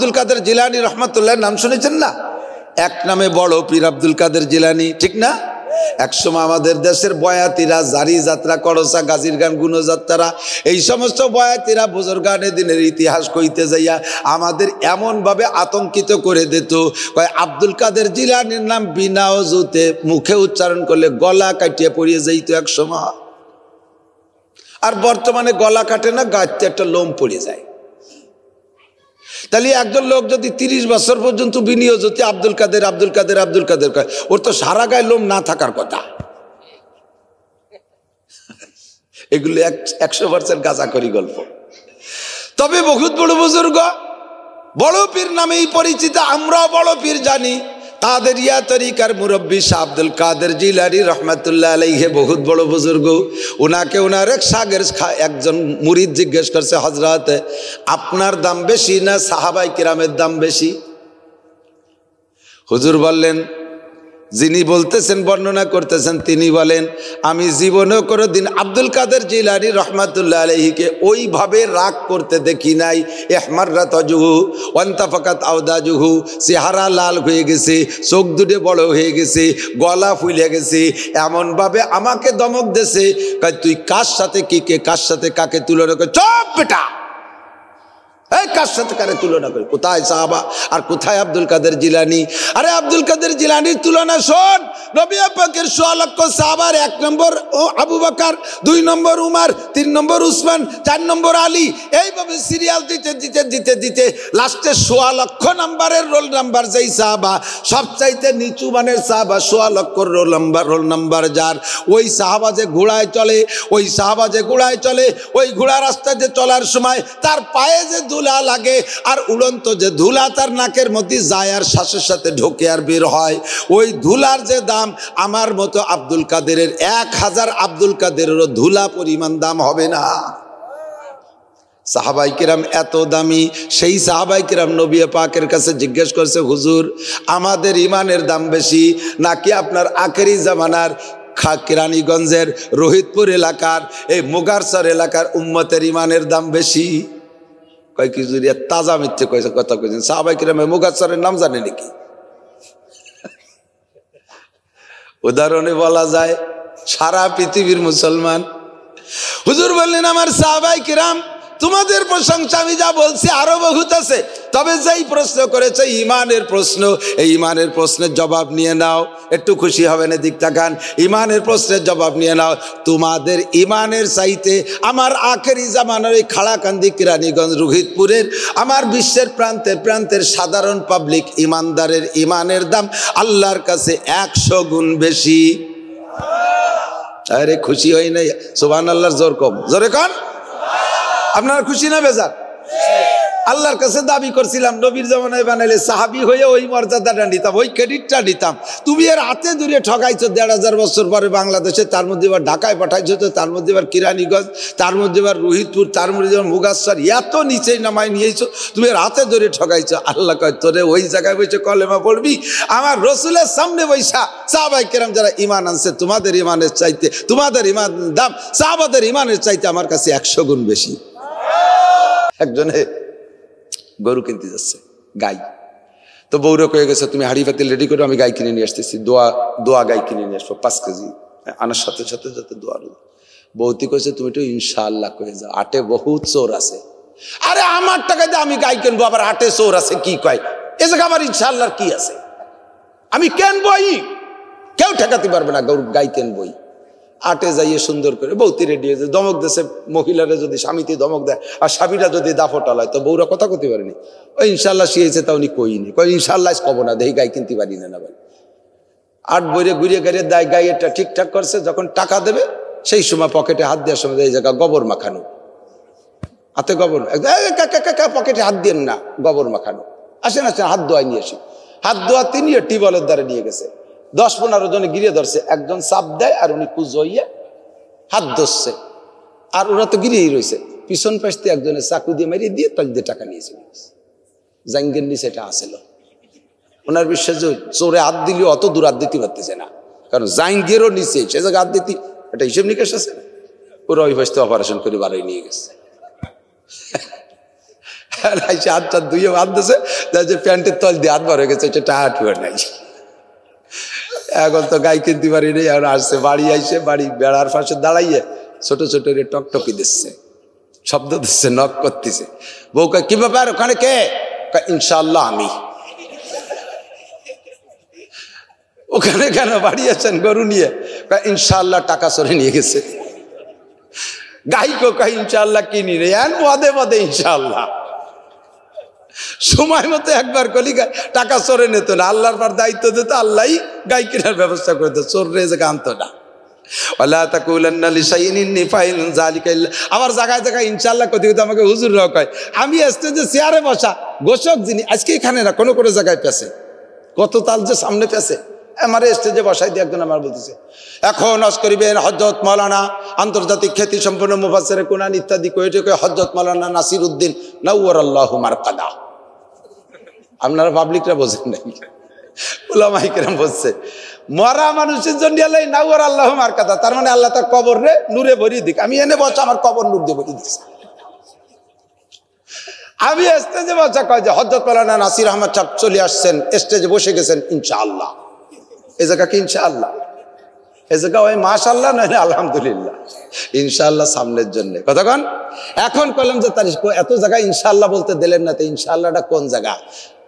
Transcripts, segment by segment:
আব্দুল কাদের জিলানী রহমাতুল্লাহ নাম শুনেছেন না? এক নামে বড় পীর আব্দুল কাদের জিলানী, ঠিক না? একসময় আমাদের দেশের বয়াতিরা, জারি যাত্রা, করসা, গাজীর গান, গুণযাত্রা, এই সমস্ত বয়াতিরা বুজুর্গানে দিনের ইতিহাস কইতে যাইয়া আমাদের এমনভাবে আতঙ্কিত করে দিত, কয় আব্দুল কাদের জিলানীর নাম বিনা ওযুতে মুখে উচ্চারণ করলে গলা কাটিয়ে পড়িয়ে যাইত এক সময়। আর বর্তমানে গলা কাটে না, গাছতে একটা লোম পড়ে যায়। তাহলে একজন লোক যদি 30 বছর পর্যন্ত বিনিয়োজিত আব্দুল কাদের আব্দুল কাদের আব্দুল কাদের কয়, ওর তো সারা গায়ে লোম না থাকার কথা। এগুলো 100% গাঁজাখড়ি গল্প। তবে বহুত বড় বুজুর্গ, বড় পীর নামেই পরিচিত, আমরাও বড় পীর জানি। কাদেরিয়া তরিকার মুরব্বী শাহ আব্দুল কাদের জিলানী রহমাতুল্লাহ আলাইহি বহুত বড় বুজুর্গ। ওনাকে ওনার এক শাগির একজন মুরিদ জিজ্ঞেস করছে, হযরত আপনার দাম বেশি না সাহাবায়ে কিরামের দাম বেশি? হুজুর বললেন, যিনি বলতেছেন, বর্ণনা করতেছেন, তিনি বলেন, আমি জীবনেও কোনোদিন আব্দুল কাদের জিলানী রহমাতুল্লাহ আলাইহিকে ওইভাবে রাগ করতে দেখি নাই। ইহমাররাত ওয়াজহু ওয়ান্তাফাকাত আওদাজুহু, চেহারা লাল হয়ে গেছে, চোখ দুটো বড় হয়ে গেছে, গলা ফুলে গেছে, এমনভাবে আমাকে দমক দেছে, কয় তুই কার সাথে কার সাথে কাকে তুলনা করে? চুপ বেটা, এই কার সাথে কারে তুলনা করে? কোথায় সাহাবা আর কোথায় আব্দুল কাদের জিলানী? আরে আব্দুল কাদের জিলানীর তুলনা শোন, নবী পাকের 100 লক্ষ সাহাবার 1 নম্বর আবু বকর, 2 নম্বর উমর, 3 নম্বর উসমান, 4 নম্বর আলী, এইভাবে সিরিয়াল দিতে দিতে দিতে দিতে লাস্টে 100 লক্ষ নাম্বারের রোল নাম্বার যেই সাহাবা, সবচাইতে নিচু মানের সাহাবা, 100 লক্ষ রোল নাম্বার যার, ওই সাহাবা যে ঘোড়ায় চলে, ওই সাহাবা যে ঘোড়ায় চলে, ওই ঘোড়া রাস্তায় যে চলার সময় তার পায়ে যে ধুলা লাগে, আর উড়ন্ত যে ধুলা তার নাকের মধ্যে যায় আর শ্বাসের সাথে ঢোকে আর বের হয়, ওই ধুলার যে দাম আমার মতো আব্দুল কাদেরের 1000 আব্দুল কাদেরেরও ধুলা পরিমাণ দাম হবে না। সাহাবায়ে কিরাম এত দামি, সেই সাহাবায়ে কিরাম নবী পাকের কাছে জিজ্ঞেস করছে, হুজুর আমাদের ইমানের দাম বেশি নাকি আপনার আখেরি জামানার কেরানীগঞ্জের রোহিতপুর এলাকার এই মুগারসর এলাকার উম্মতের ইমানের দাম বেশি? কয় কি জুরিয়া তাজা মিথ্যে কয়েছে কথা কইছেন। সাহাবায়ে কিরামের মুগাসসরের নাম জানে নাকি? উদাহরণে বলা যায় সারা পৃথিবীর মুসলমান। হুজুর বললেন, আমার সাহাবায়ে কিরাম তোমাদের প্রশংসা আমি যা বলছি আরো বহুত আছে, তবে যেই প্রশ্ন করেছে ইমানের প্রশ্ন, এই ইমানের প্রশ্নের জবাব নিয়ে নাও, একটু খুশি হবে না? দিক তাকান, ইমানের প্রশ্নের জবাব নিয়ে নাও। তোমাদের ইমানের চাইতে আমার আখেরি জামানার এই খাড়াকান্দি, কেরানীগঞ্জ, রোহিতপুরের, আমার বিশ্বের প্রান্তের প্রান্তের সাধারণ পাবলিক ইমানদারের ইমানের দাম আল্লাহর কাছে 100 গুণ বেশি। আরে খুশি হই নাই? সুবহানাল্লাহর জোর কম, জোরে কন। আপনারা খুশি না বেজার? আল্লাহর কাছে দাবি করছিলাম নবীর জামানায় বানাইলে সাহাবি হয়ে ওই মর্যাদাটা নিতাম, ওই ক্রেডিটটা নিতাম। তুমি এর হাতে দূরে ঠকাইছো 1500 বছর পরে বাংলাদেশে, তার মধ্যে এবার ঢাকায় পাঠাইছো, তো তার মধ্যে এবার কেরানীগঞ্জ, তার মধ্যে এবার রোহিতপুর, তার মধ্যে এবার মুগাসসর, এত নিচেই নামাই নিয়েছো, তুমি এর হাতে ধরে ঠকাইছো। আল্লাহ কয়, তোরে ওই জায়গায় বসে কলেমা পড়বি, আমার রসুলের সামনে বৈশা সাহাবায়ে কেরাম যারা ইমান আনছে, তোমাদের ইমানের চাইতে, তোমাদের ইমান দাম সাহাবাদের ইমানের চাইতে আমার কাছে 100 গুণ বেশি। একজনে গরু কিনতে যাচ্ছে, গাই, তো বউরে কয়ে গেছে, তুমি হাড়ি পাতিল রেডি করো, আমি গাই কিনে নিয়ে আসতেছি, দোয়া গাই কিনে নিয়ে আসবো 5 কেজি, আনার সাথে সাথে যাতে দোয়া। বৌতি কয়েছে, তুমি তো ইনশাআল্লাহ কয়ে যাও, আটে বহুত চোর আছে। আরে আমার টাকা দিয়ে আমি গাই কিনবো, আবার আটে চোর আছে কি কয়? এ জায়গা আমার ইনশাআল্লাহর কি আছে? আমি কেনবই, কেউ ঠেকাতে পারবে না, গরু গাই কেনবই। আটে যাইয়ে সুন্দর করে বৌতি রেডি হয়েছে, দমক দেশে মহিলারা যদি স্বামীতে দমক দেয় আর স্বামীরা যদি দাফটাল হয়, তো বউরা কথা করতে পারেনি, ওই ইনশাল্লাহ শিয়েছে, তাও উনি কইনি, কই ইনশাল্লাহ কব না, দেখি গাই কিনতে পারি না। বলে 8 বইরে ঘুরিয়ে গাড়িয়ে দেয়, গাইয়েরটা ঠিকঠাক করছে, যখন টাকা দেবে সেই সময় পকেটে হাত দেওয়ার সময় এই জায়গা গোবর মাখানো, হাতে গোবর, পকেটে হাত দিয়ে না, গোবর মাখানো। আসেন আসেন হাত ধোয়াই নিয়ে আসি, হাত ধোয়াতে নিয়ে টিউবওয়েলের দ্বারা নিয়ে গেছে, 10-15 জনে গিরিয়ে ধরছে, একজন চাপ দেয় আর উনি কুজ হইয়া হাত ধরছে, আর ওরা তো গিরিয়েই রয়েছে, পিছন পাশতে একজনের চাকু দিয়ে মারিয়ে দিয়ে তল দিয়ে টাকা নিয়েছিল। জাঙ্গের নিচে এটা আসেল, ওনার বিশ্বাস চোরে হাত দিলেও অত দূর হাত দিতে পারতেছে না, কারণ জাঙ্গেরও নিচে সে জায়গায় হাত দিতে একটা হিসেব নিকেশ আছে না, ওরা ওই পাশতে অপারেশন করে বাড়াই নিয়ে গেছে। আইসে হাতটা ধুয়ে হাত দিয়েছে, যে প্যান্টের তল দিয়ে হাত বার হয়ে গেছে, এটা হাঁটুয়ে নাই। এখন তো গাই কিনতে পারি নেই। আর আসছে বাড়ি, আইসে বাড়ি বেড়ার পাশে দাঁড়াইয়ে ছোট ছোট টকটকি দিচ্ছে, শব্দ দিচ্ছে, নক করতেছে। বউকে কি ব্যাপার, ওখানে কে? ইনশাআল্লাহ আমি। ওখানে কেন বাড়ি আছেন গরু নিয়ে? ইনশাআল্লাহ টাকা চোরে নিয়ে গেছে। গাইকো কয় ইনশাআল্লাহ কিনি রে, পদে পদে ইনশাআল্লাহ। সময় মতো একবার কলি টাকা চোরে নিত না, আল্লাহর পর দায়িত্ব দিত, আল্লাহ গাই কেনার ব্যবস্থা করে দিত, চোর রে যে আনত না। আবার জায়গায় জায়গায় ইনশাআল্লাহ কতি কতি আমাকে হুজুররাও কয়, আমি স্টেজে চেয়ারে বসা ঘোষক যিনি, আজকে এখানে না কোনো কোনো জায়গায় পেছে, কত তাল যে সামনে পেছে, আমার স্টেজে বসাই দিয়ে একজন আমার বলতেছে, এখন আজ করিবেন হযরত মাওলানা আন্তর্জাতিক খ্যাতি সম্পন্ন মুফাসসিরে কুরআন ইত্যাদি কয়েটে কয়ে হযরত মাওলানা নাসির উদ্দিন নাওয়ারাল্লাহু মারকাদা। আপনারা পাবলিকরা বোঝেন নাই, উলামায়ে কেরাম বলছে মরা মানুষের জন্য আল্লাহ নাওয়ারাল্লাহু মারকাদা, তার মানে আল্লাহ তার কবর রে নূরে ভরিয়ে দিক। আমি এনে বসা, আমার কবর নূর দিয়ে ভরিয়ে দিচ্ছে। আমি স্টেজে বসা কয় যে হযরত মাওলানা নাসির আহমদ সাহেব চলে আসছেন, স্টেজে বসে গেছেন ইনশাআল্লাহ। এ জায়গা কি ইনশাআল্লাহ? এ জায়গা ওই মাশাআল্লাহ নয় আলহামদুলিল্লাহ, ইনশাআল্লাহ সামনের জন্য কতক্ষণ। এখন কলম যে তারিখ এত জায়গায় ইনশাআল্লাহ বলতে দিলেন না, তো ইনশাআল্লাহটা কোন জায়গা?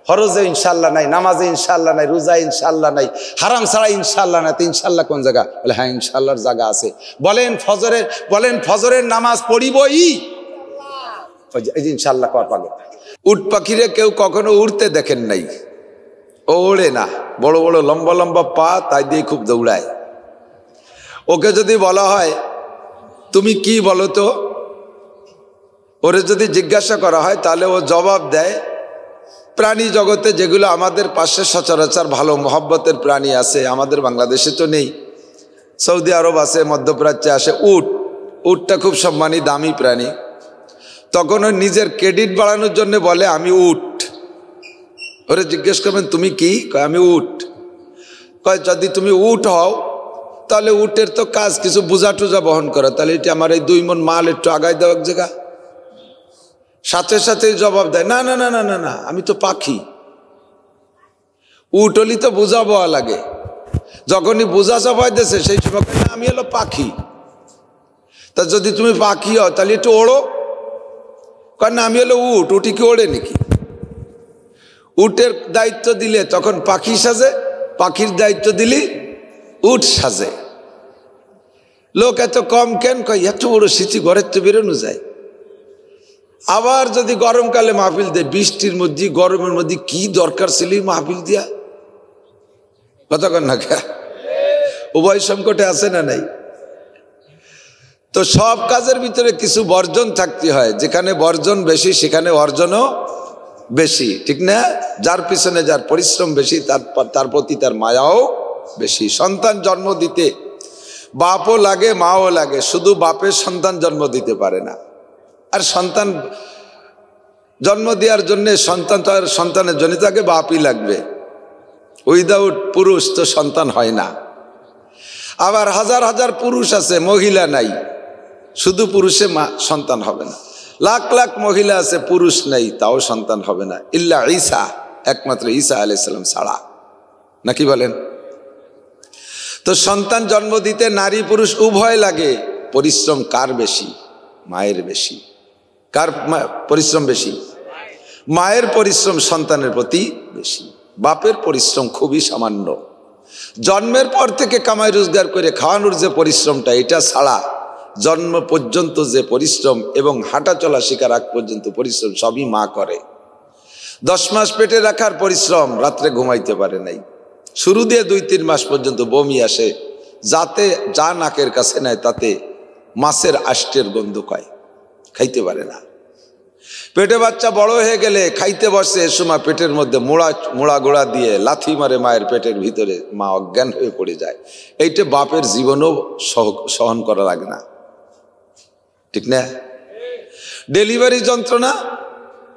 ফরজে ইনশাআল্লাহ নাই, নামাজে ইনশাআল্লাহ নাই, রোজা ইনশাআল্লাহ নাই, হারাম ছাড়া ইনশাআল্লাহ নাই, তো ইনশাআল্লাহ কোন জায়গা? বলে হ্যাঁ ইনশাআল্লাহর জায়গা আছে। বলেন ফজরের নামাজ পড়িবই এই যে ইনশাআল্লাহ কর পাগে। উট পাখিরে কেউ কখনো উড়তে দেখেন নাই, ও ওড়ে না, বড় বড় লম্বা লম্বা পা, তাই দিয়ে খুব দৌড়ায়। ওকে যদি বলা হয় তুমি কি বলো তো, ওরে যদি জিজ্ঞাসা করা হয় তাহলে ও জবাব দেয় প্রাণী জগতে যেগুলো আমাদের পাশে সচরাচর ভালো মহব্বতের প্রাণী আছে, আমাদের বাংলাদেশে তো নেই, সৌদি আরব আছে, মধ্যপ্রাচ্যে আসে উট। উটটা খুব সম্মানী দামি প্রাণী। তখন ও নিজের ক্রেডিট বাড়ানোর জন্য বলে আমি উট। ওরে জিজ্ঞেস করবেন তুমি কি? কয় আমি উট। কয় যদি তুমি উট হও তাহলে উটের তো কাজ কিছু বোঝা টুজা বহন করা, তাহলে এটা আমার এই 2 মণ মাল একটু আগায় দেওয়া এক জায়গা। সাথে সাথে জবাব দেয় না না না না না না, আমি তো পাখি। উট হলি তো বোঝা বওয়া লাগে। যখনই বোঝা চাপাই দিয়েছে সেই সময় আমি হলো পাখি। তা যদি তুমি পাখি হও তাহলে একটু ওড়ো। কয় না আমি হলো উট। উটি কি ওড়ে নাকি? উটের দায়িত্ব দিলে তখন পাখি সাজে, পাখির দায়িত্ব দিলি উট সাজে। লোক এত কম কেন? কয় এত বড় শীতি ঘরের তো বেরোনো যায়। আবার যদি গরমকালে মাহফিল দেয়, বৃষ্টির মধ্যে গরমের মধ্যে কি দরকার ছিল মাহফিল দিয়া? কথা কন না কে? উভয় সংকটে আছে না নাই? তো সব কাজের ভিতরে কিছু বর্জন থাকতে হয়, যেখানে বর্জন বেশি সেখানে অর্জনও বেশি, ঠিক না? যার পিছনে যার পরিশ্রম বেশি তার প্রতি তার মায়াও বেশি। সন্তান জন্ম দিতে বাপও লাগে মাও লাগে, শুধু বাপের সন্তান জন্ম দিতে পারে না। আর সন্তান জন্ম দেওয়ার জন্য সন্তানের জন্য তাকে বাপই লাগবে। উইদাউট পুরুষ তো সন্তান হয় না। আবার হাজার হাজার পুরুষ আছে, মহিলা নাই, শুধু পুরুষে সন্তান হবে না। লাখ লাখ মহিলা আছে, পুরুষ নাই, তাও সন্তান হবে না। ইল্লা ঈসা, একমাত্র ঈসা আলাইহিস সালাম ছাড়া, নাকি বলেন? তো সন্তান জন্ম দিতে নারী পুরুষ উভয় লাগে। পরিশ্রম কার বেশি? মায়ের বেশি। কার পরিশ্রম বেশি? মায়ের পরিশ্রম সন্তানের প্রতি বেশি। বাপের পরিশ্রম খুবই সামান্য। জন্মের পর থেকে কামাই রোজগার করে খাওয়ানোর যে পরিশ্রমটা, এটা ছাড়া জন্ম পর্যন্ত যে পরিশ্রম এবং হাঁটা চলা শেখার আগ পর্যন্ত পরিশ্রম সবই মা করে। 10 মাস পেটে রাখার পরিশ্রম, রাত্রে ঘুমাইতে পারে নাই। শুরু দিয়ে 2-3 মাস পর্যন্ত বমি আসে, যাতে যা নাকের কাছে নেয় তাতে মাছের আষ্টের গন্ধ পায়, খাইতে পারে না। পেটে বাচ্চা বড় হয়ে গেলে খাইতে বসে, এ সময় পেটের মধ্যে মোড়া গোড়া দিয়ে লাথি মারে মায়ের পেটের ভিতরে, মা অজ্ঞান হয়ে পড়ে যায়। এইটা বাপের জীবনও সহন করা লাগে না, ঠিক না? ডেলিভারি যন্ত্রণা,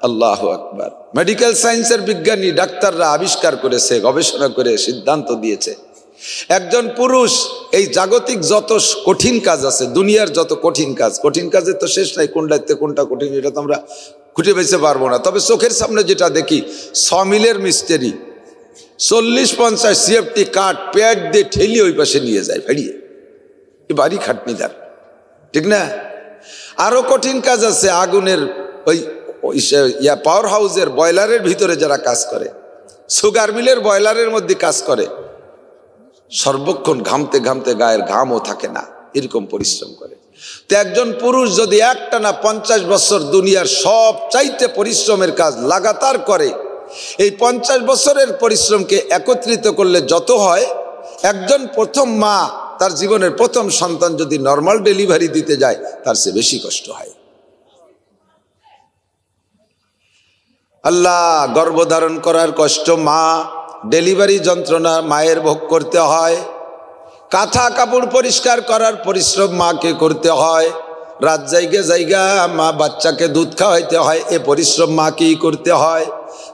আল্লাহু আকবার। মেডিকেল সায়েন্সের বিজ্ঞানী ডাক্তাররা আবিষ্কার করেছে, গবেষণা করে সিদ্ধান্ত দিয়েছে, একজন পুরুষ এই জাগতিক যত কঠিন কাজ আছে, দুনিয়ার যত কঠিন কাজের তো শেষ নাই। কোনটাতে কোনটা কঠিন এটা তো আমরা খুঁটে বেঁচে পারবো না। তবে চোখের সামনে যেটা দেখি 6 মিলের মিস্ত্রি 40-50 সিএফটি কাঠ পেট দিয়ে ঠেলিয়ে ওই পাশে নিয়ে যায় ভাড়িয়ে, বাড়ি খাটনিদার, ঠিক না? আরো কঠিন কাজ আছে, আগুনের ওই পাওয়ার হাউসের বয়লারের ভিতরে যারা কাজ করে, সুগার মিলের বয়লারের মধ্যে কাজ করে, সর্বক্ষণ ঘামতে ঘামতে গায়ের ঘামও থাকে না, এরকম পরিশ্রম করে। তো একজন পুরুষ যদি একটানা 50 বছর দুনিয়ার সব চাইতে পরিশ্রমের কাজ লাগাতার করে, এই 50 বছরের পরিশ্রমকে একত্রিত করলে যত হয়, একজন প্রথম মা তার জীবনের প্রথম সন্তান যদি নর্মাল ডেলিভারি দিতে যায় তার চেয়ে বেশি কষ্ট হয়। আল্লাহ, গর্ভধারণ করার কষ্ট মা, ডেলিভারি যন্ত্রণা মায়ের ভোগ করতে হয়, কাঁথা কাপড় পরিষ্কার করার পরিশ্রম মাকে করতে হয়, রাত জায়গা জায়গা মা বাচ্চাকে দুধ খাওয়াইতে হয়, এ পরিশ্রম মাকেই করতে হয়।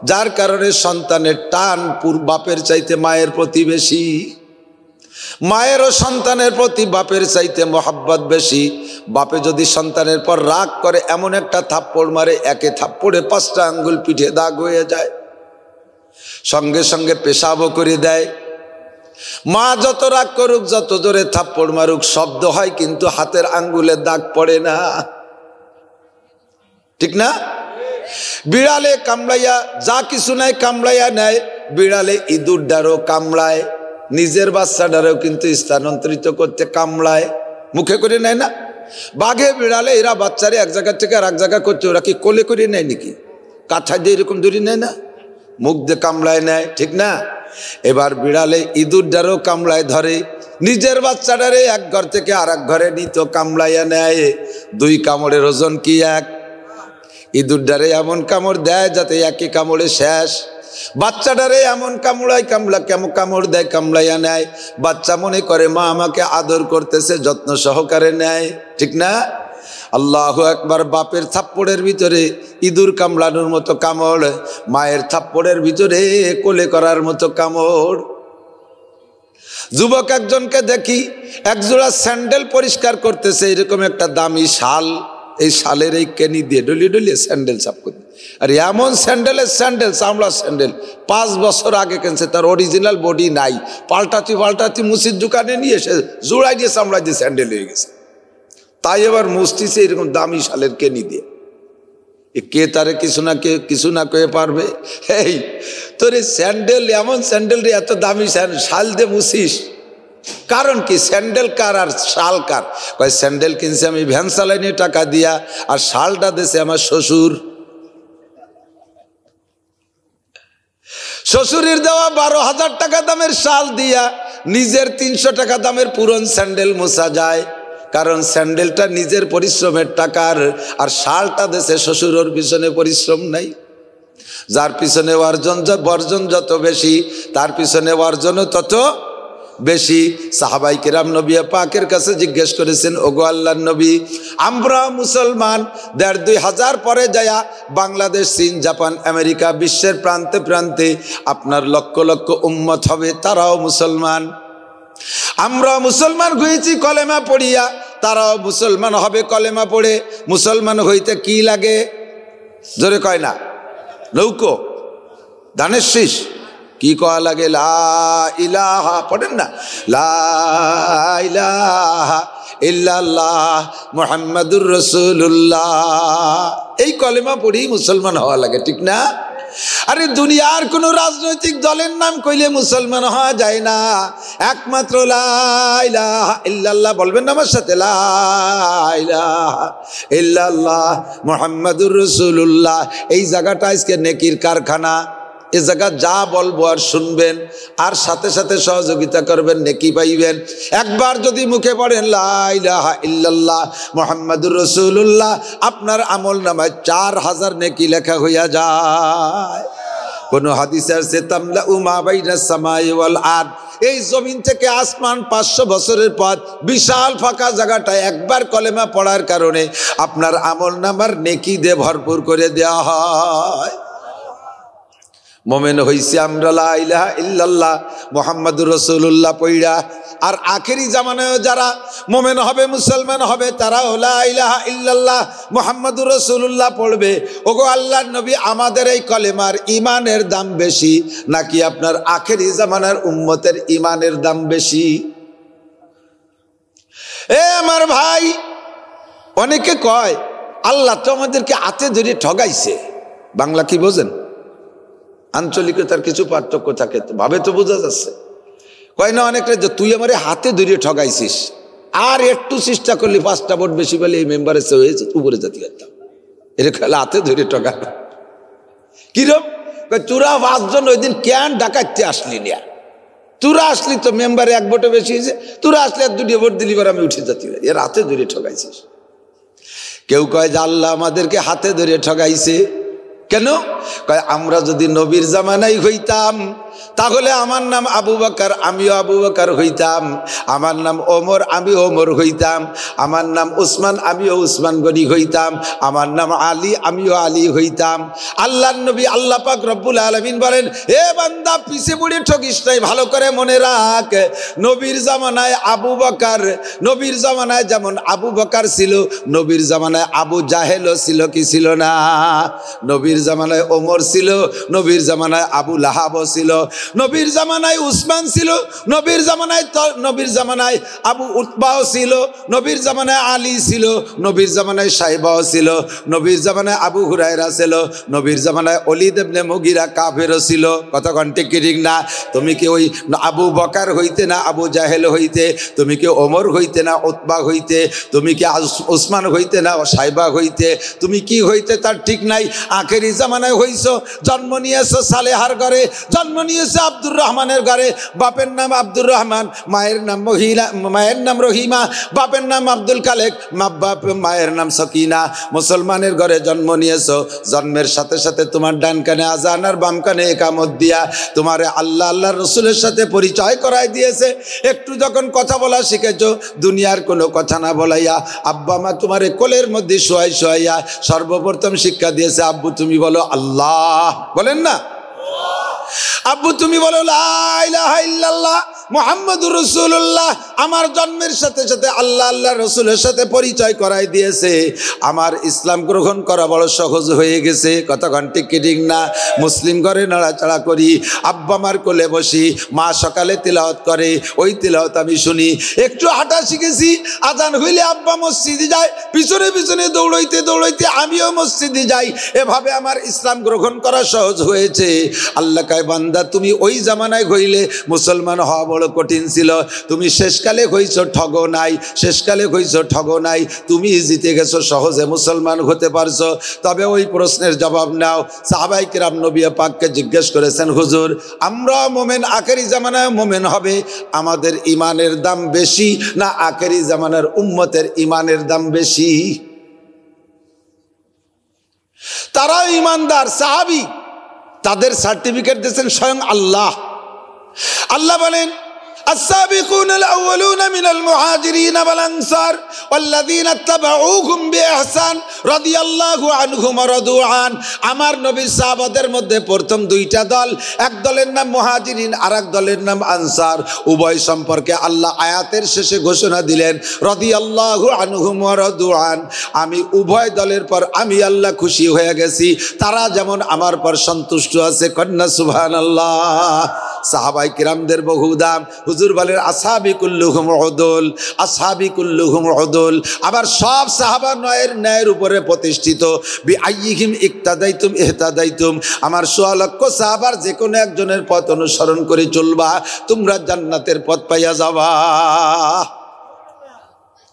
যার কারণে সন্তানের টান বাপের চাইতে মায়ের প্রতি বেশি, মায়েরও সন্তানের প্রতি বাপের চাইতে মহাব্বত বেশি। বাপে যদি সন্তানের পর রাগ করে এমন একটা থাপ্পড় মারে, একে থাপ্পড়ে 5টা আঙ্গুল পিঠে দাগ হয়ে যায়, সঙ্গে সঙ্গে পেশাবও করে দেয়। মা যত রাগ করুক, যত জোরে থাপ্পড় মারুক, শব্দ হয় কিন্তু হাতের আঙ্গুলে দাগ পড়ে না, ঠিক না? বিড়ালে কামড়াইয়া যা কিছু নাই কামড়াইয়া নেয়, বিড়ালে ইঁদুর ডারও কামড়ায়, নিজের বাচ্চাটারও কিন্তু স্থানান্তরিত করতে কামড়ায়, মুখে করে নেয় না? বাঘে বিড়ালে এরা বাচ্চারে এক জায়গা থেকে আর এক জায়গা করছে, ওরা কি কোলে করে নেয় নাকি? কাঁথা দিয়ে এরকম ধরে নেয় না, মুখ দিয়ে কামড়ায় নেয়, ঠিক না? এবার বিড়ালে ইঁদুর ডারও কামড়ায় ধরে, নিজের বাচ্চাটারে এক ঘর থেকে আর এক ঘরে নিত কামড়াইয়া নেয়। 2 কামড়ের ওজন কি এক? ইঁদুর ডারে এমন কামড় দেয় যাতে একই কামড়ে শেষ, বাচ্চাটারে এমন কামড়ায় কেমন কামড় দেয়, কামড়াইয়া নেয়। বাচ্চা মনে করে মা আমাকে আদর করতেছে, যত্ন সহকারে নেয়, ঠিক না? আল্লাহু আকবার। বাপের থাপ্পড়ের ভিতরে ইঁদুর কামড়ানোর মতো কামড়, মায়ের থাপ্পড়ের ভিতরে কোলে করার মতো কামড়। যুবক একজনকে দেখি একজোড়া স্যান্ডেল পরিষ্কার করতেছে, এরকম একটা দামি শাল, এই শালের এই কেনি দিয়ে ডলিয়ে ডলিয়ে স্যান্ডেল সাফ করতে। আর এমন স্যান্ডেলের স্যান্ডেল, চামড়া স্যান্ডেল 5 বছর আগে কিনছে, তার অরিজিনাল বডি নাই, পাল্টাতি মুসির দোকানে নিয়ে এসে জোড়াই দিয়ে চামড়া দিয়ে স্যান্ডেল হয়ে গেছে। তাই এবার মুস্তিছে এরকম দামি শালের কেনি দিয়ে। কে তারে কিছু না কয়ে পারবে? এই তোর স্যান্ডেল, এমন স্যান্ডেল রে এত দামি শাল দিয়ে মুছিস, কারণ কি? স্যান্ডেল কার আর শাল কার? কয় স্যান্ডেল কিনছে আমি ভ্যান চালাইনি টাকা দিয়া, আর শালটা দিয়েছে আমার শ্বশুর। শ্বশুরের দেওয়া 12,000 টাকা দামের শাল দিয়া নিজের 300 টাকা দামের পুরন স্যান্ডেল মোছা যায়, কারণ স্যান্ডেলটা নিজের পরিশ্রমের টাকার, আর শালটা দেশে শ্বশুরের পিছনে পরিশ্রম নাই। যার পিছনে বর্জন যত বেশি, তার পিছনে অর্জনও তত বেশি। সাহাবাই কেরাম নবী পাকের কাছে জিজ্ঞেস করেছেন, ওগো আল্লাহর নবী, আমরা মুসলমান 1,500 পরে যায়া বাংলাদেশ, চীন, জাপান, আমেরিকা, বিশ্বের প্রান্তে প্রান্তে আপনার লক্ষ লক্ষ উম্মত হবে, তারাও মুসলমান। আমরা মুসলমান হয়েছি কলেমা পড়িয়া, তারাও মুসলমান হবে কলেমা পড়ে। মুসলমান হইতে কি লাগে? জোরে কয় না? নৌকো, ধানের শীষ, কি কয়া লাগে? লা ইলাহা, পড়েন না? লা ইলাহা ইল্লাল্লাহ মুহাম্মাদুর রাসূলুল্লাহ, এই কলেমা পড়ি মুসলমান হওয়া লাগে, ঠিক না? আরে দুনিয়ার কোন রাজনৈতিক দলের নাম কইলে মুসলমান হওয়া যায় না, একমাত্র লা ইলাহা ইল্লাল্লাহ বলবেন আমার সাথে, লা ইলাহা ইল্লাল্লাহ মুহাম্মাদুর রাসূলুল্লাহ। এই জায়গাটা আজকে নেকির কারখানা, এ জায়গা যা বলবো আর শুনবেন, আর সাথে সাথে সহযোগিতা করবেন, নেকি পাইবেন। একবার যদি মুখে পড়েন লা ইলাহা ইল্লাল্লাহ মুহাম্মাদুর রাসূলুল্লাহ, আপনার আমল নামায় 4000 নেকি লেখা হইয়া যায়। কোন হাদিসে আছে তামলা উমা বাইনাস সামাই ওয়াল আরদ, এই জমিন থেকে আসমান 500 বছরের পথ, বিশাল ফাঁকা জায়গাটা একবার কলেমা পড়ার কারণে আপনার আমল নামার নেকি দিয়ে ভরপুর করে দেওয়া হয়। মোমেন হইছে আমরা লা ইলাহা ইল্লাল্লাহ মুহাম্মাদুর রাসূলুল্লাহ পড়া, আর আখেরি জামানায় যারা মোমেন হবে, মুসলমান হবে, তারা লা ইলাহা ইল্লাল্লাহ মুহাম্মাদুর রাসূলুল্লাহ পড়বে। ওগো আল্লাহর নবী, আমাদের এই কলেমার ইমানের দাম বেশি নাকি আপনার আখেরি জামানার উম্মতের ইমানের দাম বেশি? আমার ভাই, অনেকে কয় আল্লাহ তো আমাদেরকে হাতে ধরে ঠগাইছে। বাংলা কি বোঝেন? আঞ্চলিকতার কিছু পার্থক্য থাকে, ভাবে তো বোঝা যাচ্ছে। কয় না অনেকটা যে তুই আমার হাতে ধরে ঠগাইছিস, আর একটু চেষ্টা করলি 5টা ভোট বেশি পেলে এই মেম্বারে হয়েছে, উপরে জাতি করতাম। এটা খেলা হাতে ধরে ঠগা কিরম? তোরা 5 জন ওই দিন কেন ডাকাইতে আসলি না? তোরা আসলি তো মেম্বারে 1 ভোটে বেশি হয়েছে, তোরা আসলে 2টি ভোট দিলি, আমি উঠে যেতে পারি। এর হাতে ধরে ঠগাইছিস। কেউ কয় যে আল্লাহ আমাদেরকে হাতে ধরে ঠগাইছে। কেন? কয় আমরা যদি নবীর জামানায় হইতাম তাহলে আমার নাম আবু বকর, আমিও আবু বকর হইতাম। আমার নাম ওমর, আমি ওমর হইতাম। আমার নাম উসমান, আমিও উসমান গনি হইতাম। আমার নাম আলী, আমিও আলী হইতাম। আল্লাহর নবী আল্লাহ পাক রব্বুল আলামিন বলেন, হে বান্দা পিছে পড়ে ঠকিস নাই, ভালো করে মনে রাখ। নবীর জামানায় আবু বকর, নবীর জামানায় যেমন আবু বকর ছিল, নবীর জামানায় আবু জাহেলও ছিল কি ছিল না? নবীর জামানায় ওমর ছিল, নবীর জামানায় আবু লাহাবও ছিল, নবীর জামানায় উসমান ছিল, নবীর জামানায় আবু উতবাও ছিল, নবীর জামানায় আলী ছিল, নবীর জামানায় সাইবাও ছিল, নবীর জামানায় আবু হুরায়রা ছিল, নবীর জামানায় ওলীদ ইবনে মুগীরা কাফেরও ছিল। কথা ঠিক কি ঠিক না? তুমি কি ওই আবু বকর হইতে না আবু জাহেল হইতে? তুমি কি ওমর হইতে না উতবা হইতে? তুমি কি উসমান হইতে না সাইবা হইতে? তুমি কি হইতে তার ঠিক নাই। আখেরি জামানায় হইছো, জন্ম নিয়েছো সালেহার ঘরে, জন্ম নিয়েছো আব্দুর রহমানের ঘরে। বাপের নাম আব্দুর রহমান, মায়ের নাম মায়ের নাম রহিমা, বাপের নাম আব্দুল খালেক, মায়ের নাম সকিনা। মুসলমানের ঘরে জন্ম নিয়েছো, জন্মের সাথে সাথে তোমার ডান কানে আজান আর বাম কানে একামত দিয়া তোমারে আল্লাহ আল্লাহর রসুলের সাথে পরিচয় করাই দিয়েছে। একটু যখন কথা বলা শিখেছো, দুনিয়ার কোনো কথা না বলাইয়া আব্বা মা তোমারে কোলের মধ্যে শোয়াইয়া সর্বপ্রথম শিক্ষা দিয়েছে, আব্বু তুমি বলো আল্লাহ, বলেন না? আব্বু তুমি বলো লা ইলাহা ইল্লাল্লাহ মুহাম্মাদুর রাসূলুল্লাহ। আমার জন্মের সাথে সাথে আল্লাহ আল্লাহ রসুলের সাথে পরিচয় করাই দিয়েছে। আমার ইসলাম গ্রহণ করা বড় সহজ হয়ে গেছে। কতক্ষণ ঠিক কি ঠিক না? মুসলিম ঘরে নাড়াচাড়া করি, আব্বা মার কোলে বসি, মা সকালে তিলাওয়াত করে, ওই তিলাওয়াত আমি শুনি। একটু হাঁটা শিখেছি, আজান হইলে আব্বা মসজিদে যায়, পিছনে পিছনে দৌড়াইতে দৌড়াইতে আমিও মসজিদে যাই। এভাবে আমার ইসলাম গ্রহণ করা সহজ হয়েছে। আল্লাহ কয় বান্দা তুমি ওই জামানায় হইলে মুসলমান হওয়া বড় কঠিন ছিল। তুমি শেষকালে হইছো ঠগো নাই, শেষকালে হইছো ঠগো নাই, তুমি জিতে গেছো, সহজে মুসলমান হতে পারছো। তবে ওই প্রশ্নের জবাব নাও। সাহাবায়ে কেরাম নবী পাককে জিজ্ঞেস করেছেন, হুজুর আমরা মোমেন আখেরি জামানায় মোমেন হবে, আমাদের ইমানের দাম বেশি না আখেরি জামানার উম্মতের ইমানের দাম বেশি? তারা ইমানদার সাহাবী, তাদের সার্টিফিকেট দিয়েছেন স্বয়ং আল্লাহ। আল্লাহ বলেন, السابقون الأولون من المهاجرين والأنصار والذين اتبعوهم بإحسان رضي الله عنهم ورضوا عنه। আমার নবী সাহাবাদের মধ্যে প্রথম 2টা দল, এক দলের নাম মুহাজিরিন আর এক দলের নাম আনসার। উভয় সম্পর্কে আল্লাহ আয়াতের শেষে ঘোষণা দিলেন, রাদিয়াল্লাহু আনহুম ওয়া রাদু আন। আমি উভয় দলের পর আমি আল্লাহ খুশি হয়ে গেছি, তারা যেমন আমার পর সন্তুষ্ট আছে। কন্যা সুবহানাল্লাহ। সাহাবায়ে কিরামদের বহু দাম। হুজুর বলেন আসহাবি কুল্লুহুম উদুল, আসহাবি কুল্লুহুম উদুল। আবার সব সাহাবা ন্যায়ের উপরে প্রতিষ্ঠিত। বিআইয়িহিম ইক্তাদাইতুম ইহতাদাইতুম। আমার 100 লক্ষ সাহাবার যে কোনো একজনের পথ অনুসরণ করে চলবা, তোমরা জান্নাতের পথ পাইয়া যাবা।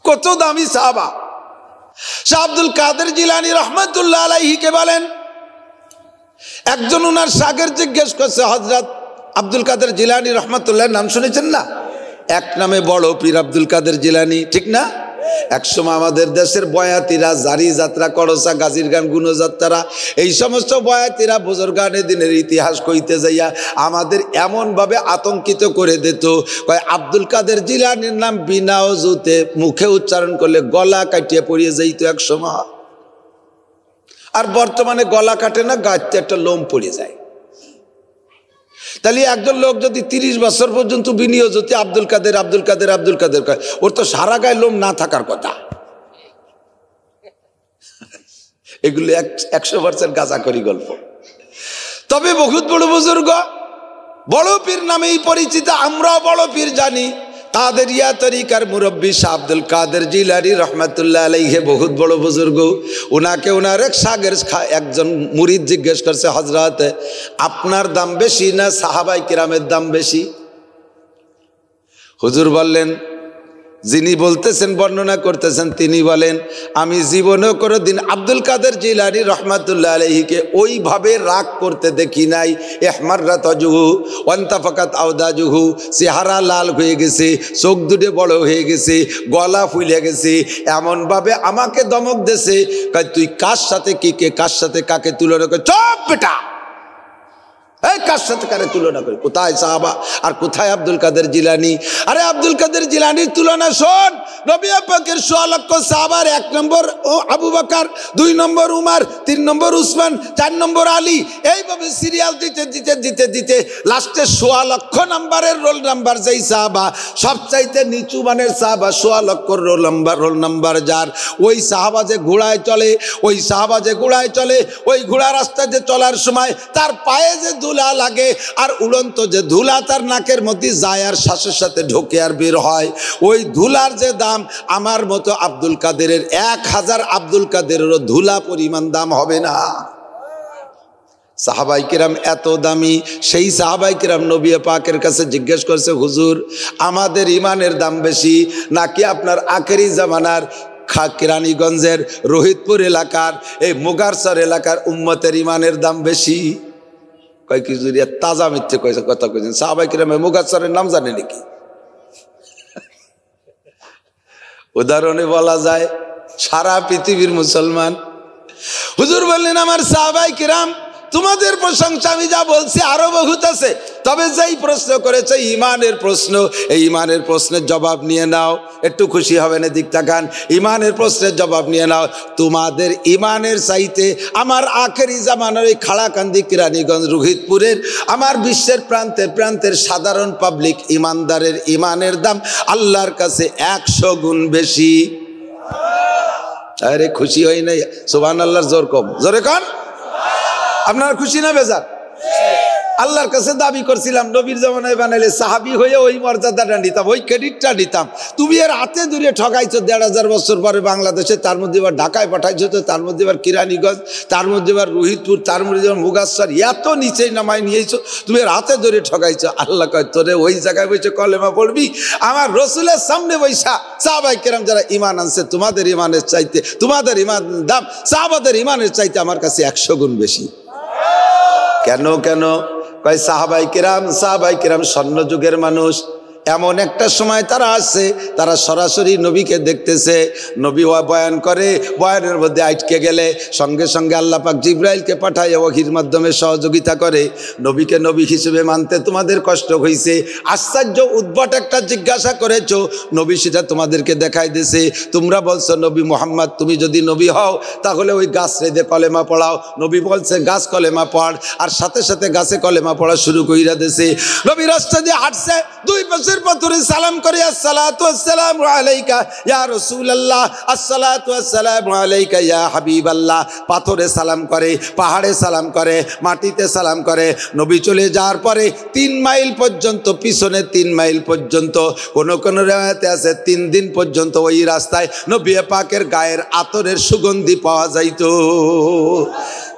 কত দামি সাহাবা। শাহ আব্দুল কাদের জিলানী রহমাতুল্লাহ আলাইহিকে বলেন, একজন ওনার শাগির্দ জিজ্ঞেস করছে, হযরত আব্দুল কাদের জিলানী রহমাতুল্লাহ নাম শুনেছেন না? এক নামে বড় পীর আব্দুল কাদের জিলানী, ঠিক না? একসময় আমাদের দেশের বয়াতিরা, জারি যাত্রা, করসা, গাজীর গান, গুণযাত্রা, এই সমস্ত বয়াতিরা বুজুর্গানে দিনের ইতিহাস কইতে যাইয়া আমাদের এমনভাবে আতঙ্কিত করে দিত। কয় আব্দুল কাদের জিলানীর নাম বিনা ওযুতে মুখে উচ্চারণ করলে গলা কাটিয়ে পড়িয়ে যাইতো এক সময়। আর বর্তমানে গলা কাটে না, গাছতে একটা লোম পড়ে যায়। তাহলে একজন লোক যদি 30 বছর পর্যন্ত বিনিয়োগ হতে আব্দুল কাদের আব্দুল কাদের আব্দুল কাদের কয়, ওর তো সারা গায়ে লোম না থাকার কথা। এগুলো 100% গাঁজাখড়ি গল্প। তবে বহুত বড় বুজুর্গ, বড় পীর নামেই পরিচিত, আমরাও বড় পীর জানি। কাদেরিয়া তরিকার মুরব্বী শাহ আব্দুল কাদের জিলানী রহমাতুল্লাহ আলাইহি, বহুত বড় বুজুর্গ। ওনাকে ওনার এক শাগির্দ একজন মুরিদ জিজ্ঞেস করছে, হযরত আপনার দাম বেশি না সাহাবায়ে কিরামের দাম বেশি? হুজুর বললেন, যিনি বলতেছেন বর্ণনা করতেছেন তিনি বলেন, আমি জীবনেও কোনোদিন আব্দুল কাদের জিলানী রহমাতুল্লাহ আলাইহিকে ওইভাবে রাগ করতে দেখি নাই। ইহমাররাত ওয়াজহু ওয়ান্তাফাকাত আওদাজুহু, চেহারা লাল হয়ে গেছে, চোখ দুটো বড় হয়ে গেছে, গলা ফুলে গেছে, এমনভাবে আমাকে ধমক দিয়েছে, কয় তুই কার সাথে কার সাথে কাকে তুলনা করে, চুপ বেটা, এই কার সাথে কারে তুলনা করে, কোথায় সাহাবা আর কোথায় আব্দুল কাদের জিলানী? আরে আব্দুল কাদের জিলানীর তুলনা শোন, নবী পাকের 100 লক্ষ সাহাবার 1 নম্বর আবু বকর, 2 নম্বর উমর, 3 নম্বর উসমান, 4 নম্বর আলী, এইভাবে সিরিয়াল দিতে দিতে দিতে দিতে লাস্টে 100 লক্ষ নম্বরের রোল নাম্বার যেই সাহাবা, সবচাইতে নিচু মানের সাহাবা, 100 লক্ষ রোল নাম্বার যার, ওই সাহাবা যে ঘোড়ায় চলে, ওই সাহাবা যে ঘোড়ায় চলে, ওই ঘোড়া রাস্তায় যে চলার সময় তার পায়ে যে ধুলা লাগে, আর উড়ন্ত যে ধুলা তার নাকের মধ্যে যায় আর শ্বাসের সাথে ঢোকে আর বের হয়, ওই ধুলার যে দাম আমার মতো আব্দুল কাদেরের 1000 আব্দুল কাদেরেরও ধুলা পরিমাণ দাম হবে না। সাহাবায়ে কিরাম এত দামি, সেই সাহাবায়ে কিরাম নবী পাকের কাছে জিজ্ঞেস করছে, হুজুর আমাদের ইমানের দাম বেশি নাকি আপনার আখেরি জামানার কেরানীগঞ্জের রোহিতপুর এলাকার এই মুগারসর এলাকার উম্মতের ইমানের দাম বেশি? কয় কি জুরিয়া তাজা মিথ্যে কয়েছে কথা কইছেন, সাহাবায়ে কিরাম মুগারসরের নাম জানে নাকি? উদাহরণে বলা যায় সারা পৃথিবীর মুসলমান। হুজুর বললেন, আমার সাহাবায়ে কিরাম তোমাদের প্রশংসা আমি যা বলছি আরো বহুত আছে, তবে যেই প্রশ্ন করেছে ইমানের প্রশ্ন, এই ইমানের প্রশ্নের জবাব নিয়ে নাও, একটু খুশি হবেন, এদিক তাকান, ইমানের প্রশ্নের জবাব নিয়ে নাও। তোমাদের ইমানের চাইতে আমার আখেরি জামানার এই খাড়াকান্দি কেরানীগঞ্জ রোহিতপুরের আমার বিশ্বের প্রান্তের সাধারণ পাবলিক ইমানদারের ইমানের দাম আল্লাহর কাছে 100 গুণ বেশি। আরে খুশি হই নাই? সুবহানাল্লাহর জোর কম, জোরে কন। আপনারা খুশি না বেজার? আল্লাহর কাছে দাবি করছিলাম নবীর জামানায় বানাইলে সাহাবী হয়ে ওই মর্যাদাটা নিতাম, ওই ক্রেডিটটা নিতাম। তুমি এর হাতে ধরে ঠকাইছো 1500 বছর পরে বাংলাদেশে, তার মধ্যে এবার ঢাকায় পাঠাইছো, তো তার মধ্যে এবার কিরানীগঞ্জ, তার মধ্যে এবার রোহিতপুর, তার মধ্যে এবার মুগাসসর, এত নিচেই নামাই নিয়েছো, তুমি এর হাতে ধরে ঠকাইছো। আল্লাহ কয়, তোরে ওই জায়গায় বসে কলেমা পড়বি, আমার রসুলের সামনে বৈশা সাহাবায়ে কেরাম যারা ইমান আনছে, তোমাদের ইমানের চাইতে, তোমাদের ইমান দাম সাহাবাদের ইমানের চাইতে আমার কাছে 100 গুণ বেশি। কেন কেন? কয় সাহাবায়ে কিরাম স্বর্ণ যুগের মানুষ। এমন একটা সময় তারা আসছে, তারা সরাসরি নবীকে দেখতেছে, নবী বয়ান করে, বয়ানের মধ্যে আটকে গেলে সঙ্গে সঙ্গে আল্লাহ পাক জিবরাইলকে পাঠায় ওহীর মাধ্যমে সহযোগিতা করে। নবীকে নবী হিসেবে মানতে তোমাদের কষ্ট হয়েছে, আশ্চর্য উদ্ভট একটা জিজ্ঞাসা করেছো, নবী সেটা তোমাদেরকে দেখাই দিয়েছে। তোমরা বলছো নবী মুহাম্মদ তুমি যদি নবী হও তাহলে ওই গাছ রেঁধে কলেমা পড়াও। নবী বলছে গাছ কলেমা পড়, আর সাথে সাথে গাছে কলেমা পড়া শুরু কইরা দিয়েছে। নবী রাস্তা দিয়ে হাঁটছে, 2 পাশের পাথরে সালাম করে, আসসালাতু ওয়াসসালামু আলাইকা ইয়া রাসূলুল্লাহ, আসসালাতু ওয়াসসালামু আলাইকা ইয়া হাবিবাল্লাহ। পাথরে সালাম করে, পাহাড়ে সালাম করে, মাটিতে সালাম করে। নবী চলে যাওয়ার পরে 3 মাইল পর্যন্ত, পিছনে 3 মাইল পর্যন্ত, কোন কোন riwayate আছে 3 দিন পর্যন্ত ওই রাস্তায় নবী পাকের গায়ের আতরের সুগন্ধি পাওয়া যাইতো।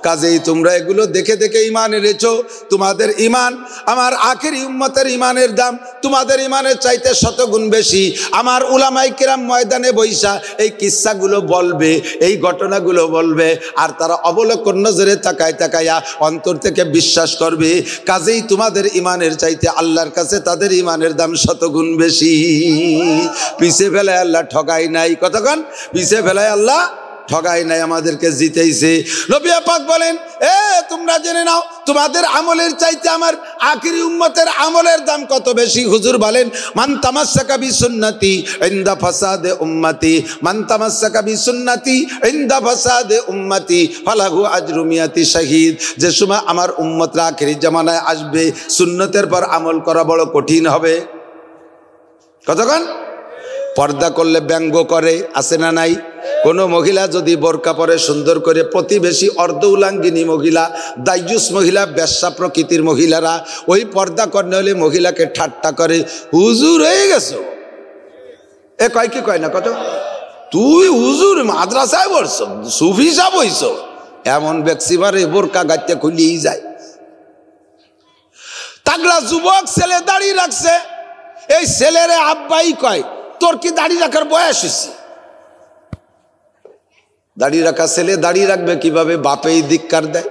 কাজেই তোমরা এগুলো দেখে দেখে ইমান এনেছো। তোমাদের ইমান আমার আখেরি উম্মতের ইমানের দাম তোমাদের ইমানের চাইতে 100 গুণ বেশি। আমার উলামায়ে কিরাম ময়দানে বৈশা এই কিস্সাগুলো বলবে, এই ঘটনাগুলো বলবে, আর তারা অবলোকন নজরে তাকায় তাকায়া অন্তর থেকে বিশ্বাস করবে। কাজেই তোমাদের ইমানের চাইতে আল্লাহর কাছে তাদের ইমানের দাম 100 গুণ বেশি। পিছে ফেলায় আল্লাহ ঠকাই নাই, কতক্ষণ পিছে ফেলায় আল্লাহ ঠগাই নাই, আমাদেরকে জিতেইছে। নবী পাক বলেন, তোমরা জেনে নাও তোমাদের আমলের চাইতে আমার আখিরি উম্মতের আমলের দাম কত বেশি। হুজুর বলেন, মান তামাসসাকা বিসুন্নতি ইনদা ফাসাদে উম্মতি, মান তামাসসাকা বিসুন্নতি ইনদা ফাসাদে উম্মতি ফালাহু আজরু মিয়াতি শাহীদ। যে সময় আমার উম্মতরা আখিরি জামানায় আসবে, সুন্নতের পর আমল করা বড় কঠিন হবে। কতক্ষণ পর্দা করলে ব্যঙ্গ করে, আছে না নাই? কোনো মহিলা যদি বোরকা পরে সুন্দর করে, প্রতিবেশী অর্ধ উলাঙ্গিনী মহিলা, দাইজুস মহিলা, বেশ্যা প্রকৃতির মহিলারা ওই পর্দা করলে হলে মহিলাকে ঠাট্টা করে, হুজুর হয়ে গেছো। এ কয় কি কয় না, কত তুই হুজুর মাদ্রাসায় পড়ছ, সুফি সাহেব হইছ, এমন ব্যক্তি মারে বোরকা গাইতে খুলিয়েই যায়। তাগলা যুবক ছেলে দাঁড়িয়ে রাখছে, এই ছেলেরে আব্বাই কয়, তোর কি দাড়ি রাখার বয়স হয়েছে? দাড়ি রাখা ছেলে দাড়ি রাখবে কিভাবে? বাপেই ধিক্কার দেয়।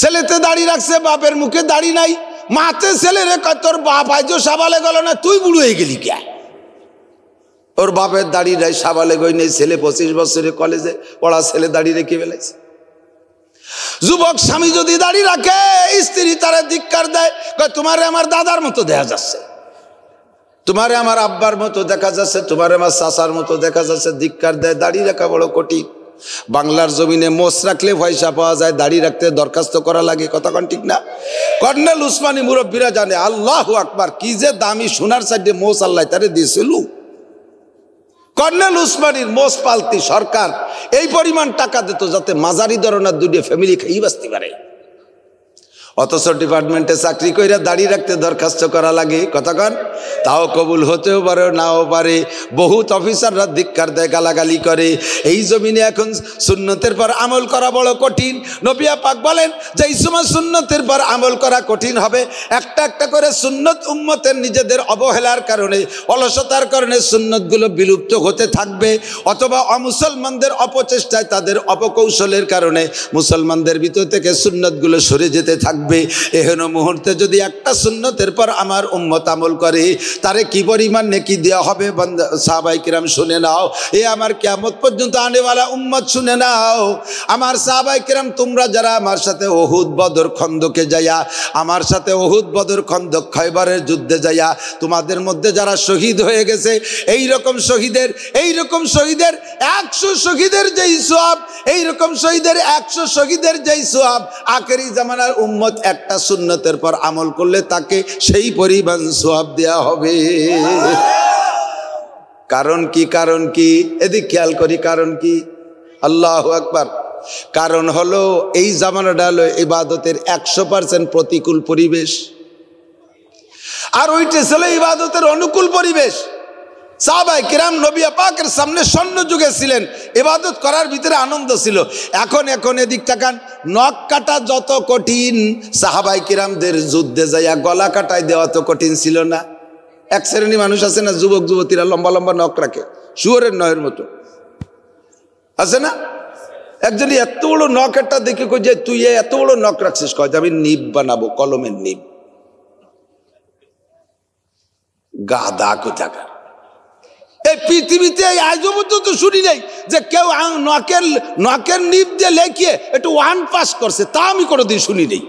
ছেলেতে দাড়ি রাখছে, বাপের মুখে দাড়ি নাই। মাতে ছেলেরে কয়, তোর বাপ আইজো সাবালে গেল না, তুই বুড়ো হয়ে গেলি কে? ওর বাপের দাড়ি নাই, সাবালে গই নেই। ছেলে 25 বছরে কলেজে পড়া ছেলে দাড়ি রেখে ফেলেছে। যুবক স্বামী যদি দাড়ি রাখে, স্ত্রী তারা ধিক্কার দেয়, কয় তোমারে আমার দাদার মতো দেখা যাচ্ছে, তোমারে আমার আব্বার মতো দেখা যাচ্ছে, তোমারে আমার চাচার মতো দেখা যাচ্ছে, ধিক্কার দেয়। দাড়ি রাখা বড় কঠিন। বাংলার জমিনে মোষ রাখলে পয়সা পাওয়া যায়, দাড়ি রাখতে দরখাস্ত করা লাগে। কথা কোন ঠিক না? কর্নেল উসমানী মুরব্বীরা জানে, আল্লাহু আকবার, কি যে দামি সোনার সাইডে মোষ আল্লাহ তারে দিয়েছিল। কর্নেল উসমানীর মোষ পালতি সরকার এই পরিমাণ টাকা দিত যাতে মাঝারি ধরনের দুটো ফ্যামিলি খেয়ে বাঁচতে পারে। অথচ ডিপার্টমেন্টে চাকরি কইরা দাড়ি রাখতে দরখাস্ত করা লাগে। কতক্ষণ তাও কবুল হতেও পারে, নাও পারে। বহুত অফিসাররা ধিক্কার দেয়, গালাগালি করে। এই জমিনে এখন সুন্নতের পর আমল করা বড় কঠিন। নবী পাক বলেন যে এই সময় সুন্নতের পর আমল করা কঠিন হবে। একটা একটা করে সুন্নত উম্মতের নিজেদের অবহেলার কারণে, অলসতার কারণে সুন্নতগুলো বিলুপ্ত হতে থাকবে, অথবা অমুসলমানদের অপচেষ্টায়, তাদের অপকৌশলের কারণে মুসলমানদের ভিতর থেকে সুন্নতগুলো সরে যেতে থাকবে। এহেন মুহূর্তে যদি একটা সুন্নতের পর আমার উম্মত আমল করে, তারে কি পরিমাণ নেকি দেওয়া হবে সাহাবায়ে কিরাম শুনে নাও। এ আমার কিয়ামত পর্যন্ত আনেওয়ালা উম্মত শুনে নাও। আমার সাহাবায়ে কিরাম, তোমরা যারা আমার সাথে উহুদ বদর খন্দকে যাইয়া, আমার সাথে উহুদ বদর খন্দক খয়বরের যুদ্ধে যাইয়া তোমাদের মধ্যে যারা শহীদ হয়ে গেছে, এই রকম শহীদের 100 শহীদের যেই সওয়াব, এই রকম শহীদের 100 শহীদের যেই সওয়াব, আখেরি জামানার উম্মত একটা সুন্নতের পর আমল করলে তাকে সেই পরিমাণ সওয়াব দেয়া হবে। কারণ কি? কারণ কি? এদিক খেয়াল করি, কারণ কি? আল্লাহু আকবার। কারণ হলো এই জামানাটা হলো ইবাদতের 100% প্রতিকূল পরিবেশ, আর ওইটা ছিল ইবাদতের অনুকূল পরিবেশ। সাহাবায়ে কিরাম নবী পাকের সামনে স্বর্ণ যুগে ছিলেন, ইবাদত করার ভিতরে আনন্দ ছিল। এখন এদিক তাকান, নখ কাটা যত কঠিন, সাহাবায়ে কিরামদের যুদ্ধে যাইয়া গলা কাটায় দেওয়া তো কঠিন ছিল না। এক শ্রেণী মানুষ আছে না, যুবক যুবতীরা লম্বা লম্বা নখ রাখে, শুয়োরের নখের মতো, আছে না? একজনই এত বড় নখ একটা দেখে কই যে তুই এত বড় নখ রাখছিস, কয় আমি নিব বানাবো, কলমের নিব। গাদা কোথাকার। এই পৃথিবীতে আজও পর্যন্ত শুনি নাই যে কেউ নখের নিব দিয়ে লেখিয়ে একটু 1 পাস করছে, তা আমি কোনোদিন শুনি নেই।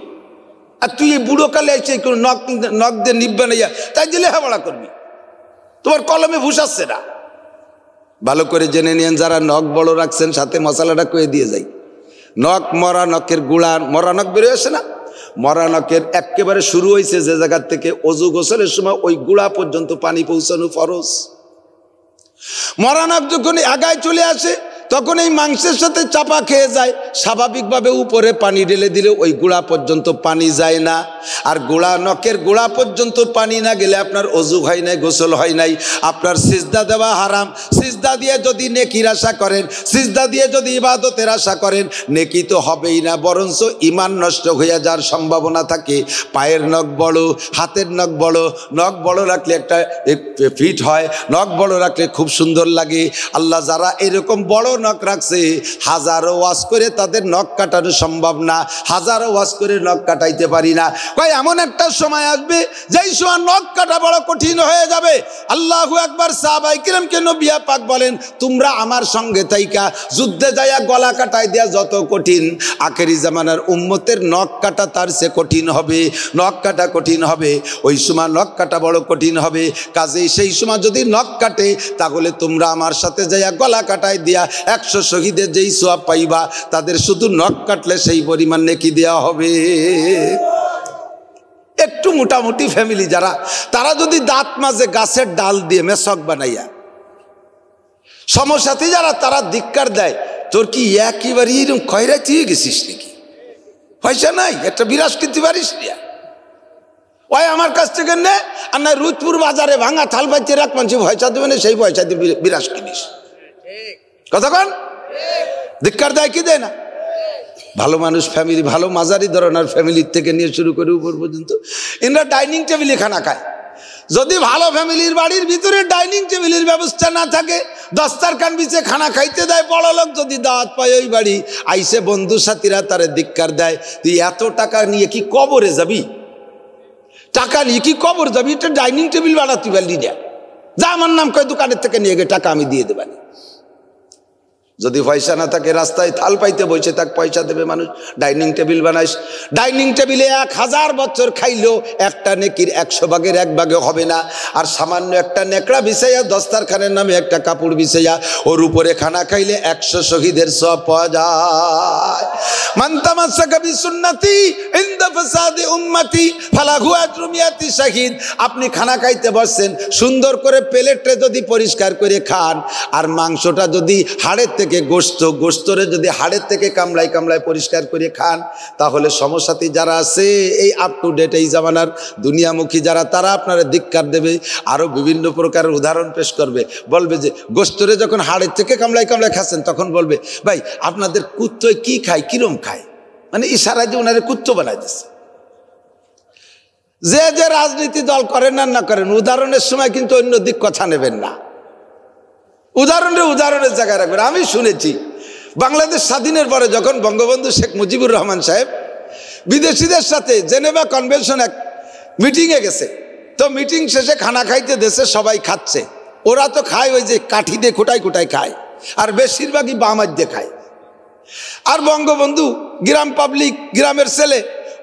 আর তুই এই বুড়ো কালে এসে নখ দিয়ে নিব বানাইয়া তাই যে লেখাপড়া করবি, তোমার কলমে ভুষাচ্ছে না। ভালো করে জেনে নিন, যারা নখ বড় রাখছেন সাথে মশলাটা কয়ে দিয়ে যাই। নখ মরা নখের গুড়া, মরা নখ বেরোয় আসে না, মরা নখের একেবারে শুরু হয়েছে যে জায়গার থেকে অজু গোসলের সময় ওই গুড়া পর্যন্ত পানি পৌঁছানো ফরজ। মরা নখ যখন আগায় চলে আসে তখন এই মাংসের সাথে চাপা খেয়ে যায়, স্বাভাবিকভাবে উপরে পানি ঢেলে দিলে ওই গুড়া পর্যন্ত পানি যায় না। আর নখের গোড়া পর্যন্ত পানি না গেলে আপনার অজু হয় নাই, গোসল হয় নাই, আপনার সিজদা দেওয়া হারাম। সিজদা দিয়ে যদি নেকির আশা করেন, সিজদা দিয়ে যদি ইবাদতের আশা করেন, নেকি তো হবেই না, বরঞ্চ ঈমান নষ্ট হয়ে যাওয়ার সম্ভাবনা থাকে। পায়ের নখ বড়, হাতের নখ বড়, নখ বড় রাখলে একটা ফিট হয়, নখ বড় রাখলে খুব সুন্দর লাগে। আল্লাহ যারা এরকম বড় নখ রাখছে, হাজারো ওয়াজ করে তাদের নখ কাটানো সম্ভব না, হাজারো ওয়াজ করে নখ কাটাইতে পারি না। কয় এমন একটা সময় আসবে যেই সময় নখ কাটা বড় কঠিন হয়ে যাবে। আল্লাহু আকবার। সাহাবায়ে কিরামকে নবী পাক বলেন, তোমরা আমার সঙ্গে থাইকা যুদ্ধে যাইয়া গলা কাটাই দেয়া যত কঠিন, আখেরি জামানার উম্মতের নখ কাটা তার সে কঠিন হবে। নখ কাটা কঠিন হবে, ওই সময় নখ কাটা বড় কঠিন হবে। কাজেই সেই সময় যদি নখ কাটে, তাহলে তোমরা আমার সাথে যাইয়া গলা কাটাই দিয়া 100 শহীদের যেই সওয়াব পাইবা, তাদের শুধু নখ কাটলে সেই পরিমাণ নেকি দেওয়া হবে। একটু মোটামুটি ফ্যামিলি যারা, তারা যদি দাঁত মাঝে গাছের ডাল দিয়ে মেশক বানাইয়া, সমসাথী যারা, তারা ধিক্কার দেয়, তোর কি একেবারে এরকম খয়রাতি হয়ে গেছিস নাকি, পয়সা নাই, একটা বিরাজ কিনতে পারিস না, ওই আমার কাছ থেকে নে, আর না রুদপুর বাজারে ভাঙা থাল পাইতে রাখ, মানুষ পয়সা দেবে না, সেই পয়সা দিয়ে বিরাজ কিনিস। কথা কন, ধিক্কার দেয় কি দেয় না? ভালো মানুষ ফ্যামিলি, ভালো মাঝারি ধরনের ফ্যামিলির থেকে নিয়ে শুরু করে উপর পর্যন্ত এরা ডাইনিং টেবিলে খানা খায়। যদি ভালো ফ্যামিলির বাড়ির ভিতরে ডাইনিং টেবিলের ব্যবস্থা না থাকে, দস্তারখান বিছে খানা খাইতে দেয়, বড় লোক যদি দাওয়াত পায় ওই বাড়ি, আইসে বন্ধু সাথীরা তারে ধিক্কার দেয়, তুই এত টাকা নিয়ে কি কবরে যাবি, টাকা নিয়ে কি কবর যাবি, এটা ডাইনিং টেবিল বাড়াতে পারলি না, যা আমার নাম কয় দোকানের থেকে নিয়ে গিয়ে টাকা আমি দিয়ে দেবানি। যদি পয়সা না থাকে, রাস্তায় থাল পাইতে বসে থাক, পয়সা দেবে মানুষ, ডাইনিং টেবিল বানাইস। ডাইনিং টেবিলে 1000 বছর খাইলেও একটা নেকির 100 ভাগের 1 ভাগে হবে না। আর সামান্য একটা নেকড়া বিছাইয়া, দস্তারখানের নামে একটা কাপড় বিছাইয়া, ওর উপরে খানা খাইলে 100 শহীদের সওয়াব পাওয়া যায়। মান তামাসসাকা বিসুন্নতি ইনদা ফাসাদি উম্মতি ফালাহু আজরু মিয়াতি শাহীদ। আপনি খানা খাইতে বসছেন, সুন্দর করে প্লেটে যদি পরিষ্কার করে খান, আর মাংসটা যদি হাড়ের থেকে গোস্তরে যদি হাড়ের থেকে কামড়াই পরিষ্কার করে খান, তাহলে সমসাথী যারা আছে, এই আপ টু ডেট এই জামানার দুনিয়ামুখী যারা, তারা আপনারা ধিক্কার দেবে, আরো বিভিন্ন প্রকারের উদাহরণ পেশ করবে, বলবে যে গোস্তরে যখন হাড়ের থেকে কামড়াই খাচ্ছেন, তখন বলবে ভাই আপনাদের কুত্তয় কি খায়, কিরম খায়, মানে ইশারা দিয়ে ওনারে কুত্ত বানাই দিচ্ছে। যে যে রাজনীতি দল করেন আর না করেন, উদাহরণের সময় কিন্তু অন্য দিক কথা নেবেন না, উদাহরণের জায়গায় রাখবেন। আমি শুনেছি বাংলাদেশ স্বাধীনের পরে যখন বঙ্গবন্ধু শেখ মুজিবুর রহমান সাহেব বিদেশিদের সাথে জেনেভা কনভেনশন এক মিটিংয়ে গেছে, তো মিটিং শেষে খানা খাইতে দেশে সবাই খাচ্ছে, ওরা তো খায় ওই যে কাঠি দিয়ে কুটাই খায়, আর বেশিরভাগই বামাজ দিয়ে খায়। আর বঙ্গবন্ধু গ্রাম পাবলিক, গ্রামের ছেলে,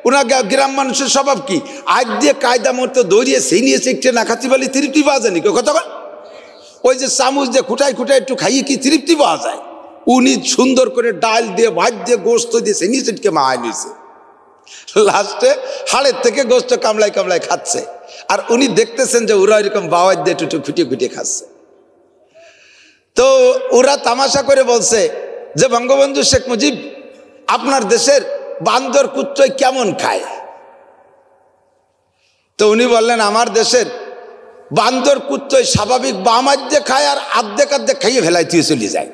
ওনার গ্রাম মানুষের স্বভাব কি, আজ দিয়ে কায়দা মতো দৌড়িয়ে সেই নিয়ে শিখছে না খাচ্ছি বলে তৃপ্তি পাওয়া যায়নি কেউ, কতক্ষণ ওই যে চামচ দিয়ে খুঁটাই একটু খাইয়ে কি তৃপ্তি পাওয়া যায়? উনি সুন্দর করে ডাল দিয়ে, ভাত দিয়ে, গোস্ত দিয়ে সে নিয়ে সেটকে মায় নিয়েছে, লাস্টে হাড়ের থেকে গোস্ত কামড়াই খাচ্ছে, আর উনি দেখতেছেন যে ওরা এরকম বাওয়াজ দিয়ে একটু খুঁটিয়ে খাচ্ছে। তো ওরা তামাশা করে বলছে যে বঙ্গবন্ধু শেখ মুজিব, আপনার দেশের বান্দর কুত্তয় কেমন খায়? তো উনি বললেন, আমার দেশের বান্দর কুত্তয় স্বাভাবিক বামাজ্যে খায়, আর আর্ধেক খাইয়ে ফেলাইতে চলে যায়।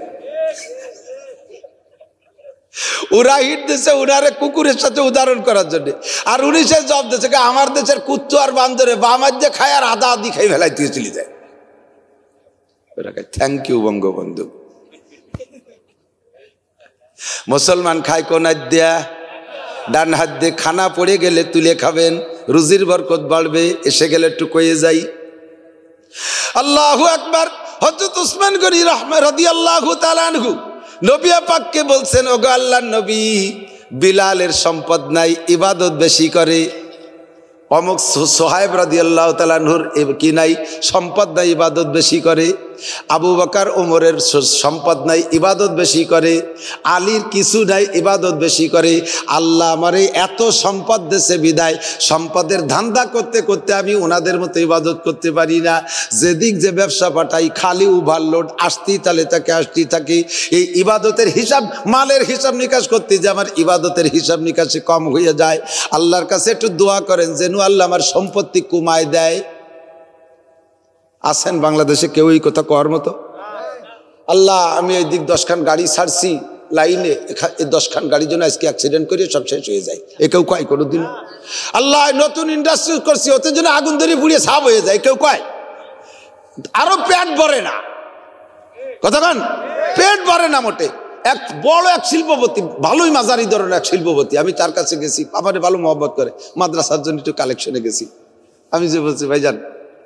ওরা হিট দিচ্ছে ওনারে কুকুরের সাথে উদাহরণ করার জন্য, আর উনি সে জবাব দিচ্ছে আমার দেশের কুত্ত আর বান্দরে বামাজ্যে খায় আর আধি খাই ফেলাইতে চলে যায়। Thank you Bangabandhu. মুসলমান খায় কোন হাত দিয়া? ডান হাত দিয়ে। খানা পড়ে গেলে তুলে খাবেন, রুজির বরকত বাড়বে, এসে গেলে একটু কয়ে যাই। আল্লাহু আকবার। হযরত উসমান গনি রাদিয়াল্লাহু তাআলা আনহু নবী পাককে বলছেন, ওগো আল্লাহর নবী, বিলালের সম্পদ নাই, ইবাদত বেশি করে। অমুক সোহাইব রাদিয়াল্লাহু তাআলা আনহুর কি নাই? সম্পদ নাই, ইবাদত বেশি করে। আবু বকর ওমরের সম্পদ নাই, ইবাদত বেশি করে। আলীর কিছু নাই, ইবাদত বেশি করে। আল্লাহ আমারে এত সম্পদ দেশে বিদায়, সম্পদের ধান্দা করতে করতে আমি ওনাদের মতো ইবাদত করতে পারি না। যেদিক যে ব্যবসা পাঠাই খালি ওভারলোড, আসতেই থাকে। এই ইবাদতের হিসাব, মালের হিসাব নিকাশ করতে যে আমার ইবাদতের হিসাব নিকাশে কম হয়ে যায়। আল্লাহর কাছে একটু দোয়া করেন যেন আল্লাহ আমার সম্পত্তি কমায় দেয়। আছেন বাংলাদেশে কেউ এই কথা কর মতো? আল্লাহ, আমি এই দিক 10 খান গাড়ি ছাড়ছি লাইনে, 10 খান গাড়ির জন্য আজকে অ্যাক্সিডেন্ট করে সব শেষ হয়ে যায়, এ কেউ কয় কোনোদিন? আল্লাহ, নতুন ইন্ডাস্ট্রি করছি, ওতে জন্য আগুন ধরে পুড়িয়ে সাফ হয়ে যায়, কেউ কয়? আরো পেট ভরে না, কতক্ষণ পেট ভরে না মোটে। এক বড় এক শিল্পপতি, ভালোই মাঝারি ধরনের এক শিল্পপতি, আমি তার কাছে গেছি, আমারে ভালো মহব্বত করে, মাদ্রাসার জন্য একটু কালেকশনে গেছি। আমি যে বলছি ভাইজান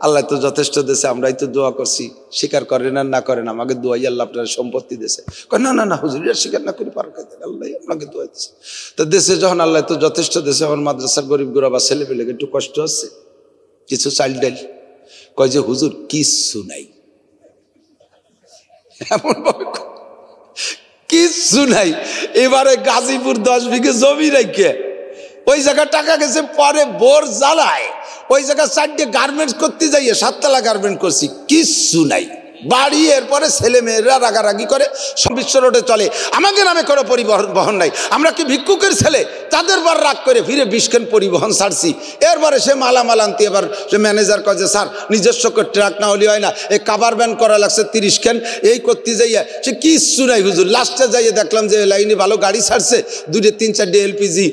আল্লাহ তো যথেষ্ট দেশে, আমরাই তো দোয়া করছি, স্বীকার করেন আর না করেন আমাকে দোয়াই আল্লাহ আপনার সম্পত্তি দেশে। না না না হুজুর স্বীকার না করে পারো, আল্লাহ আপনাকে দোয়া দিচ্ছে। তো দেশে যখন আল্লাহ তো যথেষ্ট দেশে, আমার মাদ্রাসার গরিব গোরাবা ছেলে পেলে একটু কষ্ট হচ্ছে, কিছু চাইল্ড ডাইল কয় যে হুজুর কিচ্ছু নাই, এমন ভাবে কিচ্ছু নাই। এবারে গাজীপুর 10 বিঘে জমি রেখে ওই জায়গায় টাকা গেছে, পরে বোর জ্বালায় ওই জায়গায় 4টে গার্মেন্টস করতে যাইয়ে 7 তলা গার্মেন্ট করছি, কিচ্ছু নাই বাড়ি। এরপরে ছেলে মেয়েরা রাগারাগি করে, বিশ্ব রোডে চলে, আমাকে নামে কোনো পরিবহন নাই, আমরা কি ভিক্ষুকের ছেলে? তাদের বার রাগ করে ফিরে 20 খান পরিবহন ছাড়ছি। এরপরে সে মালামাল আনতে, এবার সে ম্যানেজার কয় যে স্যার নিজস্ব ট্রাক না হলে হয় না, এই কাভার ব্যান করা লাগছে 30 খান, এই করতে যাইয়া সে কিচ্ছু নাই হুজুর। লাস্টে যাইয়ে দেখলাম যে লাইনে ভালো গাড়ি ছাড়ছে, 2-3-4 এলপিজি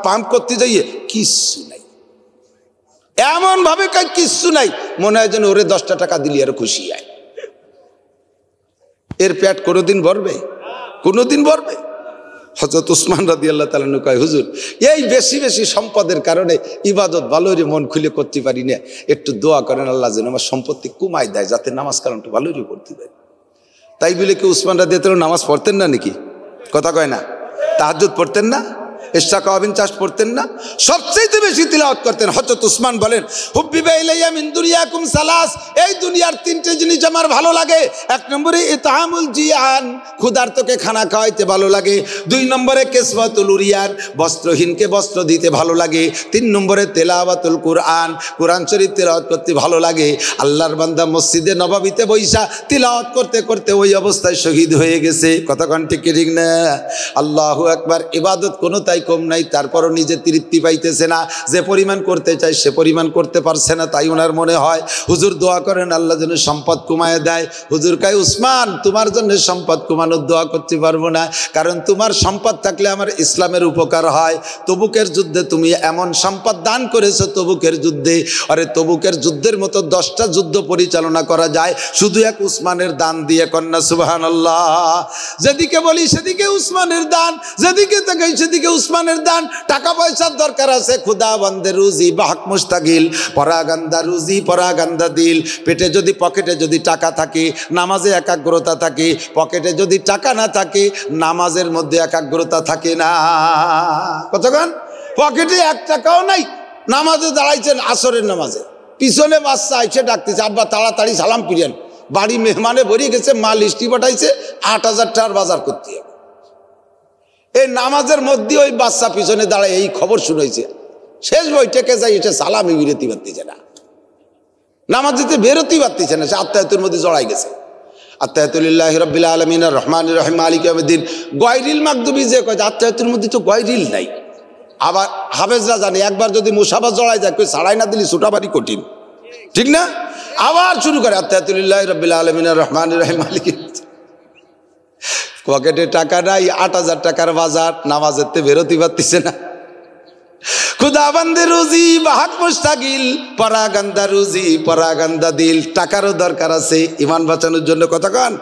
পাম্প করতে যাইয়ে কিচ্ছু নাই, এমন ভাবে কয় কিচ্ছু নাই, মনে হয় যেন ওরে 10টা টাকা দিলি আর খুশি হয়। এর পেট কোনোদিন ভরবে? কোনোদিন ভরবে? হযরত উসমান রাদিয়াল্লাহু তাআলা আনহু কয় হুজুর এই বেশি বেশি সম্পদের কারণে ইবাদত ভালোরে মন খুলে করতে পারি না, একটু দোয়া করেন আল্লাহ যেন আমার সম্পত্তি কমায় দেয়, যাতে নামাজ কালামটা ভালোরে পড়তে পারি। তাই বলে কি উসমান রাদিয়াল্লাহু তাআলা নামাজ পড়তেন না নাকি? কথা কয় না? তাহাজ্জুদ পড়তেন না? ইশরাক ওয়াবিন চাষ পড়তেন না? সবচেয়ে বেশি তিলাওয়াত করতেন। হযরত উসমান বলেন হুব্বিবা ইলাইয়া মিন দুনিয়াকুম সালাস, এই দুনিয়ার 3টে জিনিস আমার ভালো লাগে। 1 নম্বরে ইতআমুল জিয়ান, ক্ষুধার্তকে খানা খাওয়াইতে ভালো লাগে। 2 নম্বরে কিসওয়াতুল উরিয়ান, বস্ত্রহীনকে বস্ত্র দিতে ভালো লাগে। 3 নম্বরে তেলাওয়াতুল কুরআন, কোরআন শরীফ তেলাওয়াত করতে ভালো লাগে। আল্লাহর বান্দা মসজিদে নববীতে বইসা তিলাওয়াত করতে করতে ওই অবস্থায় শহীদ হয়ে গেছে। কথা কোন ঠিক ঠিক না? আল্লাহু আকবার। ইবাদত কোনো তাই কম নাই, তারপরও নিজে তৃপ্তি পাইতেছে না, যে পরিমাণ করতে চাই সে পরিমাণ করতে পারছে না। তাই ওনার মনে হয় হুজুর দোয়া করেন আল্লাহ যেন সম্পদ কমায় দেয়। হুজুর কয় উসমান তোমার জন্য সম্পদ কমানোর দোয়া করতে পারবো না, কারণ তোমার সম্পদ থাকলে আমার ইসলামের উপকার হয়। তবুকের যুদ্ধে তুমি এমন সম্পদ দান করেছো, তবুকের যুদ্ধে, আরে তবুকের যুদ্ধের মতো 10টা যুদ্ধ পরিচালনা করা যায় শুধু এক উসমানের দান দিয়ে। কন্যা সুবহানাল্লাহ। যেদিকে বলি সেদিকে উসমানের দান, যেদিকে তাকাই সেদিকে উসমানের দান। টাকা পয়সার দরকার আছে, খুদা বান্দে রুজি বাহক মুস্তাগিল, পরাগান্দা রুজি পরাগান্দা দিল। পেটে যদি পকেটে যদি টাকা থাকে নামাজে একাগ্রতা থাকে, পকেটে যদি টাকা না থাকে নামাজের মধ্যে একাগ্রতা থাকে না। কতক্ষণ পকেটে 1 টাকাও নাই, নামাজে দাঁড়াইছেন আসরের নামাজে, পিছনে বাচ্চা আইছে ডাকতেছে আব্বা তাড়াতাড়ি সালাম ফিরেন, বাড়ি মেহমানে ভরিয়ে গেছে, মা লিস্টি পাঠাইছে 8,000 টাকার বাজার করতে হবে। এই নামাজের মধ্যে ওই বাচ্চা পিছনে দাঁড়ায় এই খবর শুনেছে, শেষ বৈঠকে যাই এটা সালামি বিরতি পারতেছে না, নামাজ দিতে বেরোতেই পারতেছে না, সে আত্মায়াতের মধ্যে জড়াই গেছে। আত্তাহিয়াতুলিল্লাহি রাব্বিল আলামিন আর রহমানির রহিম মালিক ইয়াউমিদ্দিন। গয়রিল মাগদুবি যে কয় আত্তাহিয়াতের মধ্যে তো গয়রিল নাই। আবার হাফেজরা জানে একবার যদি মুসাফা জড়াই যায়, কই ছাড়াই না দিলি ছোটাবাড়ি কঠিন, ঠিক না? আবার শুরু করে আত্তাহিয়াতুলিল্লাহি রাব্বিল আলামিন আর রহমানির রহিম মালিক। পকেটে টাকা নাই, 8,000 টাকার বাজার, নামাজেতে বেরোতে পারতেছে না। খুদাবান্দে রুজি বাহাক মুস্তাগিল, পরাগান্দা রুজি পরাগান্দা দিল। টাকারও দরকার আছে ইমান বাঁচানোর জন্য। কতক্ষণ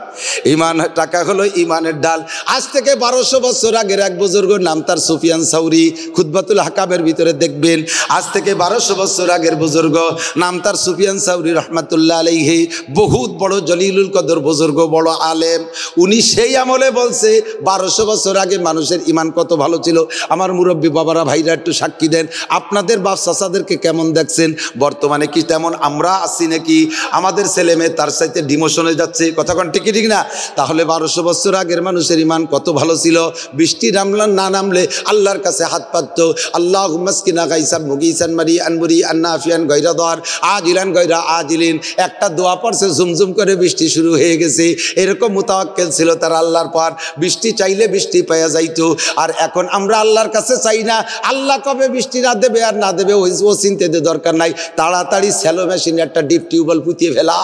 ইমান, টাকা হলো ইমানের ডাল। আজ থেকে 1200 বছর আগের এক বুজুর্গ, নাম তার সুফিয়ান সাউরি, খুতবাতুল হাকামের ভিতরে দেখবেন। আজ থেকে 1200 বছর আগের বুজুর্গ, নাম তার সুফিয়ান সাউরি রহমাতুল্লাহ আলাইহি, বহুত বড় জলিলুল কদর বুজুর্গ, বড় আলেম। উনি সেই আমলে বলছে 1200 বছর আগে মানুষের ইমান কত ভালো ছিল। আমার মুরব্বী বাবারা ভাইরা একটু সাক্ষী দেন, আপনাদের বাপ চাচাদেরকে কেমন দেখছেন, বর্তমানে কি তেমন আমরা আছি নাকি? আমাদের ছেলে মেয়ে তার সাথে ডিমোশনে যাচ্ছে। কতক্ষণ ঠিক ঠিক না? তাহলে 1200 বছর আগের মানুষের ইমান কত ভালো ছিল। বৃষ্টি নামলাম না নামলে আল্লাহর কাছে হাত পাতত, আল্লাহুম্মা আসকিনা গাইসান মুগিসান মারি আনবুরি আন্নাফিয়ান গায়রা দার আজিলান গায়রা আজিলিন। একটা দোয়া পড়ছে, ঝুমঝুম করে বৃষ্টি শুরু হয়ে গেছে। এরকম মুতাওয়াক্কিল ছিল তারা আল্লাহর পর, বৃষ্টি চাইলে বৃষ্টি পাওয়া যাইতো। আর এখন আমরা আল্লাহর কাছে চাই না, আল্লাহ কবে বৃষ্টি না দেবে আর না দেবে ও চিন্তা দরকার নাই, তাড়াতাড়ি স্যালো মেশিনে একটা ডিপ টিউবওয়েল পুঁতিয়ে ফেলা,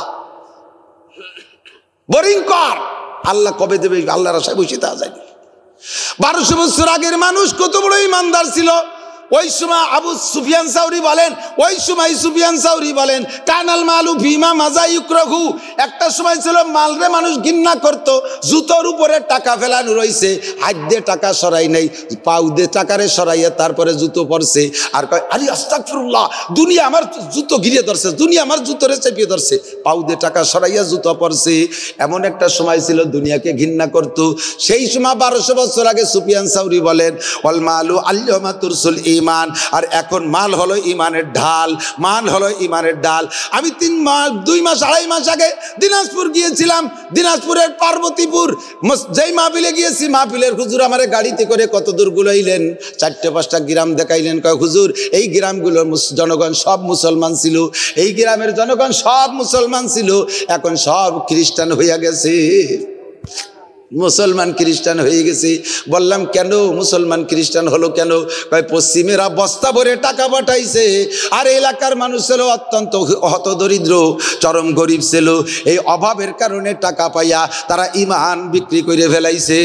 বোরিং কর, আল্লাহ কবে দেবে আল্লাহর আশায় বসে তা যায়। 1200 বছর আগের মানুষ কত বড় ইমানদার ছিল। ওই সময় আবু সুফিয়ান সাউরি বলেন, ওই সময় সুফিয়ান সাউরি বলেন কানাল মালু ফিমা মাজা ইউকরাহু, একটা সময় ছিল মালরে মানুষ ঘৃণা করত, জুতোর উপরে টাকা ফেলানো রয়েছে, হাত দিয়ে টাকা সরাই নাই, পাউ দিয়ে টাকারে সরাইয়া তারপরে জুতো পরছে, আর কয় আরে আস্তাগফিরুল্লাহ, দুনিয়া আমার জুতো ঘিরে ধরছে, দুনিয়া আমার জুতোরে চেপিয়ে ধরছে, পাউ দিয়ে টাকা সরাইয়া জুতো পরছে। এমন একটা সময় ছিল দুনিয়াকে ঘৃণা করত। সেই সময় 1200 বছর আগে সুফিয়ান সাউরি বলেন ওয়াল মালু আল্লামা তুরসুল ঈমান, আর এখন মাল হলো ঈমানের ঢাল, মাল হলো ঈমানের ডাল। আমি 2 মাস 2.5 মাস আগে দিনাজপুর গিয়েছিলাম, দিনাজপুরের পার্বতীপুর যেই মাহফিলে গিয়েছি, মাহফিলের হুজুর আমারে গাড়িতে করে কত দূর গুলাইলেন, 4-5টা গ্রাম দেখাইলেন। কয় হুজুর এই গ্রামগুলোর জনগণ সব মুসলমান ছিল, এই গ্রামের জনগণ সব মুসলমান ছিল, এখন সব খ্রিস্টান হইয়া গেছে, মুসলমান খ্রিস্টান হয়ে গেছে। বললাম কেন মুসলমান খ্রিস্টান হলো কেন? কয় পশ্চিমেরা বস্তা ভরে টাকা পাঠাইছে, আর এলাকার মানুষ ছিল অত্যন্ত হতদরিদ্র, চরম গরিব ছিল, এই অভাবের কারণে টাকা পাইয়া তারা ঈমান বিক্রি করে ফেলাইছে।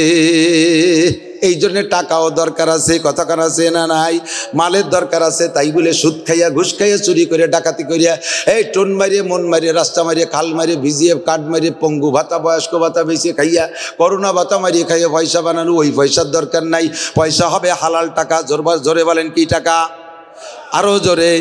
এই জন্য টাকাও দরকার আছে, কতক্ষণ আছে না নাই, মালের দরকার আছে, তাই বলে সুদ খাইয়া ঘুষ খাইয়া চুরি করে ডাকাতি করিয়া এই টোন মারিয়ে মন মারিয়ে রাস্তা মারিয়ে খাল মারিয়ে ভিজিয়ে কাঠ মারিয়ে পঙ্গু ভাতা বয়স্ক ভাতা বেশি খাইয়া করোনা ভাতা মারিয়ে খাইয়া পয়সা বানানো, ওই পয়সার দরকার নাই। পয়সা হবে হালাল টাকা, জোরে বলেন কি টাকা? আরো জোরে।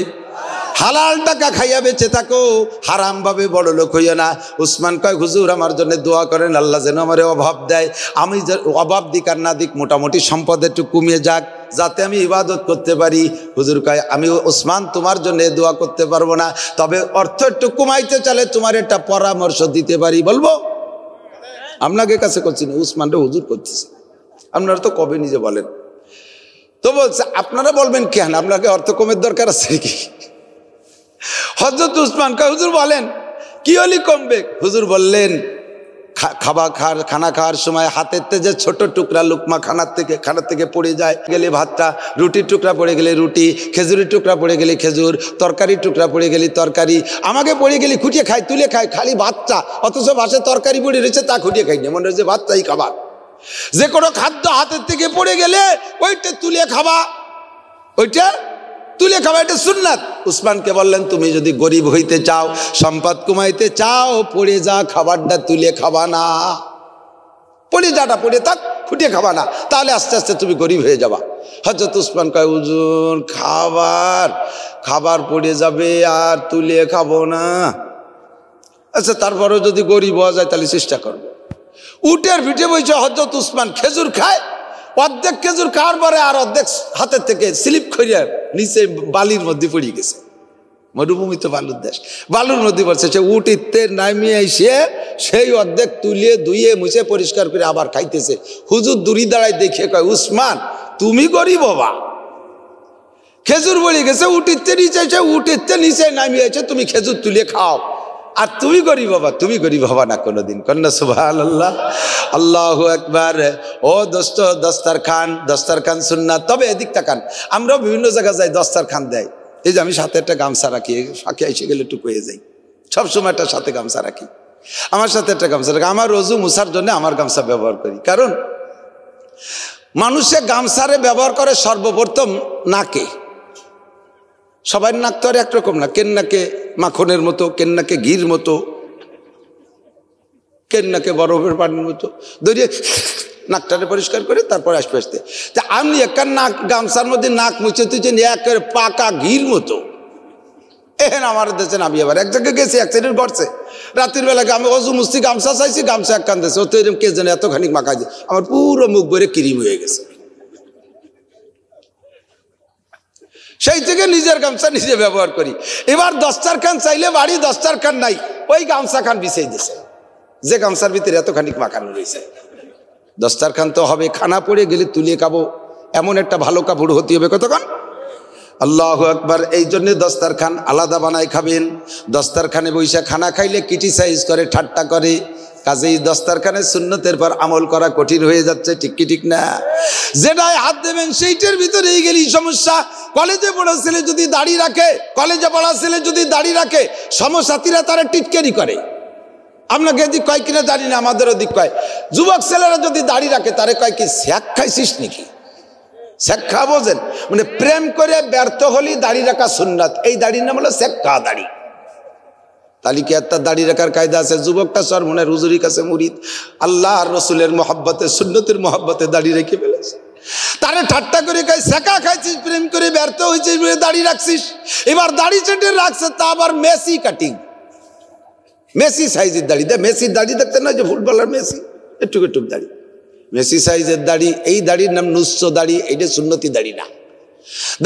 হালাল টাকা খাইয়া বেঁচে থাকো, হারাম ভাবে বড় লোক হইয়া না। উসমান কয় হুজুর আমার জন্য দোয়া করেন, আল্লাহ যেন আমারে অভাব দেয়, আমি অভাব দিক আর না দিক মোটামুটি সম্পদ একটু কমিয়ে যাক, যাতে আমি ইবাদত করতে পারি। হুজুর কয় আমি উসমান তোমার জন্য দোয়া করতে পারবো না, তবে অর্থ একটু কমাইতে চাইলে তোমার একটা পরামর্শ দিতে পারি, বলবো? আপনাকে কাছে করছি না, উসমানটা হুজুর করতেছে, আপনারা তো কবে নিজে বলেন তো, বলছে আপনারা বলবেন কেন, আপনাকে অর্থ কমের দরকার আছে কি? হযরত উসমান কয় হুজুর বলেন কি হলি কমবে? হুজুর বললেন খানা খাওয়ার সময় হাতের যে ছোট টুকরা লুকমা খানার থেকে পড়ে যায় গেলে ভাতটা, রুটির টুকরা পড়ে গেলে রুটি, খেজুরের টুকরা পড়ে গেলে খেজুর, তরকারির টুকরা পড়ে গেলে তরকারি, আমাকে পড়ে গেলে খুঁটিয়ে খাই, তুলে খাই, খালি ভাতটা, অথচ ভাসে তরকারি পড়ে রয়েছে তা খুঁটিয়ে খাই না, মনে হচ্ছে ভাতটাই খাবার। যে কোনো খাদ্য হাতের থেকে পড়ে গেলে ওইটা তুলে খাওয়া, ওইটা তুলে খাওয়া, এটা সুন্নাত। উসমানকে বললেন তুমি যদি গরিব হইতে চাও, সম্পদ কমাইতে চাও, পড়ে যা খাবারটা তুলে খাবা না, পড়ে যাটা পড়ে থাক, খুঁটিয়ে খাবা না, তাহলে আস্তে আস্তে তুমি গরিব হয়ে যাবা। হযরত উসমান কয় হুজুর খাবার পড়ে যাবে আর তুলে খাবো না। আচ্ছা তারপরেও যদি গরিব হওয়া যায় তাহলে চেষ্টা করবো। উটের পিঠে বইছে হযরত উসমান, খেজুর খায়, অর্ধেক খেজুর খাওয়ার পরে আর অর্ধেক হাতের থেকে স্লিপ করিয়া নিচে বালির মধ্যে পড়ে গেছে। মরুভূমি তো বালুর দেশ, বালুর মধ্যে পড়ছে। সে উট ইতে নামিয়ে এসে সেই অর্ধেক তুলিয়ে ধুয়ে মুছে পরিষ্কার করে আবার খাইতেছে। হুজুর দূরি দাঁড়ায় দেখে কয় উসমান তুমি গরিব বাবা, খেজুর পড়ে গেছে, উট ইতে নিচে এসে উট ইতে নিচে নামিয়েছে, তুমি খেজুর তুলে খাও, আর তুমি গরিব বাবা, তুমি গরিব হবা না কোনোদিন। কন্যা সুবহানাল্লাহ, আল্লাহু আকবার। ও দোস্ত, দস্তারখান সুন্নাত। তবে এদিক তাকান, আমরাও বিভিন্ন জায়গায় যাই, দস্তারখান দেয়, এই যে আমি সাথে একটা গামছা রাখি, ফাঁকে এসে গেলে একটু হয়ে যাই, সবসময় একটা সাথে গামছা রাখি, আমার সাথে একটা গামছা রাখি, আমার রোজু মুছার জন্য আমার গামছা ব্যবহার করি। কারণ মানুষে গামছারে ব্যবহার করে সর্বপ্রথম নাকে, সবাই নাক তো আর একরকম না, কেন নাকে মাখনের মতো, কেন নাকে ঘির মতো, কেন নাকে বরফের পানির মতো, ধরিয়ে নাকটারে পরিষ্কার করে তারপর আসতে আসতে তা আমি একটা নাক গামছার মধ্যে নাক মুছে তুইছেন একের পাকা ঘির মতো। এখন আমার দেশে আমি আবার এক জায়গায় গেছি, অ্যাক্সিডেন্ট ঘটছে, রাতের বেলাকে আমি অজু মুস্তি গামছা চাইছি, গামছা এক কান দিয়েছে, ও তো এরকম কে জানে এতখানি মাখাই দিয়ে আমার পুরো মুখ ভরে ক্রিম হয়ে গেছে। সেই থেকে নিজের গামছা নিজে ব্যবহার করি। এবার দস্তারখান চাইলে বাড়ি দস্তারখান নাই, ওই গামছা খান বিছাই দিছে, যে গামছার ভিতরে এতখানি মাখানো রয়েছে। দস্তারখান তো হবে, খানা পড়ে গেলে তুলে খাবো, এমন একটা ভালো কাপড় হতে হবে কতক্ষণ। আল্লাহু আকবার। এই জন্য দস্তারখান আলাদা বানায় খাবেন। দস্তারখানে বৈশা খানা খাইলে ক্রিটিসাইজ করে, ঠাট্টা করে, কাজেই দস্তারখানের সুন্নতের পর আমল করা কঠিন হয়ে যাচ্ছে, ঠিক কি ঠিক না? যেটাই হাত দেবেন সেইটার ভিতরেই গেলেই সমস্যা। কলেজে পড়া ছেলে যদি দাড়ি রাখে, কলেজে পড়া ছেলে যদি দাড়ি রাখে, সমসাথীরা তারা টিটকারি করে। আপনাকে এদিক কয় কিনা জানি না, আমাদের ওদিক কয়। যুবক ছেলেরা যদি দাড়ি রাখে তারে কয় কি শ্যাক খাইছিস নাকি, সেক্কা বোঝেন, মানে প্রেম করে ব্যর্থ হলি দাড়ি রাখা সুন্নাত, এই দাড়ির নাম হলো সেক্কা দাড়ি। তাহলে কি একটা দাড়ি রাখার কায়দা আছে? যুবকটা সরমনের হুজুরির কাছে মুরিদ, আল্লাহ আর রসুলের মহাব্বতে, সুন্নতের মহাব্বতে দাড়ি রেখে ফেলেছে। তারে ঠাট্টা করে কয় সেকা খাইছিস, প্রেম করে ব্যর্থ হয়েছিস, দাড়ি রাখছিস। এবার দাড়ি চেটে রাখছে, তা আবার মেসি কাটিং, মেসি সাইজের দাড়ি। মেসির দাড়ি দেখতে না, যে ফুটবলার মেসি, একটু একটু দাড়ি, মেসি সাইজের দাড়ি। এই দাড়ির নাম নুস্য দাড়ি, এইটা সুন্নতি দাড়ি না।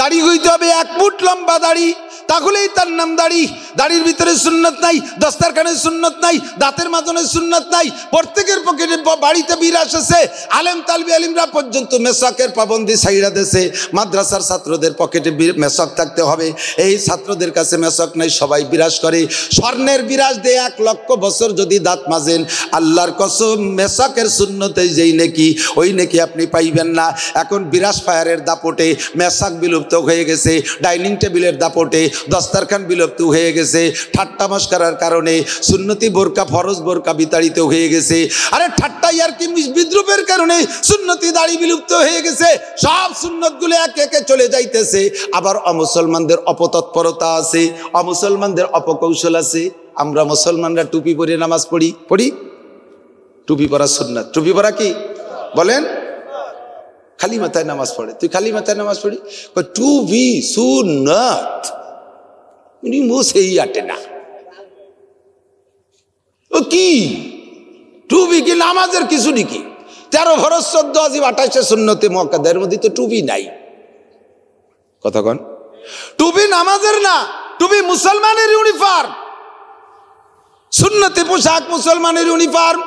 দাড়ি হইতে হবে 1 ফুট লম্বা দাড়ি, তাহলেই তার নাম দাড়ি। দাড়ির ভিতরে সুন্নত নাই, দস্তারখানের সুন্নত নাই, দাঁতের মাজনের সুন্নত নাই। প্রত্যেকের পকেটে বাড়িতে বিরাস আছে, আলেম তালবি আলিমরা পর্যন্ত মেসাকের পাবন্দি ছাইড়া দেশে। মাদ্রাসার ছাত্রদের পকেটে মেসাক থাকতে হবে, এই ছাত্রদের কাছে মেসাক নাই, সবাই বিরাস করে। স্বর্ণের বিরাস দিয়ে 1 লক্ষ বছর যদি দাঁত মাজেন, আল্লাহর কসম মেসাকের সুন্নতে যেই নেকি, ওই নেকি আপনি পাইবেন না। এখন বিরাস ফায়ারের দাপটে মেসাক বিলুপ্ত হয়ে গেছে, ডাইনিং টেবিলের দাপটে দস্তারখান বিলুপ্ত হয়ে গেছে, ঠাট্টা মস্করার কারণে সুন্নতি বোরকা, ফরজ বোরকা বিতাড়িত হয়ে গেছে। আরে ঠাট্টা আর কি বিদ্রুপের কারণে সুন্নতি দাড়ি বিলুপ্ত হয়ে গেছে। সব সুন্নতগুলো একে একে চলে যাইতেছে। আবার অমুসলমানদের অপতৎপরতা আছে, অমুসলমানদের অপকৌশল আছে। আমরা মুসলমানরা টুপি পরে নামাজ পড়ি, টুপি পরা সুন্নাত। টুপি পরা কি বলেন? খালি মাথায় নামাজ পড়ে। তুই খালি মাথায় নামাজ পড়ি, টুপি সুন্নাত, উনি মুছেই আটে না। ও কি টুপি কি নামাজের কিছু নাকি? 13 ফরজ 14 ওয়াজিব 28 সুন্নতে মুআক্কাদার মধ্যে তো টুপি নাই। কথা কন, টুপি নামাজের না, টুপি মুসলমানের ইউনিফর্ম। সুন্নতি পোশাক মুসলমানের ইউনিফর্ম।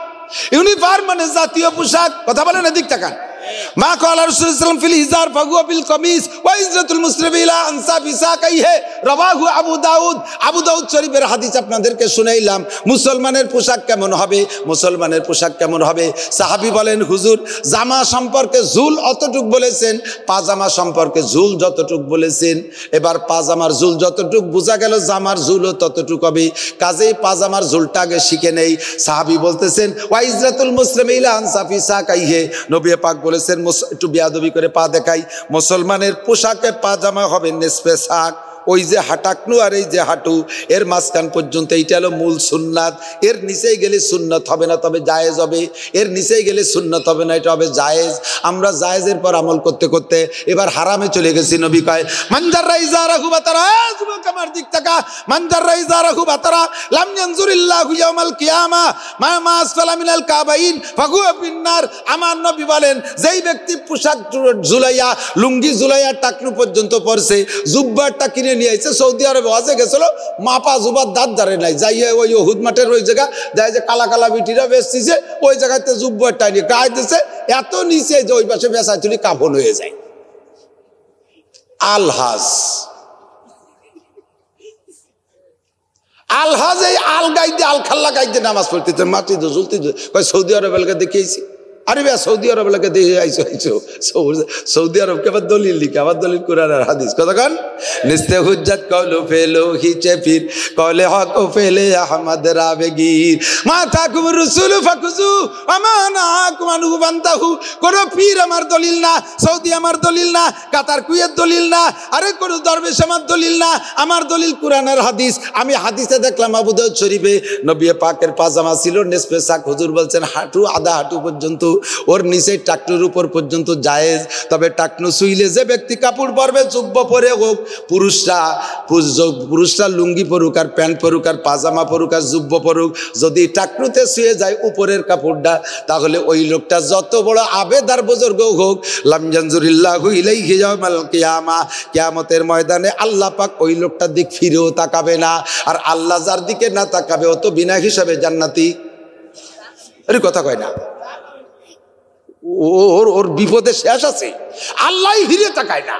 ইউনিফর্ম মানে জাতীয় পোশাক। কথা বলেন, এদিক তাকান। মা ক্বালা রাসূলুল্লাহ সাল্লাল্লাহু আলাইহি ওয়াসাল্লাম ফিল ইজার ফাহুয়া বিল কামিজ ওয়া ইজরাতুল মুসলিমি ইলা আনসাফি সাকাইহি, রাওয়াহু আবু দাউদ। আবু দাউদ শরীফের হাদিস আপনাদেরকে শুনাইলাম। মুসলমানের পোশাক কেমন হবে? মুসলমানের পোশাক কেমন হবে? সাহাবী বলেন, হুজুর জামা সম্পর্কে ঝুল অতটুক বলেছেন, পাজামা সম্পর্কে ঝুল যতটুক বলেছেন। এবার পাজামার ঝুল যতটুক বোঝা গেল, জামার ঝুলও ততটুক হবে। কাজেই পাজামার ঝুলটা আগে শিখে নেই। সাহাবী বলতেছেন, ওয়া ইজরাতুল মুসলিমি ইলা আনসাফি সাকাইহি, নবী পাক বলেছেন, একটু বেয়াদবি করে পা দেখাই, মুসলমানের পোশাকে পাজামা হবে নিসফে সাক। ওই যে হাঁটাকনু আর এই যে হাঁটু, এর মাঝখান পর্যন্ত এইটা হলো মূল সুন্নাত। এর নিচেই গেলে সুন্নত হবে না, তবে জায়েজ হবে। এর নিচেই গেলে সুন্নত হবে না, এটা হবে জায়েজ। আমরা জায়েজের পর আমল করতে করতে এবার হারামে চলে গেছি। নবী কয়, মানজাররা ইজারাহু বাতারা, যুবক আমার দিক তাকা, মানজাররা ইজারাহু বাতারা লাম ইয়ানজুরিল্লাহু ইয়াউমাল কিয়ামা মা আসফালা মিনাল কাবাইন ফাহুয়া ফিন্নার। আমার নবী বলেন, যেই ব্যক্তি পোশাক ঝুলাইয়া, লুঙ্গি ঝুলাইয়া টাকনু পর্যন্ত পরছে, জুব্বারটা কিনে নিয়ে আইছে, সৌদি আরবে ওয়াজে গেছিল, মাপা জুবার দাঁত ধারে নাই, যাইয়া ওই উহুদ মাঠের ওই জায়গা যায় যে কালা কালা বিটিরা বেচতিছে, ওই জায়গাতে জুব্বারটা নিয়ে গায়ে দিছে, এত নিচে যে ওই পাশে বেচা তুলি কাফন হয়ে যায়। আলহাজ আলহাজ এই আল গাইতে, আল খাল্লা গাইতে নামাজ পড়তেছে, মাটি তো ঝুলতে। সৌদি আরব এলাকা দেখিয়েছি। আরে ভাই সৌদি আরব এলাকা দেখে আইসো সৌদি আরব কে আবার দলিল লিখে, আবার দলিল কোরআন আর হাদিস। কতক্ষণ নিস্তে হুজ্জাত কওলু ফেলো হিচে ফির কওলে হক ফেলে আহমদ রাবেগীর মা তাকুম রাসূল ফাকুজু আমানাকুম আনহু ফান্তাহু। কোন পীর আমার দলিল না, সৌদি আমার দলিল না, কাতার কুয়েত দলিল না, আরে কোন দরবেশ আমার দলিল না। আমার দলিল কোরআন আর হাদিস। আমি হাদিসে দেখলাম আবু দাউদ শরীফে নবী পাকের পাজামা ছিল নিসফে সাক। হুজুর বলছেন হাঁটু, আধা হাঁটু পর্যন্ত, ওর নিচে টাকনুর উপর পর্যন্ত জায়েজ। তবে টাকনু শুইলে যে ব্যক্তি কাপড় পরবে, জুব্বা পরে হোক, পুরুষরা লুঙ্গি পরুক আর প্যান্ট পরুক আর পাজামা পরুক আর জুব্বা পরুক, যদি টাকনুতে শুয়ে যায় উপরের কাপড়টা, তাহলে ওই লোকটা যত বড় আবেদার বুজুর্গ হোক, লাম ইয়ানজুরিল্লাহু ইলাইহি ইয়াউমাল কিয়ামা, কিয়ামতের ময়দানে আল্লাহ পাক ওই লোকটার দিক ফিরেও তাকাবে না। আর আল্লাহ যার দিকে না তাকাবে, ও তো বিনা হিসাবে জান্নাতি। আরে কথা কয় না, ওর বিপদে শেষ আছে, আল্লাহ ফিরে তাকায় না।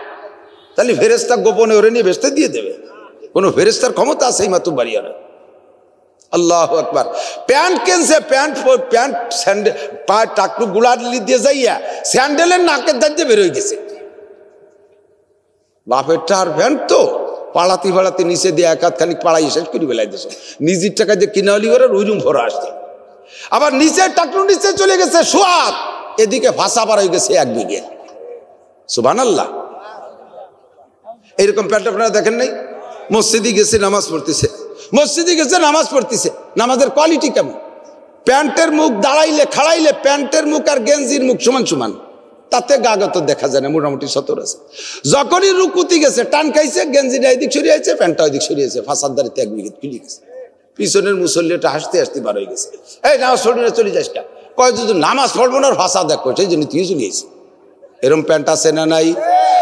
তাহলে ফেরেশতা গোপনে ওরে নিয়ে বেস্তে দিয়ে দেবে? কোন ফেরেশতার ক্ষমতা আছে? মাত্র বাড়িয়ে না। আল্লাহু আকবার। প্যান্ট কেনছে, প্যান্ট স্যান্ডেল পা টাকটু গুলার দিয়ে যাইয়া স্যান্ডেলের নাকের দাঁড়িয়ে বেরোয় গেছে। বাপের টার প্যান্ট তো পাড়াতে নিচে দিয়ে এক হাত খানিক পাড়াই শেষ করে বেলাই দিয়েছে। নিজের টাকা যে কিনা হলি করে ওই রুম ভরা আসছে। আবার নিচে টাকটু নিচে চলে গেছে সোয়াদ, এদিকে ভাষা বার হয়ে গেছে 1 বিঘে। সুবহানাল্লাহ। এইরকম প্যান্ট আপনারা দেখেন নাই? মসজিদে গেছে নামাজ পড়তেছে, মসজিদে গেছে নামাজ পড়তেছে, নামাজের কোয়ালিটি কেমন? প্যান্টের মুখ দাঁড়াইলে খাড়াইলে প্যান্টের মুখ আর গেঞ্জির মুখ সমান সমান, তাতে গাগত দেখা যায় না, মোটামুটি সতর আছে। যখনই রুকুতি গেছে টান খাইছে, গেঞ্জিটা এদিক সরিয়েছে, প্যান্টটা ওইদিক সরিয়েছে, ফাঁসাদারিতে এক বিঘিত খুলে গেছে। পিছনের মুসল্লিটা হাসতে হাসতে বার হয়ে গেছে, এই নামাজ পড়বি না চলে যাস না। কয় যদি নামাজ পড়বো না ভাষা দেখো, সেই জন্য তুই চলে গেছি। এরম প্যান্ট আছে না নাই?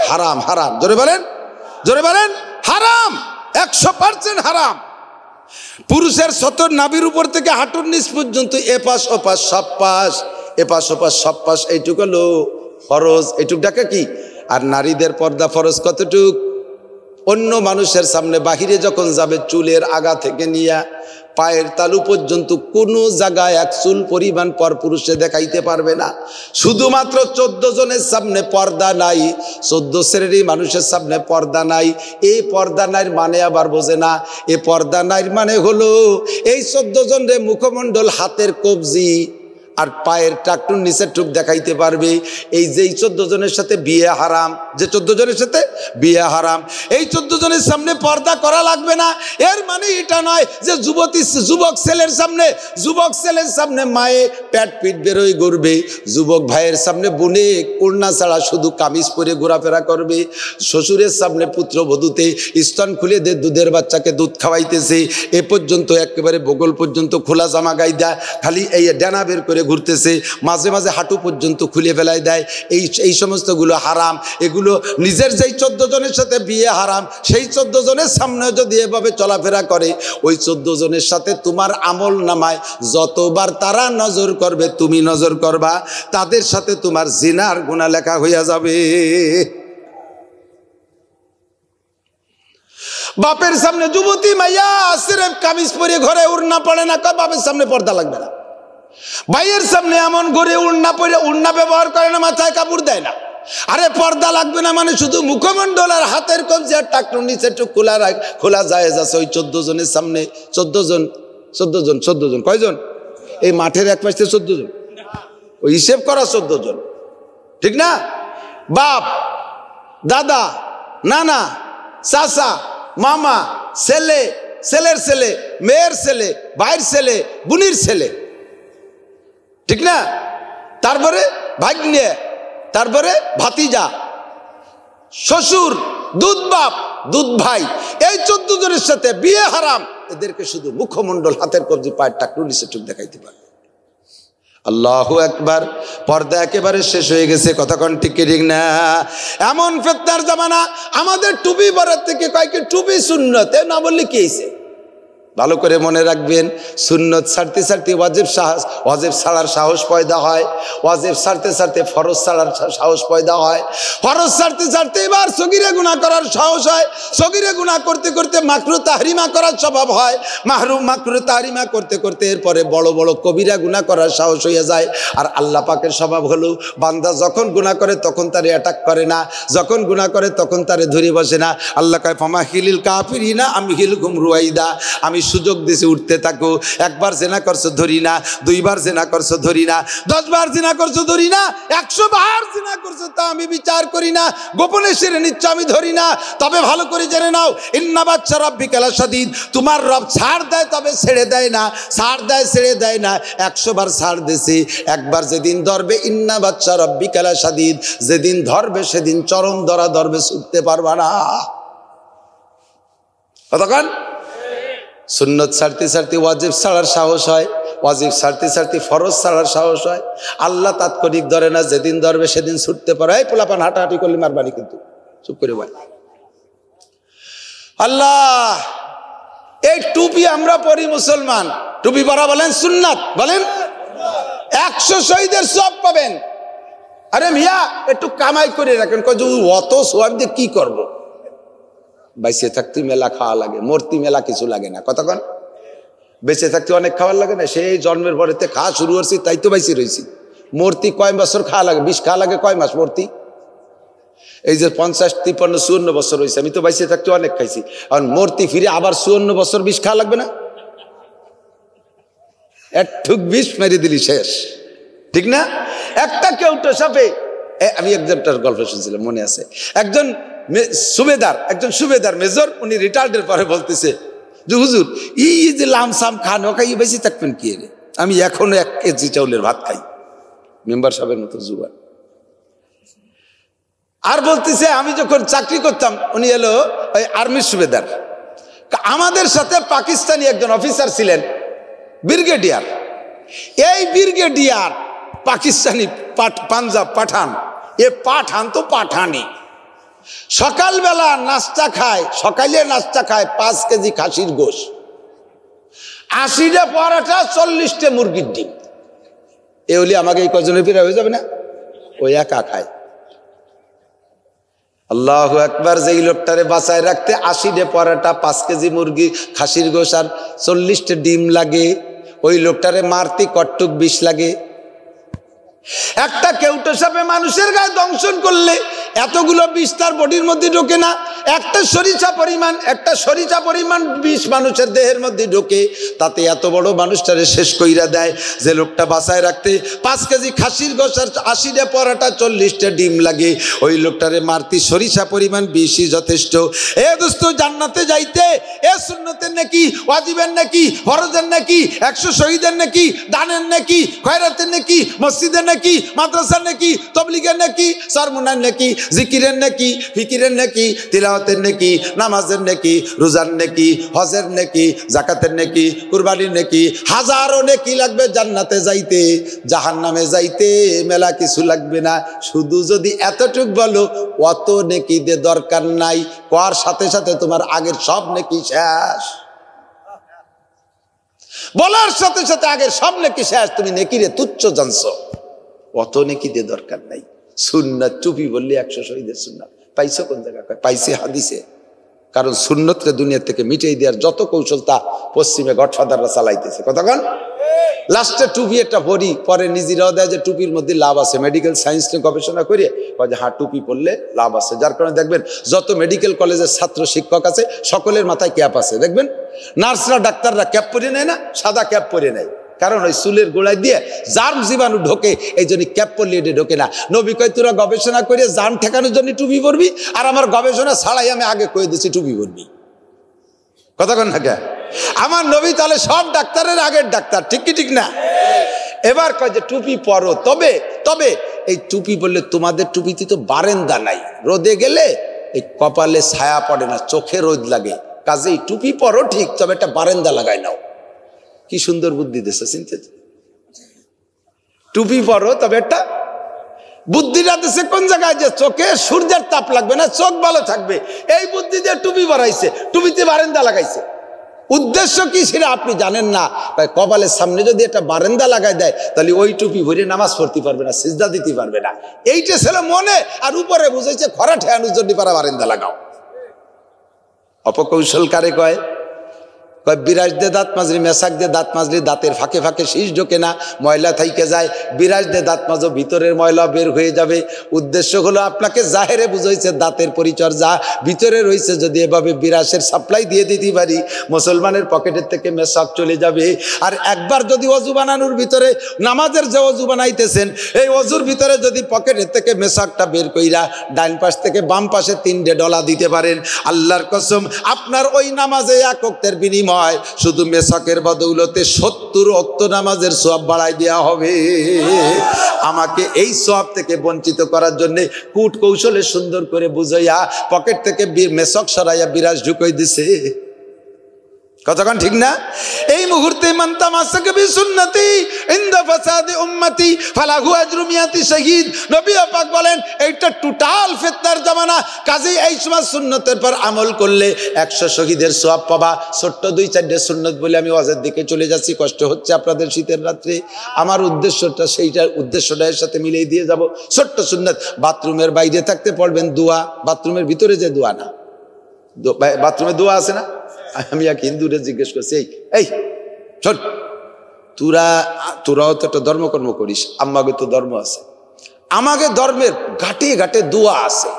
হারাম, হারাম। জোরে বলেন, জোরে বলেন, হারাম, 100% হারাম। পুরুষের সতর নাভির উপর থেকে হাঁটুর নিচ পর্যন্ত এপাশ ওপাশ সব পাশ, এপাশ ওপাশ সব পাশ, এইটুক হলো ফরজ, এইটুক ডাকা কি? আর নারীদের পর্দা ফরজ কতটুক? অন্য মানুষের সামনে বাহিরে যখন যাবে চুলের আগা থেকে নিয়ে পায়ের তালু পর্যন্ত কোনো জায়গায় এক চুল পরিমাণ পর পুরুষে দেখাইতে পারবে না। শুধুমাত্র 14 জনের সামনে পর্দা নাই, 14 শ্রেণীর মানুষের সামনে পর্দা নাই। এই পর্দা নাইর মানে আবার বোঝে না। এই পর্দা নাইর মানে হলো এই 14 জনের মুখমণ্ডল, হাতের কবজি আর পায়ের টাকটুর নিচের টুক দেখাইতে পারবে। এই যে 14 জনের সাথে বিয়ে হারাম, যে 14 জনের সাথে বিয়ে হারাম, এই 14 জনের সামনে পর্দা করা লাগবে না। এর মানে এটা নয় যে যুবক ছেলের সামনে মায়ে প্যাট পিট বেরোয় ঘুরবে, যুবক ভাইয়ের সামনে বোনে কন্যা ছাড়া শুধু কামিজ পরে ঘোরাফেরা করবে, শ্বশুরের সামনে পুত্রবধূতে স্তন খুলে দে দুধের বাচ্চাকে দুধ খাওয়াইতেছে, এ পর্যন্ত একেবারে বগল পর্যন্ত খোলা জামা গাই দেয়, খালি এই ডানা বের করে ঘুরতেছে, মাঝে মাঝে হাঁটু পর্যন্ত খুলে ফেলাই দেয়। এই সমস্তগুলো হারাম। এগুলো নিজের যেই 14 জনের সাথে বিয়ে হারাম, সেই 14 জনের সামনে যদি এভাবে চলাফেরা করে, ওই 14 জনের সাথে তোমার আমল নামায় যতবার তারা নজর করবে তুমি নজর করবা, তাদের সাথে তোমার জিনার গুনাহ লেখা হইয়া যাবে। বাপের সামনে যুবতী মাইয়া সিরেফ কামিজ পরে ঘরে উড়না পড়ে না, বাপের সামনে পর্দা লাগবে না। ভাইয়ের সামনে এমন ঘরে উড়না পরে, উড়না ব্যবহার করে না, মাথায় কাপড় দেয় না। আরে পর্দা লাগবে না মানে শুধু মুখমণ্ডল আর হাতের কবজি আর টাকটুর নিচে একটু খোলা জায়েজ আছে। ওই 14 জনের সামনে 14 জন কয়জন? এই মাঠের এক পাশে 14 জন, ওই হিসেব করা 14 জন, ঠিক না? বাপ, দাদা, নানা, চাচা, মামা, ছেলে, ছেলের ছেলে, মেয়ের ছেলে, ভাইয়ের ছেলে, বোনের ছেলে, ঠিক না? তারপরে ভাগ্নে, তারপরে ভাতিজা, শ্বশুর, দুধ বাপ, দুধ ভাই, এই 14 জনের সাথে বিয়ে হারাম। এদেরকে শুধু মুখমণ্ডল, হাতের কবজি, পায়ের টাকটু নিচে টুক দেখাইতে পারবে। আল্লাহু আকবার। পর্দা একেবারে শেষ হয়ে গেছে, কতক্ষণ ঠিক ঠিক না? এমন ফিতনার জামানা, আমাদের টুপি পরার থেকে কয়েকটি টুপি সুন্নত না বললে কি হয়েছে? ভালো করে মনে রাখবেন, সুন্নত ছাড়তে ছাড়তে ওয়াজিব ছাড়ার সাহস পয়দা হয়, ওয়াজিব ছাড়তে ছাড়তে ফরজ ছাড়ার সাহস পয়দা হয়, ফরজ ছাড়তে ছাড়তে এবার সগীরা গুনাহ করার সাহস হয়, সগীরা গুনাহ করতে করতে মাকরু তাহরিমা করার স্বভাব হয়, মাকরু তাহরিমা করতে করতে এরপরে বড় বড় কবিরা গুনাহ করার সাহস হয়ে যায়। আর আল্লাহ পাকের স্বভাব হলো, বান্দা যখন গুনাহ করে তখন তারে অ্যাটাক করে না, যখন গুনাহ করে তখন তারে ধরে বসে না। আল্লাহ কয় ফামা হিলিল কাফিরিনা আমি হিলকুম রুয়াইদা, আমি সুযোগ দিছি উঠতে থাকো। একবার জেনা করছো ধরি না, 2 বার জেনা করছো ধরি না, 10 বার জেনা করছো ধরি না, 100 বার জেনা করছো তা আমি বিচার করি না, গোপনে সেরে নিচ্ছ আমি ধরি না। তবে ভালো করে জেনে নাও, ইন্না বাচ্চা রাব্বিকা লাশাদীদ, তোমার রব ছাড় দেয় তবে ছেড়ে দেয় না, ছাড় দেয় ছেড়ে দেয় না। 100 বার ছাড় দিছি, একবার যেদিন ধরবে, ইন্না বাচ্চা রাব্বিকা লাশাদীদ, যেদিন ধরবে সেদিন চরম ধরা ধরবে, ছুটতে পারবা না। কতক্ষণ? সুন্নত ছাড়তে ছাড়তে ওয়াজিব ছাড়ার সাহস হয়, ওয়াজিব ছাড়তে ছাড়তে ফরজ ছাড়ার সাহস হয়। আল্লাহ তাৎক্ষণিক ধরে না, যেদিন ধরবে সেদিন ছুটতে পারে। এই পোলাপান হাঁটাহাঁটি করলে মারবানি, কিন্তু চুপ করে বল। আল্লাহ, এই টুপি আমরা পরি মুসলমান, টুপি পরা বলেন সুন্নাত, বলেন 100 শহীদের সওয়াব পাবেন। আরে মিয়া একটু কামাই করে রাখেন, অত সওয়াব দিয়ে কি করবো? বেঁচে থাকতে মেলা খাওয়া লাগে, মূর্তি মেলা কিছু লাগে না। কতক্ষণ? বেঁচে থাকতে অনেক খাওয়ার লাগে না, সেই জন্মের পরেতে খাওয়া শুরু করছি, তাই তো বেঁচে রয়েছি। মূর্তি কয় বছর খাওয়া লাগে? 20 খাওয়া লাগে কয় মাস মূর্তি? এই যে 50, 53, 54 বছর হয়েছে, আমি তো বেঁচে থাকতে অনেক খাইছি। আর মূর্তি ফিরে আবার 54 বছর 20 খাওয়া লাগবে না? একটুক 20 মেরে দিলি শেষ, ঠিক না? একটা কেউটো সাপে আমি একজনটার গল্প শুনছিলাম, মনে আছে। একজন সুবেদার মেজর, উনি রিটায়ার্ডের পরে বলতেছে যে হুজুর এই যে লামসাম খান ও খাই বেশি থাকবেন কি রে, আমি এখনো 1 কেজি চাউলের ভাত খাই। মেম্বার সাহেবের মতো জুবান। আর বলতেছে আমি যখন চাকরি করতাম, উনি এলো ওই আর্মির সুবেদার, আমাদের সাথে পাকিস্তানি একজন অফিসার ছিলেন ব্রিগেডিয়ার। এই ব্রিগেডিয়ার পাকিস্তানি পাঞ্জাব পাঠান, এ পাঠান তো পাঠানি, সকালবেলা নাস্তা খায়, সকালে নাস্তা খায় 5 কেজি খাসির গোশ, 80টা পরাটা, 40টা মুরগির ডিম। এ হলে আমাকে এই কজনের ফিরে হয়ে যাবে না? ওই একা খায়। আল্লাহু আকবার। যেই লোকটারে বাঁচায় রাখতে 80টা পরাটা, 5 কেজি মুরগি খাসির গোশ আর 40টা ডিম লাগে, ওই লোকটারে মারতে কট্টুক 20 লাগে। একটা কেউটো সাপে মানুষের গায়ে দংশন করলে এতগুলো বিষ তার বডির মধ্যে ঢোকে না। একটা সরিষা পরিমাণ বিষ মানুষের দেহের মধ্যে ঢোকে, তাতে এত বড় মানুষটারে শেষ কইরা দেয়। যে লোকটা বাঁচায় রাখতে 5 কেজি খাসির গোশ আর 80টা পরাটা, 40টা ডিম লাগে, ওই লোকটারে মারতে সরিষা পরিমাণ বিষই যথেষ্ট। এ দোস্ত, জান্নাতে যাইতে এ সুন্নতের নাকি, ওয়াজিবের নাকি, ফরজের নাকি, 100 শহীদের নাকি, দানের নাকি, খয়রাতের নাকি, মসজিদের নাকি, মাদ্রাসার নাকি, তবলিগের নাকি, সরমুনার নাকি, জিকিরের নাকি, ফিকিরের নাকি, তিলাওয়াতের নাকি, নামাজের নাকি, রোজার নাকি, হজের নাকি, যাকাতের নাকি, কুরবানির নাকি, হাজারো নেকি লাগবে জান্নাতে যাইতে। জাহান্নামে যাইতে মেলা কিছু লাগবে না, শুধু যদি এতটুক বলো অত নেকি দে দরকার নাই, করার সাথে সাথে তোমার আগের সব নেকি শেষ। বলার সাথে সাথে আগের সব নেকি শেষ, তুমি নেকিরে তুচ্ছ জানছো, অত নেকি দে দরকার নাই। সুন্নাত, টুপি বললে 100 শহীদের সুন্নাত পাইছো কোন জায়গা? পাইছে হাদিসে। কারণ সুন্নতকে দুনিয়া থেকে মিটিয়ে দেওয়ার যত কৌশল তা পশ্চিমে গডফাদাররা চালাইতেছে। কতক্ষণ লাস্টে টুপি একটা পরি, পরে নিজেরাও দেয় যে টুপির মধ্যে লাভ আছে, মেডিকেল সায়েন্স নিয়ে গবেষণা করে যে হ্যাঁ টুপি পরলে লাভ আছে। যার কারণে দেখবেন যত মেডিকেল কলেজের ছাত্র শিক্ষক আছে সকলের মাথায় ক্যাপ আছে। দেখবেন নার্সরা ডাক্তাররা ক্যাপ পরে নেয় না, সাদা ক্যাপ পরে নেয়, কারণ ওই চুলের গোড়ায় দিয়ে জার্ম জীবাণু ঢোকে, এই জন্য ক্যাপ পরলে এটা ঢোকে না। নবী কয় তোরা গবেষণা করে জার্ম ঠেকানোর জন্য টুপি পরবি, আর আমার গবেষণা ছাড়াই আমি আগে কয়ে দিচ্ছি টুপি পরবি। কতক্ষণ থাকে আমার নবী তাহলে সব ডাক্তারের আগের ডাক্তার, ঠিক কি ঠিক না? এবার কয় যে টুপি পরো, তবে এই টুপি বললে তোমাদের টুপিতে তো বারেন্দা নাই, রোদে গেলে এই কপালে ছায়া পড়ে না, চোখে রোদ লাগে, কাজেই টুপি পরো ঠিক, তবে একটা বারেন্দা লাগাই নাও। কি সুন্দর বুদ্ধি দিচ্ছে, চিনতে টুপি পরো তবে একটা বুদ্ধিটা দিচ্ছে কোন জায়গায়, যে চোখে সূর্যের তাপ লাগবে না, চোখ ভালো থাকবে, এই বুদ্ধি দিয়ে টুপি পরাইছে, টুপিতে বারেন্দা লাগাইছে। উদ্দেশ্য কি সেটা আপনি জানেন না। কপালের সামনে যদি একটা বারেন্দা লাগাই দেয় তাহলে ওই টুপি ভরে নামাজ পড়তে পারবে না, সিজদা দিতে পারবে না। এইটা ছিল মনে, আর উপরে বুঝেছে খরা ঠেয়ানোর জন্য পারা বারেন্দা লাগাও। অপকৌশল কারে কয়? বিরাজ দে দাঁত মাজরি, মেশাক দে দাঁত মাজরি, দাঁতের ফাঁকে ফাঁকে শীষ ঢোকে না, ময়লা থাইকে যায়। বিরাজ দে দাঁত মাজো, ভিতরের ময়লা বের হয়ে যাবে। উদ্দেশ্য হলো আপনাকে জাহেরে বুঝাইছে দাঁতের পরিচর্যা, ভিতরে রয়েছে যদি এভাবে বিরাসের সাপ্লাই দিয়ে দিতে পারি, মুসলমানের পকেটের থেকে মেশাক চলে যাবে। আর একবার যদি অজু বানানোর ভিতরে, নামাজের যে অজু বানাইতেছেন, এই অজুর ভিতরে যদি পকেটের থেকে মেশাকটা বের কইরা ডাইন পাশ থেকে বাম পাশে 3 ডলা দিতে পারেন, আল্লাহর কসম আপনার ওই নামাজে 1 ওয়াক্তের বিনিময় শুধু মেসাকের বদৌলতে 70 ওয়াক্ত নামাজের সওয়াব বাড়াই দেওয়া হবে। আমাকে এই সওয়াব থেকে বঞ্চিত করার জন্য কূট কৌশলে সুন্দর করে বুঝাইয়া পকেট থেকে মেসাক সরাইয়া বিরাজ ঢুকাই দিছে। কতক্ষণ ঠিক না? এই মুহূর্তে মান তামাসাকা বিসুন্নতি ইনদা ফাসাদি উম্মতি ফালাহু আজরু মিয়াতি শহীদ। নবী পাক বলেন এইটা টোটাল ফিতনার জামানা, কাজেই এই সময় সুন্নতের পর আমল করলে 100 শহীদের সওয়াব পাবা। ছোট্ট 2-4 সুন্নত বলে আমি ওয়াজের দিকে চলে যাচ্ছি, কষ্ট হচ্ছে আপনাদের শীতের রাত্রে। আমার উদ্দেশ্যটা সেইটার উদ্দেশ্যটার সাথে মিলিয়ে দিয়ে যাব। ছোট্ট সুন্নত, বাথরুমের বাইরে থাকতে পড়বেন দোয়া, বাথরুমের ভিতরে যে দোয়া না, বাথরুমে দোয়া আছে না? আমি এক হিন্দুরে জিজ্ঞেস করছি, এই শোন, তোরাও তো একটা ধর্মকর্ম করিস, আমাকে তো ধর্ম আছে, আমাকে ধর্মের ঘাটে ঘাটে দোয়া আছে,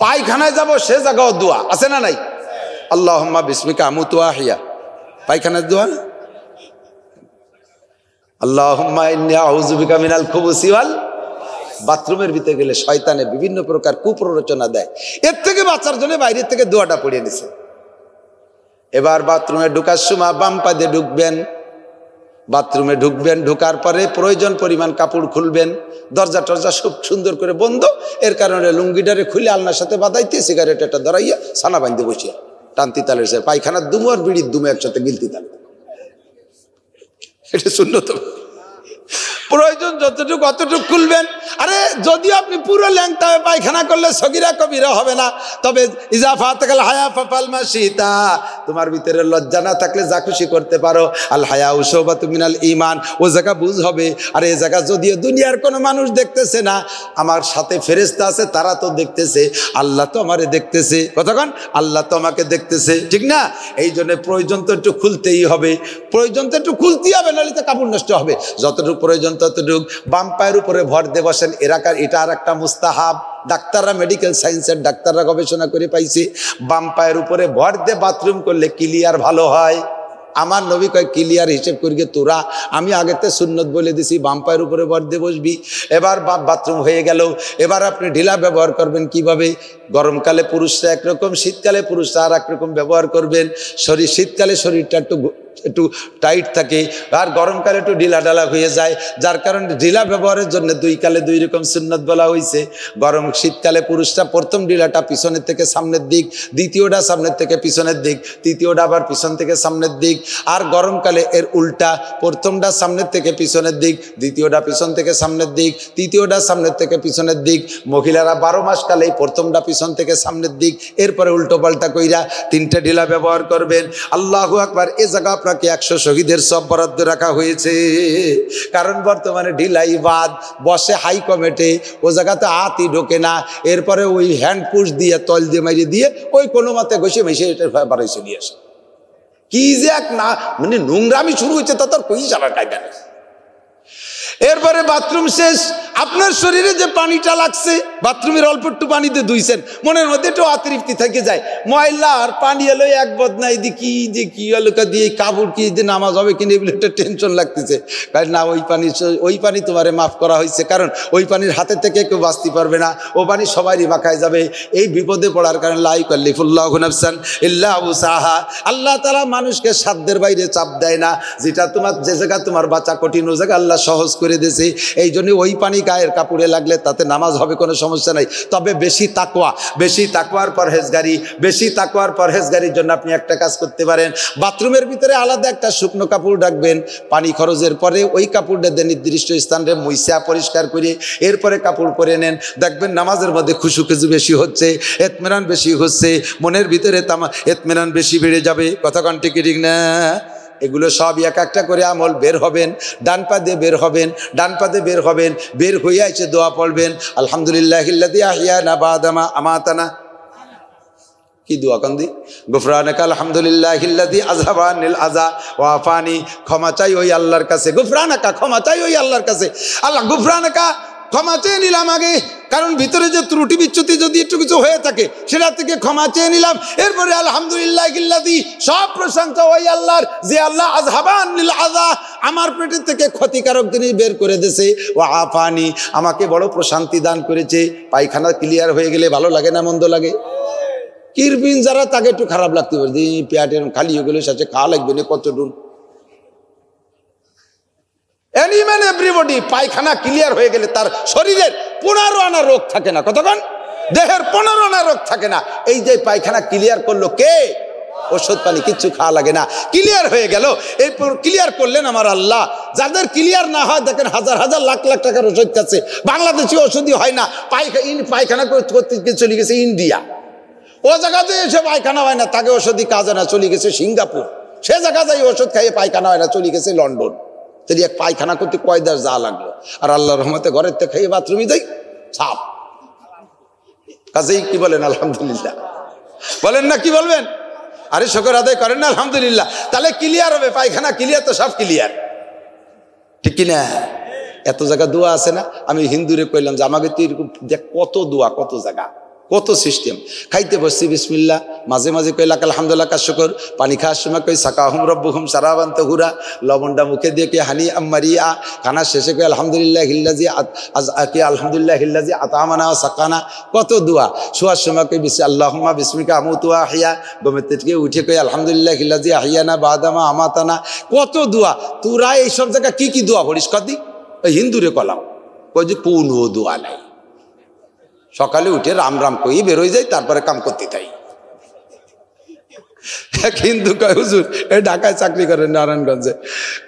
পায়খানায় যাব সে জায়গাও দোয়া আছে না নাই? আল্লাহুম্মা বিসমিকা আমুতু ওয়া আহইয়া, পায়খানার দোয়া না? আল্লাহুম্মা ইন্নী আউযু বিকা মিনাল খুবুসি ওয়াল, বাথরুমের ভিতরে গেলে শয়তানে বিভিন্ন প্রকার কুপ্ররোচনা দেয়। এর থেকে বাঁচার জন্য বাইরের থেকে দোয়াটা পড়িয়ে নিছে। এবার বাথরুমে ঢুকার সময় বাম পা দিয়ে ঢুকবেন, বাথরুমে ঢুকবেন, ঢুকার পরে প্রয়োজন পরিমাণ কাপড় খুলবেন, দরজা টরজা সব সুন্দর করে বন্ধ। এর কারণে লুঙ্গিটারে খুলে আলনার সাথে বাঁধাইতে সিগারেট একটা ধরাইয়া ছানা বাঁধতে বসিয়া টানতি তালের সে পায়খানার দুমু আর বিড়ির দুমু একসাথে গিলতি তাল। এটা সুন্নত। প্রয়োজন যতটুকু অতটুকু খুলবেন। আরে যদিও আপনি পুরো ল্যাংটা পায়খানা করলে সগিরা কবিরা হবে না, তবে ইজাফাতাল হায়া ফাল মাশিতা, তোমার ভিতরে লজ্জা না থাকলে যা খুশি করতে পারো। আল হায়া উশবাতু মিনাল ঈমান, ও জায়গা বুঝ হবে। আর এই জায়গা যদিও দুনিয়ার কোনো মানুষ দেখতেছে না, আমার সাথে ফেরেশতা আছে, তারা তো দেখতেছে, আল্লাহ তো আমারে দেখতেছে। কতক্ষণ আল্লাহ তো আমাকে দেখতেছে, ঠিক না? এই জন্য প্রয়োজন তো একটু খুলতেই হবে, প্রয়োজন তো একটু খুলতেই হবে, নাহলে তো কাপড় নষ্ট হবে। যতটুকু প্রয়োজন ততটুক। বাম পায়ের উপরে ভর দিয়ে বসেন, এটা আর একটা মুস্তাহাব। ডাক্তাররা, মেডিকেল সায়েন্সের ডাক্তাররা গবেষণা করে পাইছে, বাম পায়ের উপরে ভর দিয়ে বাথরুম করলে ক্লিয়ার ভালো হয়। আমার নবী কয় ক্লিয়ার হিসেব করি তোরা, আমি আগেতে সুন্নত বলে দিছি বাম পায়ের উপরে ভর দিয়ে বসবি। এবার বাথরুম হয়ে গেল, এবার আপনি ঢিলা ব্যবহার করবেন কিভাবে? গরমকালে পুরুষরা একরকম, শীতকালে পুরুষরা আর একরকম ব্যবহার করবেন। শীতকালে শরীরটা একটু টাইট থাকে, আর গরমকালে একটু ঢিলা ঢালা হয়ে যায়, যার কারণে ঢিলা ব্যবহারের জন্য দুই কালে দুই রকম সুন্নত বলা হয়েছে। শীতকালে পুরুষরা প্রথম ঢিলাটা পিছনের থেকে সামনের দিক, দ্বিতীয়টা সামনের থেকে পিছনের দিক, তৃতীয়টা আবার পিছন থেকে সামনের দিক। আর গরমকালে এর উল্টা, প্রথমটা সামনের থেকে পিছনের দিক, দ্বিতীয়টা পিছন থেকে সামনের দিক, তৃতীয়টা সামনের থেকে পিছনের দিক। মহিলারা 12 মাস কালেই প্রথমটা পিছন থেকে সামনের দিক, এরপরে উল্টো পাল্টা কইরা 3টে ঢিলা ব্যবহার করবেন। আল্লাহু আকবার। এ জায়গা আপনাকে 100 শহীদের সব বরাদ্দ রাখা হয়েছে, কারণ বর্তমানে ঢিলাই বাদ বসে হাই কমেটে, ও জায়গাতে হাতই ঢোকে না। এরপরে ওই হ্যান্ড পুশ দিয়ে তল দিয়ে মারিয়ে দিয়ে ওই কোনো মতে ঘষে মেশে এটা বাড়াইছে নিয়ে আসে। কি যে এক না মানে নোংরামি শুরু হয়েছে, তা তোর কই যাবার কায়দা নেই। এরপরে বাথরুম শেষ, আপনার শরীরে যে পানিটা লাগছে, বাথরুমের অল্প একটু পানিতে ধুইছেন, মনের মধ্যে একটু অতৃপ্তি থেকে যায়, ময়লা আর পানি এলো এক বদনাই দি কি যে কি এলাকা দিয়ে কাপড় কি দিয়ে নামাজ হবে কিনা এগুলো একটা টেনশন লাগতেছে। না, ওই পানি তোমারে মাফ করা হয়েছে, কারণ ওই পানির হাতে থেকে কেউ বাঁচতে পারবে না, ও পানি সবারই মাখায় যাবে। এই বিপদে পড়ার কারণে লা ইউকাল্লিফুল্লাহু নাফসান ইল্লা উসাহা, আল্লাহ তাআলা মানুষকে সাধ্যের বাইরে চাপ দেয় না। যেটা যে জায়গা তোমার বাঁচা কঠিন, ও জায়গা আল্লাহ সহজ করে দিয়েছে। এই জন্য ওই পানি গায়ের কাপড়ে লাগলে তাতে নামাজ হবে, কোনো সমস্যা নাই। তবে বেশি তাকওয়ার পরহেজগারির জন্য আপনি একটা কাজ করতে পারেন, বাথরুমের ভিতরে আলাদা একটা শুকনো কাপড় রাখবেন। পানি খরচের পরে ওই কাপড়টা দিয়ে নির্দিষ্ট স্থানে মুইসা পরিষ্কার করে এরপরে কাপড় পরে নেন, দেখবেন নামাজের মধ্যে খুশু বেশি হচ্ছে, ইতমিনান বেশি হচ্ছে, মনের ভিতরে ইতমিনান বেশি বেড়ে যাবে। কথা কন ঠিক না? এগুলো সব এক একটা করে আমল বের হবেন, ডান পা দিয়ে বের হবেন, বের হয়ে আছে দোয়া পড়বেন, আলহামদুলিল্লাহিল্লাযী আহইয়ানা বা'দা মা আমাতানা। কি দোয়া কান্দি? গুফরানাকা আলহামদুলিল্লাহিল্লাযী আযহাবা আনিল আযা ওয়া আফানি। ক্ষমা চাই ওই আল্লাহর কাছে, গুফরানাকা, ক্ষমা চাই ওই আল্লাহর কাছে। আল্লাহ গুফরানাকা, ক্ষমা চেয়ে নিলাম আগে, কারণ ভিতরে যে ত্রুটি বিচ্যুতি যদি একটু কিছু হয়ে থাকে সেটা থেকে ক্ষমা চেয়ে নিলাম। এরপরে আলহামদুলিল্লাহিল্লাযী, সব প্রশংসা ওই আল্লাহর যে আল্লাহ আযহাবা আনিল আযা, আমার পেটের থেকে ক্ষতিকারক জিনিস বের করে দিয়েছে, ওয়া আফানি, আমাকে বড় প্রশান্তি দান করেছে। পায়খানা ক্লিয়ার হয়ে গেলে ভালো লাগে না মন্দ লাগে? কিরবিন যারা তাকে একটু খারাপ লাগতে পারে, পেটের খালি হয়ে গেলে সাথে খাওয়া লাগবে না কত দূর। এনিম্যান এভরিবডি পায়খানা ক্লিয়ার হয়ে গেলে তার শরীরের 15 আনা রোগ থাকে না। কতক্ষণ? দেহের 15 আনা রোগ থাকে না। এই যে পায়খানা ক্লিয়ার করলো কে? ওষুধ পানি কিচ্ছু খাওয়া লাগে না, ক্লিয়ার হয়ে গেল। এরপর ক্লিয়ার করলেন আমার আল্লাহ। যাদের ক্লিয়ার না হয় দেখেন হাজার হাজার লাখ লাখ টাকার ওষুধ খাচ্ছে, বাংলাদেশি ওষুধই হয় না, পায়খানা করতে চলে গেছে ইন্ডিয়া। ও জায়গাতে এসে পায়খানা হয় না, তাকে ওষুধই কাজে না, চলে গেছে সিঙ্গাপুর। সে জায়গা যাই ওষুধ খাইয়ে পায়খানা হয় না, চলে গেছে লন্ডন। তাহলে এক পায়খানা করতে কয় দেশ যা লাগলো, আর আল্লাহর রহমতে ঘরের থেকে খাইয়ে বাথরুমে যাই সাপ। কাজেই কি বলেন আলহামদুলিল্লাহ? বলেন না, কি বলবেন? আরে শুকর আদায় করেন না আলহামদুলিল্লাহ, তাহলে ক্লিয়ার হবে। পায়খানা ক্লিয়ার তো সব ক্লিয়ার, ঠিক কিনা? এত জায়গা দোয়া আছে না? আমি হিন্দুরে কইলাম যে আমাকে তো এরকম দেখ কত দোয়া, কত জায়গা। কত সিস্টেম। খাইতে বসছি বিসমিল্লাহ, মাঝে মাঝে কই লাক আলহামদুলিল্লাহ কা শুকর, পানি খাওয়ার সময় কই সাকাহুম রব্বুহুম সারাবান তাহুরা, লবণটা মুখে দিয়ে কে হানি আম্মারিয়া, খানা শেষে কই আলহামদুলিল্লাহ হিল্লাজি কে আলহামদুলিল্লাহ হিল্লাজি আতামানা ওয়া সাকানা, কত দোয়া। শোয়ার সময় কই আল্লাহুম্মা বিসমিকা আমুতু ওয়া আহইয়া, ঘুমের থেকে উঠে কই আলহামদুলিল্লাহ হিল্লাজি আহইয়ানা বাদামা আমাতানা, কত দোয়া। তোরা এইসব জায়গা কি কি দোয়া পড়িস কদি? ওই হিন্দুরে কলাম কই যে কোনো দোয়া নাই। সকালে উঠে রাম রাম কই বেরোয় যাই, তারপরে কাম করতে থাই। হিন্দু কয় হুজুর, এই ঢাকায় চাকরি করেন নারায়ণগঞ্জে,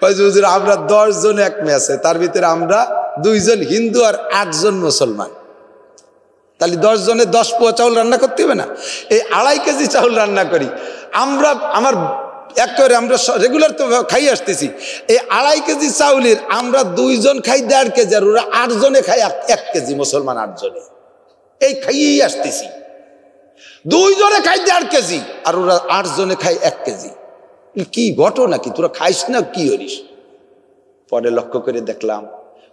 কয় হুজুর আমরা 10 জন এক মেসে, তার ভিতরে আমরা 2 জন হিন্দু আর 8 জন মুসলমান, তাহলে 10 জনে 10 পোয়া চাউল রান্না করতে হবে না? এই 2.5 কেজি চাউল রান্না করি আমরা, আমার একেবারে আমরা রেগুলার তো খাই আসতেছি। এই 2.5 কেজি চাউলের আমরা 2 জন খাই 1.5 কেজি, আর ওরা 8 জনে খাই 1 কেজি, মুসলমান 8 জনে এই খাইয়েই আসতেছি। 2 জনে খাই 1.5 কেজি আর ওরা 8 জনে খাই 1 কেজি। কি ঘটনা কি, তোরা খাইস না কি হরিস? পরে লক্ষ্য করে দেখলাম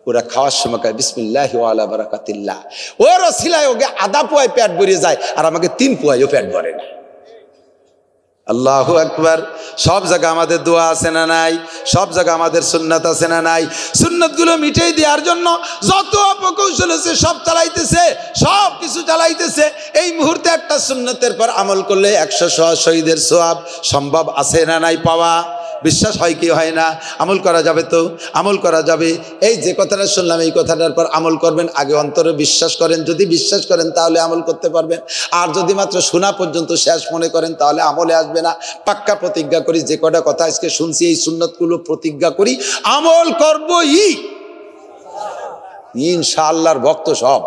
ওরা খাওয়ার সময় খায় বিসমিল্লাহি ওয়া আলা বারাকাতিল্লাহ, ওর ওসিলায় ওকে আধা পোয়ায় পেট ভরে যায়, আর আমাকে 3 পোয়ায়ও পেট ভরে না। আল্লাহু আকবার। সব জায়গা আমাদের দোয়া আছে না নাই? সব জায়গা আমাদের সুন্নাত আছে না নাই? সুন্নাতগুলো মিটাই দেওয়ার জন্য যত অপকৌশল আছে সব চালাইতেছে, সব কিছু চালাইতেছে। এই মুহূর্তে একটা সুন্নতের পর আমল করলে 100 শহীদের সওয়াব সম্ভব আছে না নাই পাওয়া? বিশ্বাস হয় কি হয় না? আমল করা যাবে তো, আমল করা যাবে। এই যে কথাটা শুনলাম এই কথাটার পর আমল করবেন। আগে অন্তরে বিশ্বাস করেন, যদি বিশ্বাস করেন তাহলে আমল করতে পারবেন। আর যদি মাত্র শোনা পর্যন্ত শেষ মনে করেন তাহলে আমলে আসবে না। পাক্কা প্রতিজ্ঞা করি, যে কটা কথা আজকে শুনছি এই সুন্নতগুলো প্রতিজ্ঞা করি আমল করবই ইনশাআল্লাহর ভক্ত সব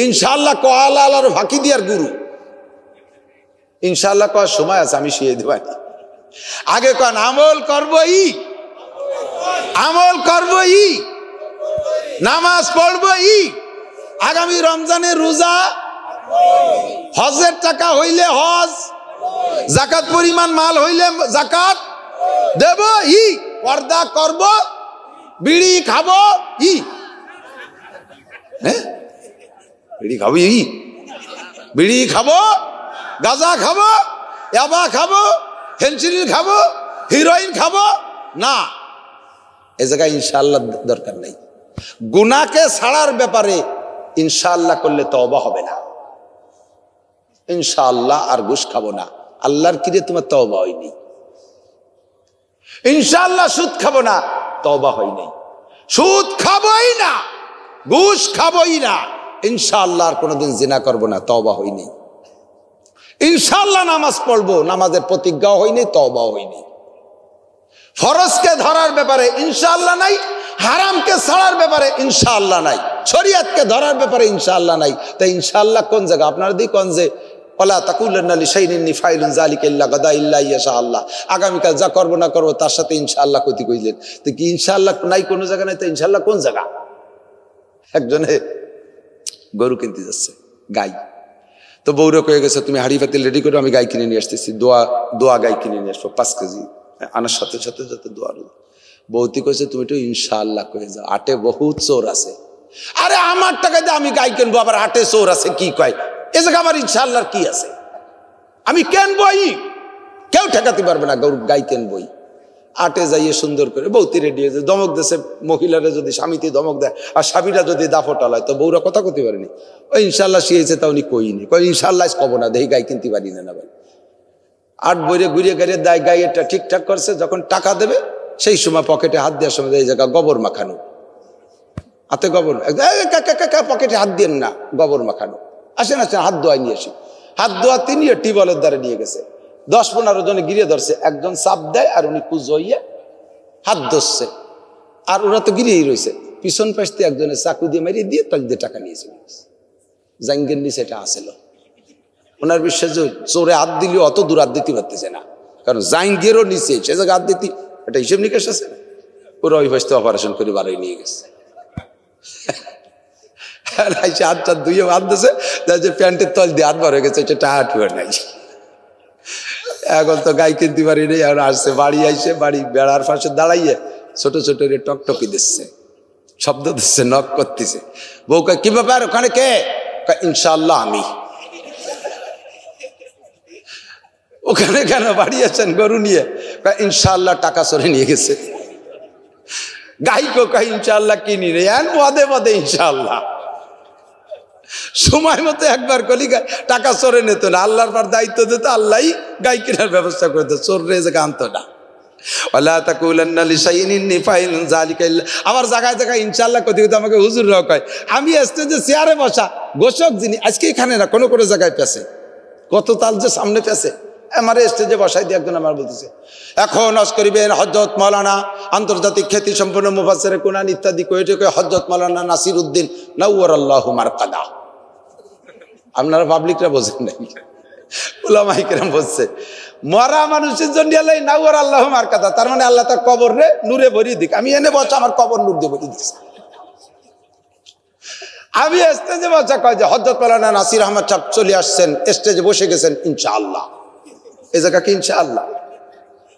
ইনশাআল্লাহ। কোয়ালা আল্লাহর ফাঁকি দিয়ার গুরু ইনশাআল্লাহ কয়ার সময় আছে, আমি শিখিয়ে দেবানি। আগে কন আমল করবই, আমল করবই, নামাজ পড়বই, আগামী রমজানে রোজা, হজের টাকা হইলে হজ, যাকাত পরিমাণ মাল হইলে যাকাত দেব, পর্দা করব, বিড়ি খাবো, বিড়ি খাবো, বিড়ি খাবো, গাঁজা খাবো, ইয়াবা খাবো, ফেন্সিডিল খাবো, হিরোইন খাবো না। এ জায়গায় ইনশাআল্লাহ দরকার নেই। গুনাহকে ছাড়ার ব্যাপারে ইনশাআল্লাহ করলে তওবা হবে না। ইনশাআল্লাহ আর ঘুষ খাবো না, আল্লাহর কিরে তোমার তওবা হয়নি। ইনশাআল্লাহ সুদ খাবো না, তওবা হয়নি। সুদ খাবোই না, ঘুষ খাবোই না, ইনশাআল্লাহ আর কোনোদিন জিনা করবো না, তওবা হয়নি। ইনশাআল্লাহ নামাজ পড়বো, নামাজের প্রতিজ্ঞা হয়নি, তওবাও হয়নি। ফরজকে ধরার ব্যাপারে ইনশাআল্লাহ নাই, হারামকে ছাড়ার ব্যাপারে ইনশাআল্লাহ নাই, শরীয়তকে ধরার ব্যাপারে ইনশাআল্লাহ নাই। তাই ইনশাআল্লাহ কোন জায়গা? আপনারা দিই কোন যে ওয়ালা তাকুলান্না লিশাইইন ইন্নী ফাইলুন যালিকা ইল্লা গাদা ইল্লা ইনশাআল্লাহ, আগামীকাল যা করবো না করবো তার সাথে ইনশাআল্লাহ কতি কইলেন। তো কি ইনশাআল্লাহ নাই কোনো জায়গা নাই? তো ইনশাআল্লাহ কোন জায়গা? একজনে গরু কিনতে যাচ্ছে, গাই, তো বউরা কয়ে গেছে তুমি হাড়ি পাতিল রেডি করো, আমি গাই কিনে নিয়ে আসতেছি, দোয়া গাই কিনে নিয়ে আসবো 5 কেজি, আনার সাথে সাথে যাতে দোয়া। বৌতি কয়েছে তুমি তো ইনশাআল্লাহ কয়ে যাও, আটে বহুত চোর আছে। আরে আমার টাকা দিয়ে আমি গাই কিনবো, আবার আটে চোর আছে কি কয়? এ জায়গা আমার ইনশাআল্লাহর কি আছে? আমি কেনবই, কেউ ঠেকাতে পারবে না, গাই কেনবই। আটে যাইয়ে সুন্দর করে বৌতি রেডি হয়েছে, দমক দেশে মহিলারা যদি স্বামীতে দমক দেয় আর স্বামীরা যদি দাফটাল হয় তো বউরা কথা করতে পারেনি। ওই ইনশাআল্লাহ শিয়েছে তাও উনি কইনি, কই ইনশাআল্লাহ কব না, দেখি গাই কিনতে পারি না। ভাই 8 বইরে ঘুরিয়ে গাড়িয়ে দেয়, গাইয়েরটা ঠিকঠাক করছে, যখন টাকা দেবে সেই সময় পকেটে হাত দেওয়ার সময় এই জায়গা গোবর মাখানো, হাতে গোবর, পকেটে হাত দিয়ে না, গোবর মাখানো। আসেন আসেন হাত ধোয়াই নিয়ে আসি। হাত ধোয়াতে নিয়ে টিউবওয়েলের দ্বারা নিয়ে গেছে, 10-15 জনে গিরিয়ে ধরছে, একজন চাপ দেয় আর উনি কুজ হইয়া হাত ধরছে, আর ওরা তো গিরিয়েই রয়েছে। পিছন পাশতে একজনের চাকু দিয়ে মারিয়ে দিয়ে তাল দিয়ে টাকা নিয়েছিল, জাঙ্গের নিচে এটা আসেল। ওনার বিশ্বাস যে চোরে হাত দিলেও অত দূর হাত দিতে পারতেছে না, কারণ জাঙ্গেরও নিচে সে জায়গায় হাত দিতে একটা হিসেব নিকেশ আছে না। ওরা ওই পাশতে অপারেশন করে বাড়াই নিয়ে গেছে। হাতটা ধুয়ে হাত দিয়েছে, প্যান্টের তল দিয়ে হাত বার হয়ে গেছে, এটা টায়ার টুয়ার নাই। এখন তো গাই কিনতে পারি নেই, আর আসছে বাড়ি, আইসে বাড়ি বেড়ার পাশে দাঁড়াইয়ে ছোট ছোট টকটকি দিচ্ছে, শব্দ দিচ্ছে, নক করতেছে। বউকে কি ব্যাপার ওখানে কে? ইনশাআল্লাহ আমি। ওখানে কেন বাড়িয়েছেন গরু নিয়ে? ইনশাআল্লাহ টাকা চোরে নিয়ে গেছে। গাইকো কয় ইনশাআল্লাহ কিনি রে, পদে পদে ইনশাআল্লাহ। সময় মতো একবার কলি টাকা চোরে নিত না, আল্লাহর পর দায়িত্ব দিত, আল্লাহ গাই কেনার ব্যবস্থা করে দিত, চোর রেজে আনতো না। আবার জায়গায় জায়গায় ইনশাআল্লাহ কতি কতি আমাকে হুজুররাও কয়, আমি স্টেজে চেয়ারে বসা ঘোষক যিনি আজকে এখানে না, কোনো কোনো জায়গায় পেছে, কত তাল যে সামনে পেছে, আমার স্টেজে বসাই দিয়ে একজন আমার বলতেছে, এখন হজ করিবেন হযরত মাওলানা আন্তর্জাতিক খ্যাতি সম্পন্ন মুফাসসিরে কুরআন ইত্যাদি কয়েটে কয়ে হযরত মাওলানা নাসির উদ্দিন নাওয়ারাল্লাহু মারকাদা। আপনারা পাবলিকরা বোঝেন নাই, উলামায়ে কেরাম বলছে মরা মানুষের জন্য আল্লাহ নাওয়ারাল্লাহু মারকাদা, তার মানে আল্লাহ তার কবর রে নূরে ভরিয়ে দিক। আমি এনে বসা আমার কবর নূর দিয়ে ভরিয়ে দিচ্ছে। আমি স্টেজে বসা কয় যে হযরত মাওলানা নাসির আহমদ সাহেব চলে আসছেন, স্টেজে বসে গেছেন ইনশাআল্লাহ। এ জায়গা কি ইনশাআল্লাহ?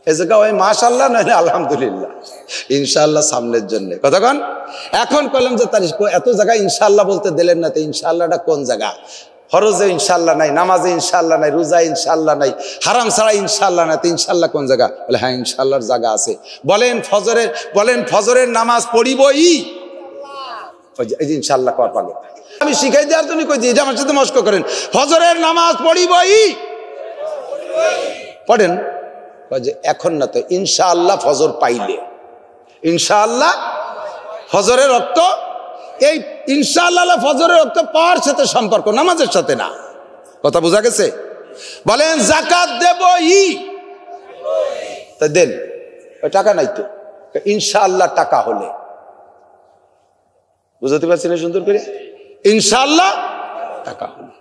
এ জায়গা ওই মাশাআল্লাহ নয় আলহামদুলিল্লাহ, ইনশাআল্লাহ সামনের জন্য কতক্ষণ। এখন কলম যে তারিখ এত জায়গায় ইনশাআল্লাহ বলতে দিলেন না, তো ইনশাআল্লাহটা কোন জায়গা? ফরজে ইনশাআল্লাহ নাই, নামাজে ইনশাআল্লাহ নাই, রোজা ইনশাআল্লাহ নাই, হারাম ছাড়া ইনশাআল্লাহ নাই, তো ইনশাআল্লাহ কোন জায়গা? বলে হ্যাঁ ইনশাআল্লাহর জায়গা আছে। বলেন ফজরের নামাজ পড়িবই ইনশাআল্লাহ কর পাগল। আমি শিখাই দেওয়ার জন্য কই দিই, আমার সাথে মস্ক করেন, ফজরের নামাজ পড়িবই পড়েন, যে এখন না তো ইনশাআল্লাহ ফজর পাইলে, ইনশাআল্লাহ ফজরের রক্ত, এই ইনশাআল্লাহ ফজরের রক্ত পাওয়ার সাথে সম্পর্ক, নামাজের সাথে না। কথা বোঝা গেছে? বলেন যাকাত দেবই, তা দেন, ওই টাকা নাই তো, ইনশাআল্লাহ টাকা হলে, বুঝতে পারছি না সুন্দর করে? ইনশাআল্লাহ টাকা হলে।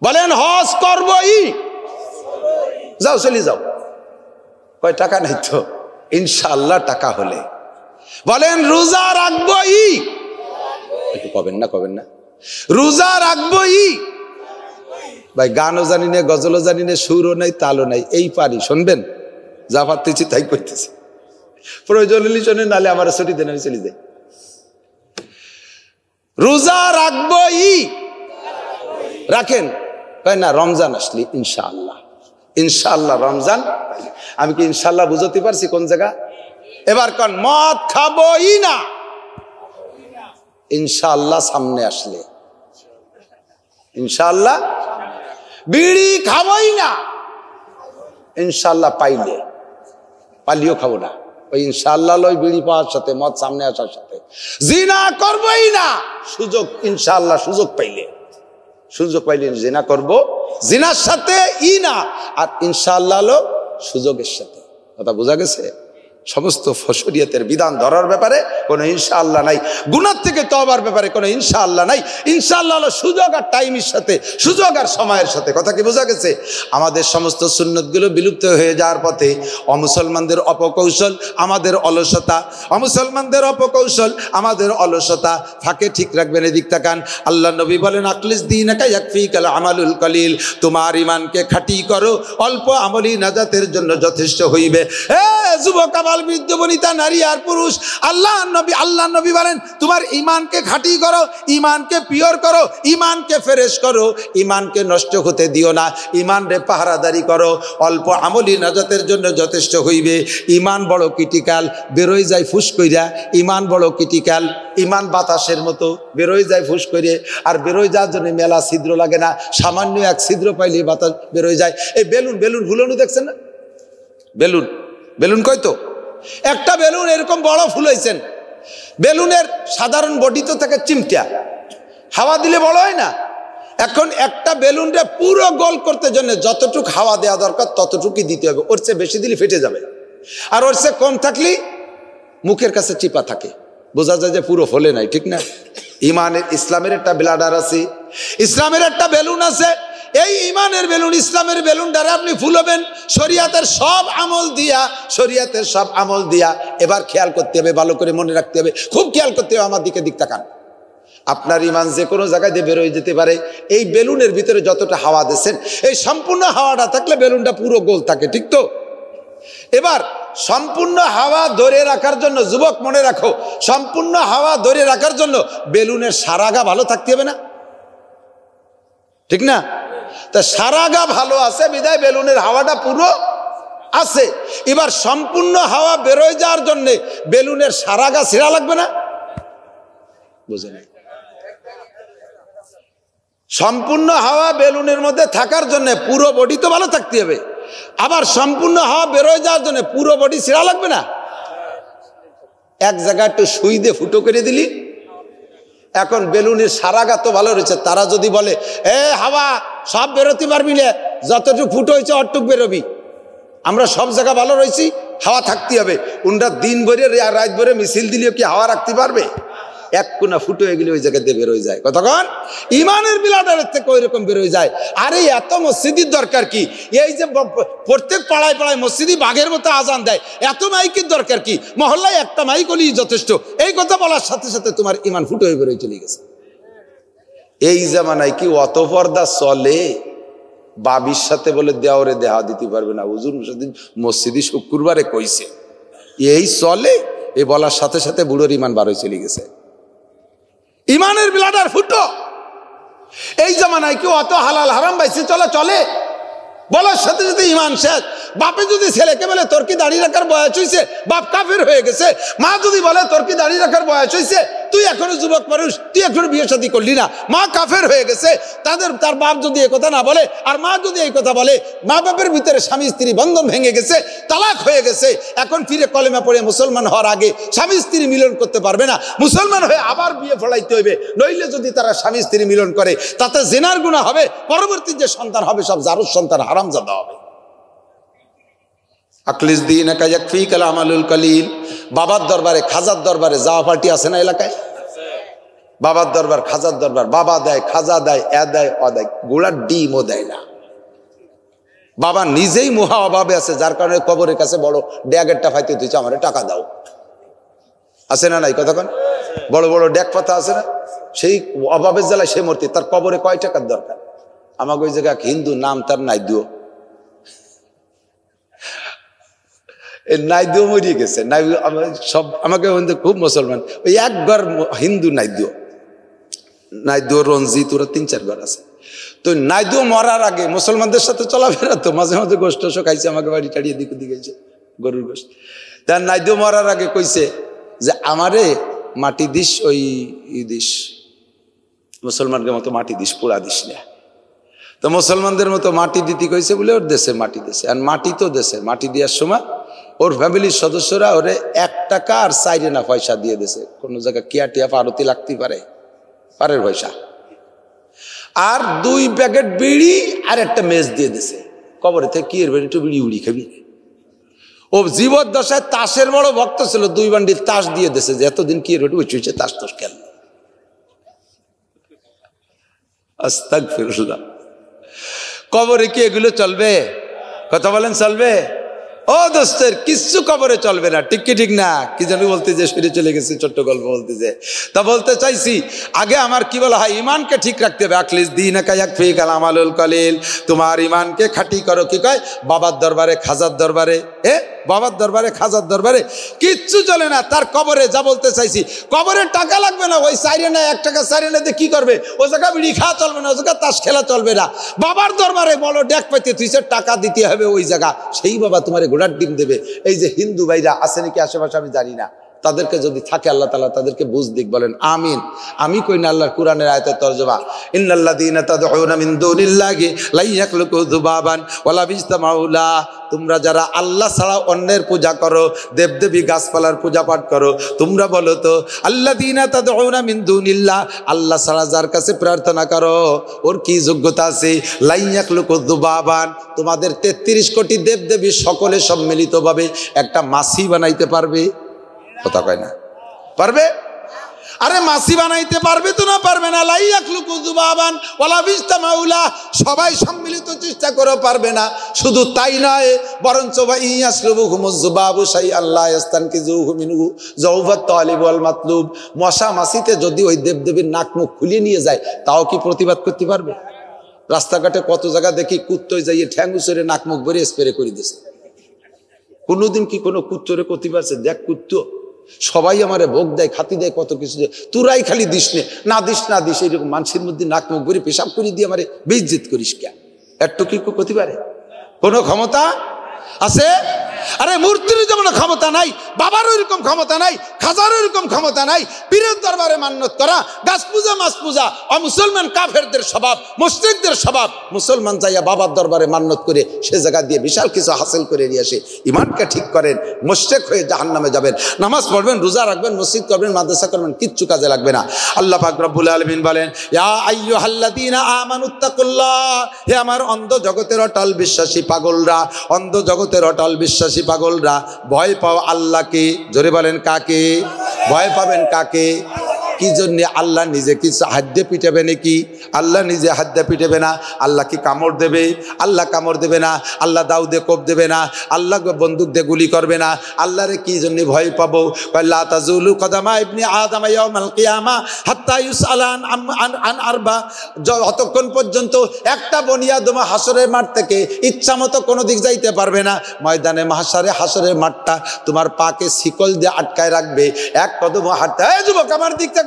বলেন হজ করবই, যাও চলে যাও, কয় টাকা নাই তো, ইনশাআল্লাহ টাকা হলে। বলেন রোজা রাখবই, একটু কবেন না, রোজা রাখবই। ভাই গানও জানি না, গজলও জানি না, সুরও নাই, তালও নাই, এই পারি শুনবেন, যা পারতেছি তাই করতেছি, প্রয়োজন হলে শোনেন, নাহলে আমার ছুটি দেন, আমি চলে যাই। রোজা রাখবই, রাখেন, কয় না রমজান আসলি ইনশাআল্লাহ, ইনশাআল্লাহ রমজান। আমি কি ইনশাআল্লাহ বুঝতে পারছি কোন জায়গা? এবার কোন মদ খাবই না, ইনশাআল্লাহ সামনে আসলে, ইনশাআল্লাহ বিড়ি খাবই না, ইনশাআল্লাহ পাইলে, পালিও খাবো না, ওই ইনশাআল্লাহ ওই বিড়ি পাওয়ার সাথে, মদ সামনে আসার সাথে। জিনা করবই না, সুযোগ ইনশাআল্লাহ, সুযোগ পাইলে জিনা করব, জিনার সাথে ই না, আর ইনশাআল্লাহ সুযোগের সাথে। কথা বোঝা গেছে? সমস্ত শরীয়তের বিধান ধরার ব্যাপারে কোনো ইনশাআল্লাহ নাই, গুনাহ থেকে তওবার ব্যাপারে কোনো ইনশাআল্লাহ নাই। ইনশাআল্লাহ হলো সুযোগ আর টাইমের সাথে, সুযোগ আর সময়ের সাথে। কথা কি বোঝা গেছে? আমাদের সমস্ত সুন্নতগুলো বিলুপ্ত হয়ে যাওয়ার পথে, অমুসলমানদের অপকৌশল, আমাদের অলসতা, অমুসলমানদের অপকৌশল, আমাদের অলসতা, ফাঁকে ঠিক রাখবেন। এদিক তাকান, আল্লাহ নবী বলেন আখলিস দীনাকা ইয়াকফিকাল আমালুল কলিল, তোমার ঈমানকে খাঁটি করো, অল্প আমলই নাজাতের জন্য যথেষ্ট হইবে। হে যুবক, আবাল, বৃদ্ধ, বনিতা, নারী আর পুরুষ, আল্লাহ নবী বলেন তোমার ঈমানকে খাঁটি করো, ঈমানকে পিওর করো, ঈমানকে ফ্রেশ করো, ঈমানকে নষ্ট হতে দিও না, ঈমান রে পাহারাদারি করো, অল্প আমলই নাজাতের জন্য যথেষ্ট হইবে। ঈমান বড় ক্রিটিক্যাল, বেরোয় যায় ফুস কইরা, ঈমান বড় ক্রিটিক্যাল, ঈমান বাতাসের মতো বেরোয় যায় ফুস করে, আর বেরোয় যাওয়ার জন্য মেলা ছিদ্র লাগে না, সামান্য এক ছিদ্র পাইলে বাতাস বেরোয় যায়। এই বেলুন ফুলানো দেখছেন না? বেলুন কই তো একটা বেলুন এরকম বড় ফুলাইছেন, বেলুনের সাধারণ বডি তো থাকে চিমটা, হাওয়া দিলে বড় হয় না। এখন একটা বেলুনটা পুরো গোল করতে জন্য যতটুকু হাওয়া দেওয়া দরকার ততটুকুই দিতে হবে, ওর চেয়ে বেশি দিলে ফেটে যাবে, আর ওর চেয়ে কম থাকলে মুখের কাছে চিপা থাকে, বোঝা যায় যে পুরো ফলে নাই, ঠিক না? ইমানের, ইসলামের একটা ব্লাডার আছে, ইসলামের একটা বেলুন আছে, এই ইমানের বেলুন, ইসলামের বেলুন দ্বারা আপনি ফুলবেন শরিয়াতের সব আমল দিয়া। এবার খেয়াল করতে হবে, ভালো করে মনে রাখতে হবে, খুব খেয়াল করতে হবে, আমার দিক তাকান। আপনার ইমান যে কোনো জায়গায় দিয়ে বেরোয় যেতে পারে, এই বেলুনের ভিতরে যতটা হাওয়া দিয়েছেন, এই সম্পূর্ণ হাওয়াটা থাকলে বেলুনটা পুরো গোল থাকে, ঠিক তো? এবার সম্পূর্ণ হাওয়া ধরে রাখার জন্য, যুবক মনে রাখো, সম্পূর্ণ হাওয়া ধরে রাখার জন্য বেলুনের সারাগা ভালো থাকতে হবে না? ঠিক না? তা সারা গা ভালো আছে বিদায় বেলুনের হাওয়াটা পুরো আছে। এবার সম্পূর্ণ হাওয়া বেরোয় যাওয়ার জন্য বেলুনের সারা গা ছেঁড়া লাগবে না? বুঝে নাই? সম্পূর্ণ হাওয়া বেলুনের মধ্যে থাকার জন্য পুরো বডি তো ভালো থাকতে হবে, আবার সম্পূর্ণ হাওয়া বেরোয় যাওয়ার জন্য পুরো বডি ছেঁড়া লাগবে না? এক জায়গায় একটু সুই দিয়ে ফুটো করে দিলি, এখন বেলুনের সারা গা তো ভালো রয়েছে, তারা যদি বলে এ হাওয়া সব বেরোতে পারবি না, যতটুকু ফুটো হয়েছে অটুক বেরোবি, আমরা সব জায়গা ভালো রয়েছি, হাওয়া থাকতে হবে। উনরা দিন ভরে রাত ভরে মিছিল দিলেও কি হাওয়া রাখতে পারবে? এক কোনা ফুটো হয়ে গেলে ওই জায়গাতে বেরোয় যায়। কতক্ষণ ইমানের বিলাডারের থেকে ওই রকম বেরোয় যায়। আরে এত মসজিদের দরকার কি? এই যে প্রত্যেক পাড়ায় পাড়ায় মসজিদই বাঘের মতো আজান দেয়, এত মাইকের দরকার কি? মহল্লায় একটা মাইক হলেই যথেষ্ট। এই কথা বলার সাথে সাথে তোমার ইমান ফুটো হয়ে বেরোয় চলে গেছে। এই জামানায় কি অত পর্দা চলে? বাবির সাথে বলে দেওয়ারে দেহা দিতে পারবে না, হুজুর মসজিদি শুক্রবারে কইছে, এই চলে? এই বলার সাথে সাথে বুড়োর ইমান বার হয়ে চলে গেছে। ইমানের ব্লাডার ফুটো। এই জামানায় কি অত হালাল হারাম বাইসে চলে? বলার সাথে সাথে ইমান শেষ। বাপে যদি ছেলেকে বলে তোর কি দাড়ি রাখার বয়স হয়েছে, বাপ কাফের হয়ে গেছে। মা যদি বলে তোর কি দাড়ি রাখার বয়স হয়েছে, তুই এখনো যুবক মানুষ, তুই এখনো বিয়ে শাদী করলি না, মা কাফের হয়ে গেছে। তার বাপ যদি এই কথা না বলে আর মা যদি এই কথা বলে, মা বাপের ভিতরে স্বামী স্ত্রী বন্ধন ভেঙে গেছে, তালাক হয়ে গেছে। এখন ফিরে কলেমা পড়ে মুসলমান হওয়ার আগে স্বামী স্ত্রী মিলন করতে পারবে না, মুসলমান হয়ে আবার বিয়ে ফলাইতে হইবে। নইলে যদি তারা স্বামী স্ত্রী মিলন করে তাতে জিনার গুনাহ হবে, পরবর্তী যে সন্তান হবে সব জারুর সন্তান, হারামজাদা হবে। আকলিস দিন ইয়াকফিকাল আমালুল কলিল। বাবার দরবারে খাজার দরবারে যাওয়া পার্টি আছে না এলাকায়? বাবার দরবার খাজার দরবার, বাবা দেয়, খাজা দেয়, এ দেয়, অ দেয়, গোড়ার ডিমও দেয় না। বাবা নিজেই মহা অভাবে আছে, যার কারণে কবরের কাছে বড় ড্যাগেরটা ফাইতে তুইছে, আমার টাকা দাও। আছে না নাই? কতক্ষণ বড় বড় ড্যাগ পাতা আছে না? সেই অভাবের জ্বালায় সে মূর্তি, তার কবরে কয় টাকার দরকার? আমাকে ওই জায়গায় হিন্দু নাম তার নাইদুও, নাইদুও মরিয়ে গেছে। সব আমাকে খুব মুসলমান, ওই এক ঘর হিন্দু নাইদুও রঞ্জিত, ওরা 3-4 ঘর আছে। তো নাইদুও মরার আগে মুসলমানদের সাথে চলাফেরা, তো মাঝে মাঝে গোষ্ঠ খাইছে, আমাকে বাড়ি টাড়িয়ে দিকে দিয়েছে গরুর গোষ্ঠ। তার নাইদুও মরার আগে কইছে যে আমারে মাটি দিস, ওই দিস, মুসলমানদের মতো মাটি দিস, পোড়া দিস না। তো মুসলমানদের মতো মাটি দিতে কইছে বলে ওর দেশে মাটি দিছে। আর মাটি তো দেশে মাটি দেওয়ার সময় ওর ফ্যামিলির সদস্যরা ওরে 1 টাকা আর 4 আনা পয়সা দিয়ে দিছে। কোনো জায়গায় কিয়া পারতি লাগতে পারে, পারের পয়সা, আর 2 প্যাকেট বিড়ি আর একটা মেজ দিয়ে দিছে। কবরে থেকে কি এর একটু বিড়ি উড়ি খাবি? ও জীবদ্দশায় তাসের বড় ভক্ত ছিল, 2 বান্ডিল তাস দিয়ে দিছে, যে এতদিন কি এর উঠছে তাস তোস কেন? আস্তাগফিরুল্লাহ। কবরে কি এগুলো চলবে? কথা বলেন, চলবে? ও দোস্তের কিচ্ছু কবরে চলবে না। ঠিক কি ঠিক না? কি জানি বলতে যে সরে চলে গেছে, ছোট্ট গল্প বলতে যে, তা বলতে চাইছি আগে আমার কি বলা হয়, ইমানকে ঠিক রাখতে হবে। আকলিস দীনাকা ইয়াকফিকাল আমালুল কলিল, তোমার ইমানকে খাঁটি করো। কি কয়? বাবার দরবারে খাজার দরবারে, বাবার দরবারে খাজার দরবারে কিচ্ছু চলে না। তার কবরে যা বলতে চাইছি, কবরে টাকা লাগবে না। ওই 4 আনা 1 টাকা 4 আনা দিয়ে কি করবে? ও জায়গা বিড়ি খাওয়া চলবে না, ও জায়গা তাস খেলা চলবে না। বাবার দরবারে বলো ডেক পাইতে তুইছে, টাকা দিতে হবে ওই জায়গা, সেই বাবা তোমার ঘোড়ার ডিম দেবে। এই যে হিন্দু ভাইরা আছে নাকি আশেপাশে আমি জানি না, তাদেরকে যদি থাকে আল্লাহ তাআলা তাদেরকে বুঝ দিক, বলেন আমিন। আমি কই না, আল্লাহর কোরআনের আয়াতের তরজমা, ইন্নাল্লাযীনা তাদউনা মিন দুনিল্লাহি লা ইয়াখলুকু যুবাবান ওয়ালা বিজতামাউ লা। তোমরা যারা আল্লাহ ছাড়া অন্যের পূজা করো, দেবদেবী গাছপালার পূজা পাঠ করো, তোমরা বলো তো আল্লাযীনা তাদউনা মিন দুনিল্লাহ, আল্লাহ ছাড়া যার কাছে প্রার্থনা করো ওর কি যোগ্যতা আছে? লা ইয়াখলুকু যুবাবান, তোমাদের 33 কোটি দেবদেবী সকলে সম্মিলিতভাবে একটা মাছি বানাইতে পারবে? কথা কয় না, পারবে? আরে মাছি বানাইতে পারবে তো না পারবে না? লা ইয়াখলুকু যুবাবান ওয়ালা বিজতামাউ লা, সবাই সম্মিলিত চেষ্টা করে পারবে না। শুধু তাই নয়, বরঞ্চ ইয়াসলুবুহুমুজ যুবাবু শাইআন লা ইস্তানকিজুহু মিনহু যাওফাত তালিব ওয়াল মাতলুব। মশা মাছিতে যদি ওই দেবদেবীর নাক মুখ খুলিয়ে নিয়ে যায়, তাও কি প্রতিবাদ করতে পারবে? রাস্তাঘাটে কত জায়গা দেখি কুত্তই যাইয়ে ঠ্যাঙ্গু সরে নাক মুখ ভরে স্প্রে করে দিয়েছে। কোনোদিন কি কোনো কুত্তরে করতে পারছে? দেখ কুত্ত সবাই আমারে ভোগ দেয়, খাতি দেয়, কত কিছু দেয়, তোরাই খালি দিস নে, না দিস না দিস, এইরকম মানুষের মধ্যে নাক মুখ করে পেশাব করে দিয়ে আমারে বেইজ্জত করিস কে? একটু কি করতে পারে? কোনো ক্ষমতা আছে? আরে মূর্তির যেমন ক্ষমতা নাই, বাবার ওইরকম ক্ষমতা নাই, খাজার ওইরকম ক্ষমতা নাই। পীরের দরবারে মান্যত করা, গাছ পূজা মাছ পূজা অমুসলমান কাফেরদের স্বভাব, মুশরিকদের স্বভাব। মুসলমান যাইয়া বাবার দরবারে মান্যত করে সে জায়গা দিয়ে বিশাল কিছু হাসিল করে নিয়ে আসে। ইমানকে ঠিক করেন, মুশরিক হয়ে জাহান্নামে যাবেন। নামাজ পড়বেন, রোজা রাখবেন, মসজিদ করবেন, মাদ্রাসা করবেন, কিচ্ছু কাজে লাগবে না। আল্লাহ পাক রব্বুল আলামিন বলেন, ইয়া আইয়ুহাল্লাযীনা আমানুত্তাকুল্লাহ, হে আমার অন্ধ জগতের অটল বিশ্বাসী পাগলরা, অন্ধ জগতের অটল বিশ্বাসী পাগলরা, ভয় পাও আল্লাহকে। জোরে বলেন কাকে? ভয় পাবেন কাকে? কি জন্য? আল্লাহ নিজে কি হাত দিয়ে পিটাবে নাকি? আল্লাহ নিজে হাত দিয়ে পিটাবে না। আল্লাহ কি কামড় দেবে? আল্লাহ কামড় দেবে না। আল্লাহ দাউ দিয়ে কোপ দেবে না। আল্লাহ বন্দুক দিয়ে গুলি করবে না। আল্লাহরে কি জন্য ভয় পাবো? লা তাজুলু কদামা ইবনি আদম ইয়াউমাল কিয়ামা হাত্তা ইউসআলা আন আরবা, যতক্ষণ পর্যন্ত একটা বনি আদম হাসরের মাঠ থেকে ইচ্ছা মতো কোনো দিক যাইতে পারবে না। ময়দানে মাহশারে, হাসরের মাঠটা তোমার পাকে শিকল দিয়ে আটকায় রাখবে। এক কদম হাঁটতে, এই যুবক আমার দিক থেকে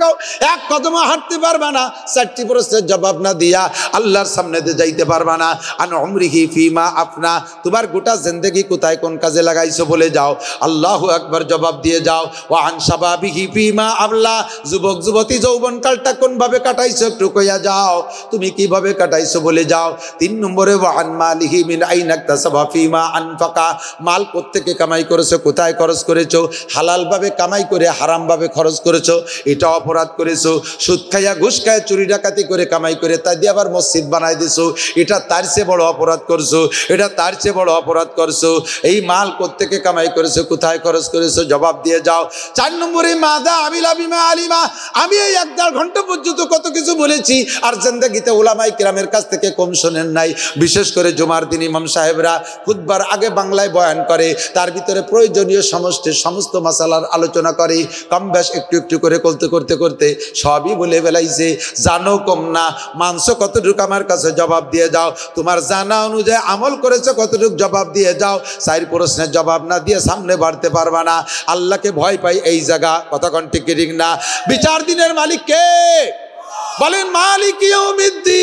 এক কদম হাঁটতে পারবা না, চারটি প্রশ্নের জবাব না দিয়া আল্লাহর সামনে দিয়ে যাইতে পারবা না। আন উমরিহি ফিমা আফনা, তোমার গোটা জিন্দেগি কোথায় কোন কাজে লাগাইছো বলে যাও, আল্লাহু আকবার জবাব দিয়ে যাও। ওয়া আন শাবাবিহি ফিমা আবলা, যুবক যুবতী যৌবনকালটা কোন ভাবে কাটাইছো একটু কইয়া যাও, তুমি কিভাবে কাটাইছো বলে যাও। 3 নম্বরে ওয়া আন মালিহি মিন আইনা ইকতাসাবা ফিমা আনফাকা, মাল কোত্থেকে কামাই করেছো, কোথায় খরচ করেছো, হালাল ভাবে কামাই করে হারাম ভাবে খরচ করেছো, এটা অপরাধ করেছো। সুদ খাইয়া ঘুষ খাইয়া চুরি ডাকাতি করে কামাই করে তাই দিয়ে আবার মসজিদ বানাই দিছো, এটা তার চেয়ে বড় অপরাধ করছো, এটা তার চেয়ে বড় অপরাধ করছো। এই মাল কোত্থেকে কামাই করেছো, কোথায় খরচ করেছো, জবাব দিয়ে যাও। 4 নম্বরে মাদা আমিলা বিমা আলিমা, আমি এই 1.5 ঘন্টা পর্যন্ত কত কিছু বলেছি, আর জিন্দেগিতে উলামায়ে কিরামের কাছ থেকে কম শোনেন নাই। বিশেষ করে জুমার দিন ইমাম সাহেবরা খুতবার আগে বাংলায় বয়ান করে, তার ভিতরে প্রয়োজনীয় সমস্ত মাসালার আলোচনা করে, কম বেশ একটু একটু করে করতে করতে করতে সবই বলে বেলাইছে। জানো কম না, মানছো কতটুকু আমার কাছে জবাব দিয়ে যাও, তোমার জানা অনুযায়ী আমল করেছো কতটুকু জবাব দিয়ে যাও। 4 প্রশ্নের জবাব না দিয়ে সামনে বাড়তে পারবা না। আল্লাহকে ভয় পাই এই জায়গা, কথা কোন ঠিক না? বিচার দিনের মালিক কে? বলেন মালিক ইয়াউমিদ্দিন,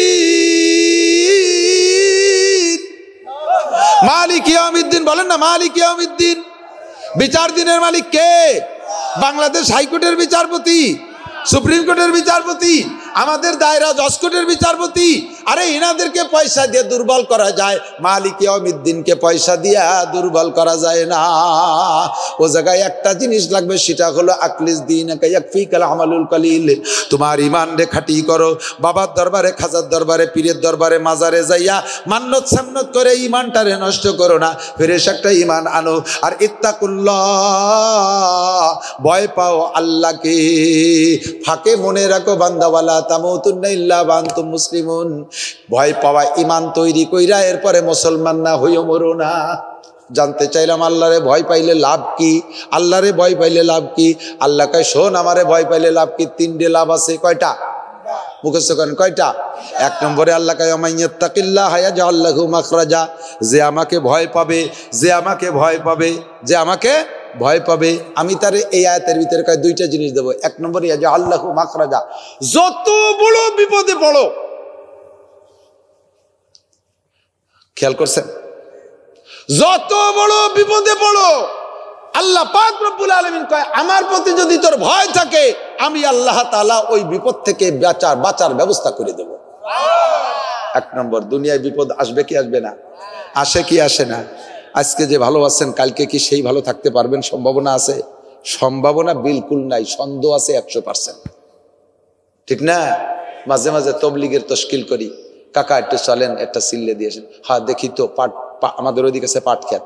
মালিক ইয়াউমিদ্দিন বলেন না, মালিক ইয়াউমিদ্দিন। বিচার দিনের মালিক কে? বাংলাদেশ হাইকোর্টের বিচারপতি, সুপ্রিম কোর্টের বিচারপতি, আমাদের দায়রা জজ কোর্টের বিচারপতি। আরে এনাদেরকে পয়সা দিয়ে দুর্বল করা যায়, মালিক ইয়াউমিদ্দিনকে পয়সা দিয়ে দুর্বল করা যায় না। ও জায়গায় একটা জিনিস লাগবে, সেটা হলো আকলিস দীনাকা ইয়াকফিকাল আমালুল কলিল, তোমার ঈমান রে খাঁটি করো। বাবার দরবারে, খাজার দরবারে, পীরের দরবারে, মাজারে যাইয়া মান্নত সান্নত করে ঈমানটারে নষ্ট করো না, ফ্রেশ একটা ঈমান আনো। আর ইত্তাকুল্লাহ, ভয় পাও আল্লাহকে। ফাঁকে মনে রাখো বান্দাওয়ালা তামুতুন্না ইল্লা ওয়া আনতুম মুসলিমুন, ভয় পাওয়া ঈমান তৈরি কইরা এরপরে মুসলমান না হইও মরো না। জানতে চাইলাম আল্লাহরে ভয় পাইলে লাভ কি? আল্লাহরে ভয় পাইলে লাভ কি? আল্লাহ কয় শোন, আমারে ভয় পাইলে লাভ কি? 3টে লাভ আছে। কয়টা? মুখস্থ করেন কয়টা? 1 নম্বরে আল্লাহ কয় মাইয়াত্তাকিল্লাহ ইয়াজআল লাহু মাখরাজা, যে আমাকে ভয় পাবে, যে আমাকে ভয় পাবে, যে আমাকে ভয় পাবে, আমি তার এই আয়াতের ভিতরে কয় 2টা জিনিস দেবো। 1 নম্বরে ইয়াজআল লাহু মাখরাজা, যত বড় বিপদে পড়ো, খেয়াল করছেন, যত বড় বিপদে পড়ো, আল্লাহ পাক রব্বুল আলামিন কয় আমার প্রতি যদি তোর ভয় থাকে, আমি আল্লাহ তাআলা ওই বিপদ থেকে বাঁচার ব্যবস্থা করে দেব। 1 নম্বর, দুনিয়ায় বিপদ আসবে কি আসবে না? আসে কি আসে না? আজকে যে ভালো আছেন, কালকে কি সেই ভালো থাকতে পারবেন? সম্ভাবনা আছে? সম্ভাবনা বিলকুল নাই, সন্দেহ আছে 100%। ঠিক না? মাঝে মাঝে তবলিগের তশকিল করি, কাকা একটু চলেন, একটা সিল্লে দিয়েছেন। হ্যাঁ দেখি তো, আমাদের ওইদিকে আছে পাট খেত,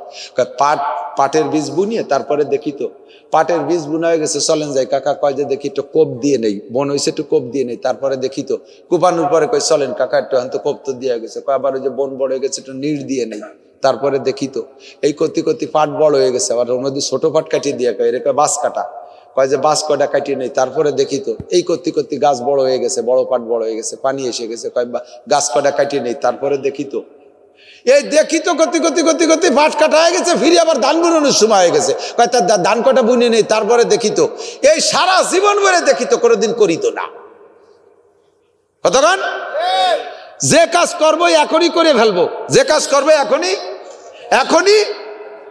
পাটের বীজ বুনিয়ে তারপরে দেখি তো পাটের বীজ বুনা হয়ে গেছে, চলেন যাই। কাকা কয় যে দেখি একটু কোপ দিয়ে নেই, বন হয়েছে একটু কোপ দিয়ে নেই, তারপরে দেখি তো। কুপানোর পরে কয় চলেন কাকা একটু, হয়তো কোপ তো দিয়ে গেছে, কয় আবার ওই যে বন বড় হয়ে গেছে, একটু নিড় দিয়ে নেই, তারপরে দেখি তো। এই করতে করতে পাট বড় হয়ে গেছে, আবার ওর মধ্যে ছোট পাট কাটিয়ে দিয়ে কয় এরকম বাঁশ কাটা, কয় যে বাঁশ কটা কাটিয়ে নেই, তারপরে দেখি তো। এই করতে করতে গাছ বড় হয়ে গেছে, বড় পাট বড় হয়ে গেছে, পানি এসে গেছে, কয় গাছ কটা কাটিয়ে নেই, তারপরে দেখি তো। এই দেখি তো গতি গতি গতি গতি পাট কাটা হয়ে গেছে, ফিরে আবার ধান বুননের সময় হয়ে গেছে, কয় তার ধান কটা বুনে নেই, তারপরে দেখি তো। এই সারা জীবন ভরে দেখি তো, কোনোদিন করি তো না। কতক্ষণ যে কাজ করবো এখনই করে ফেলবো, যে কাজ করবো এখনই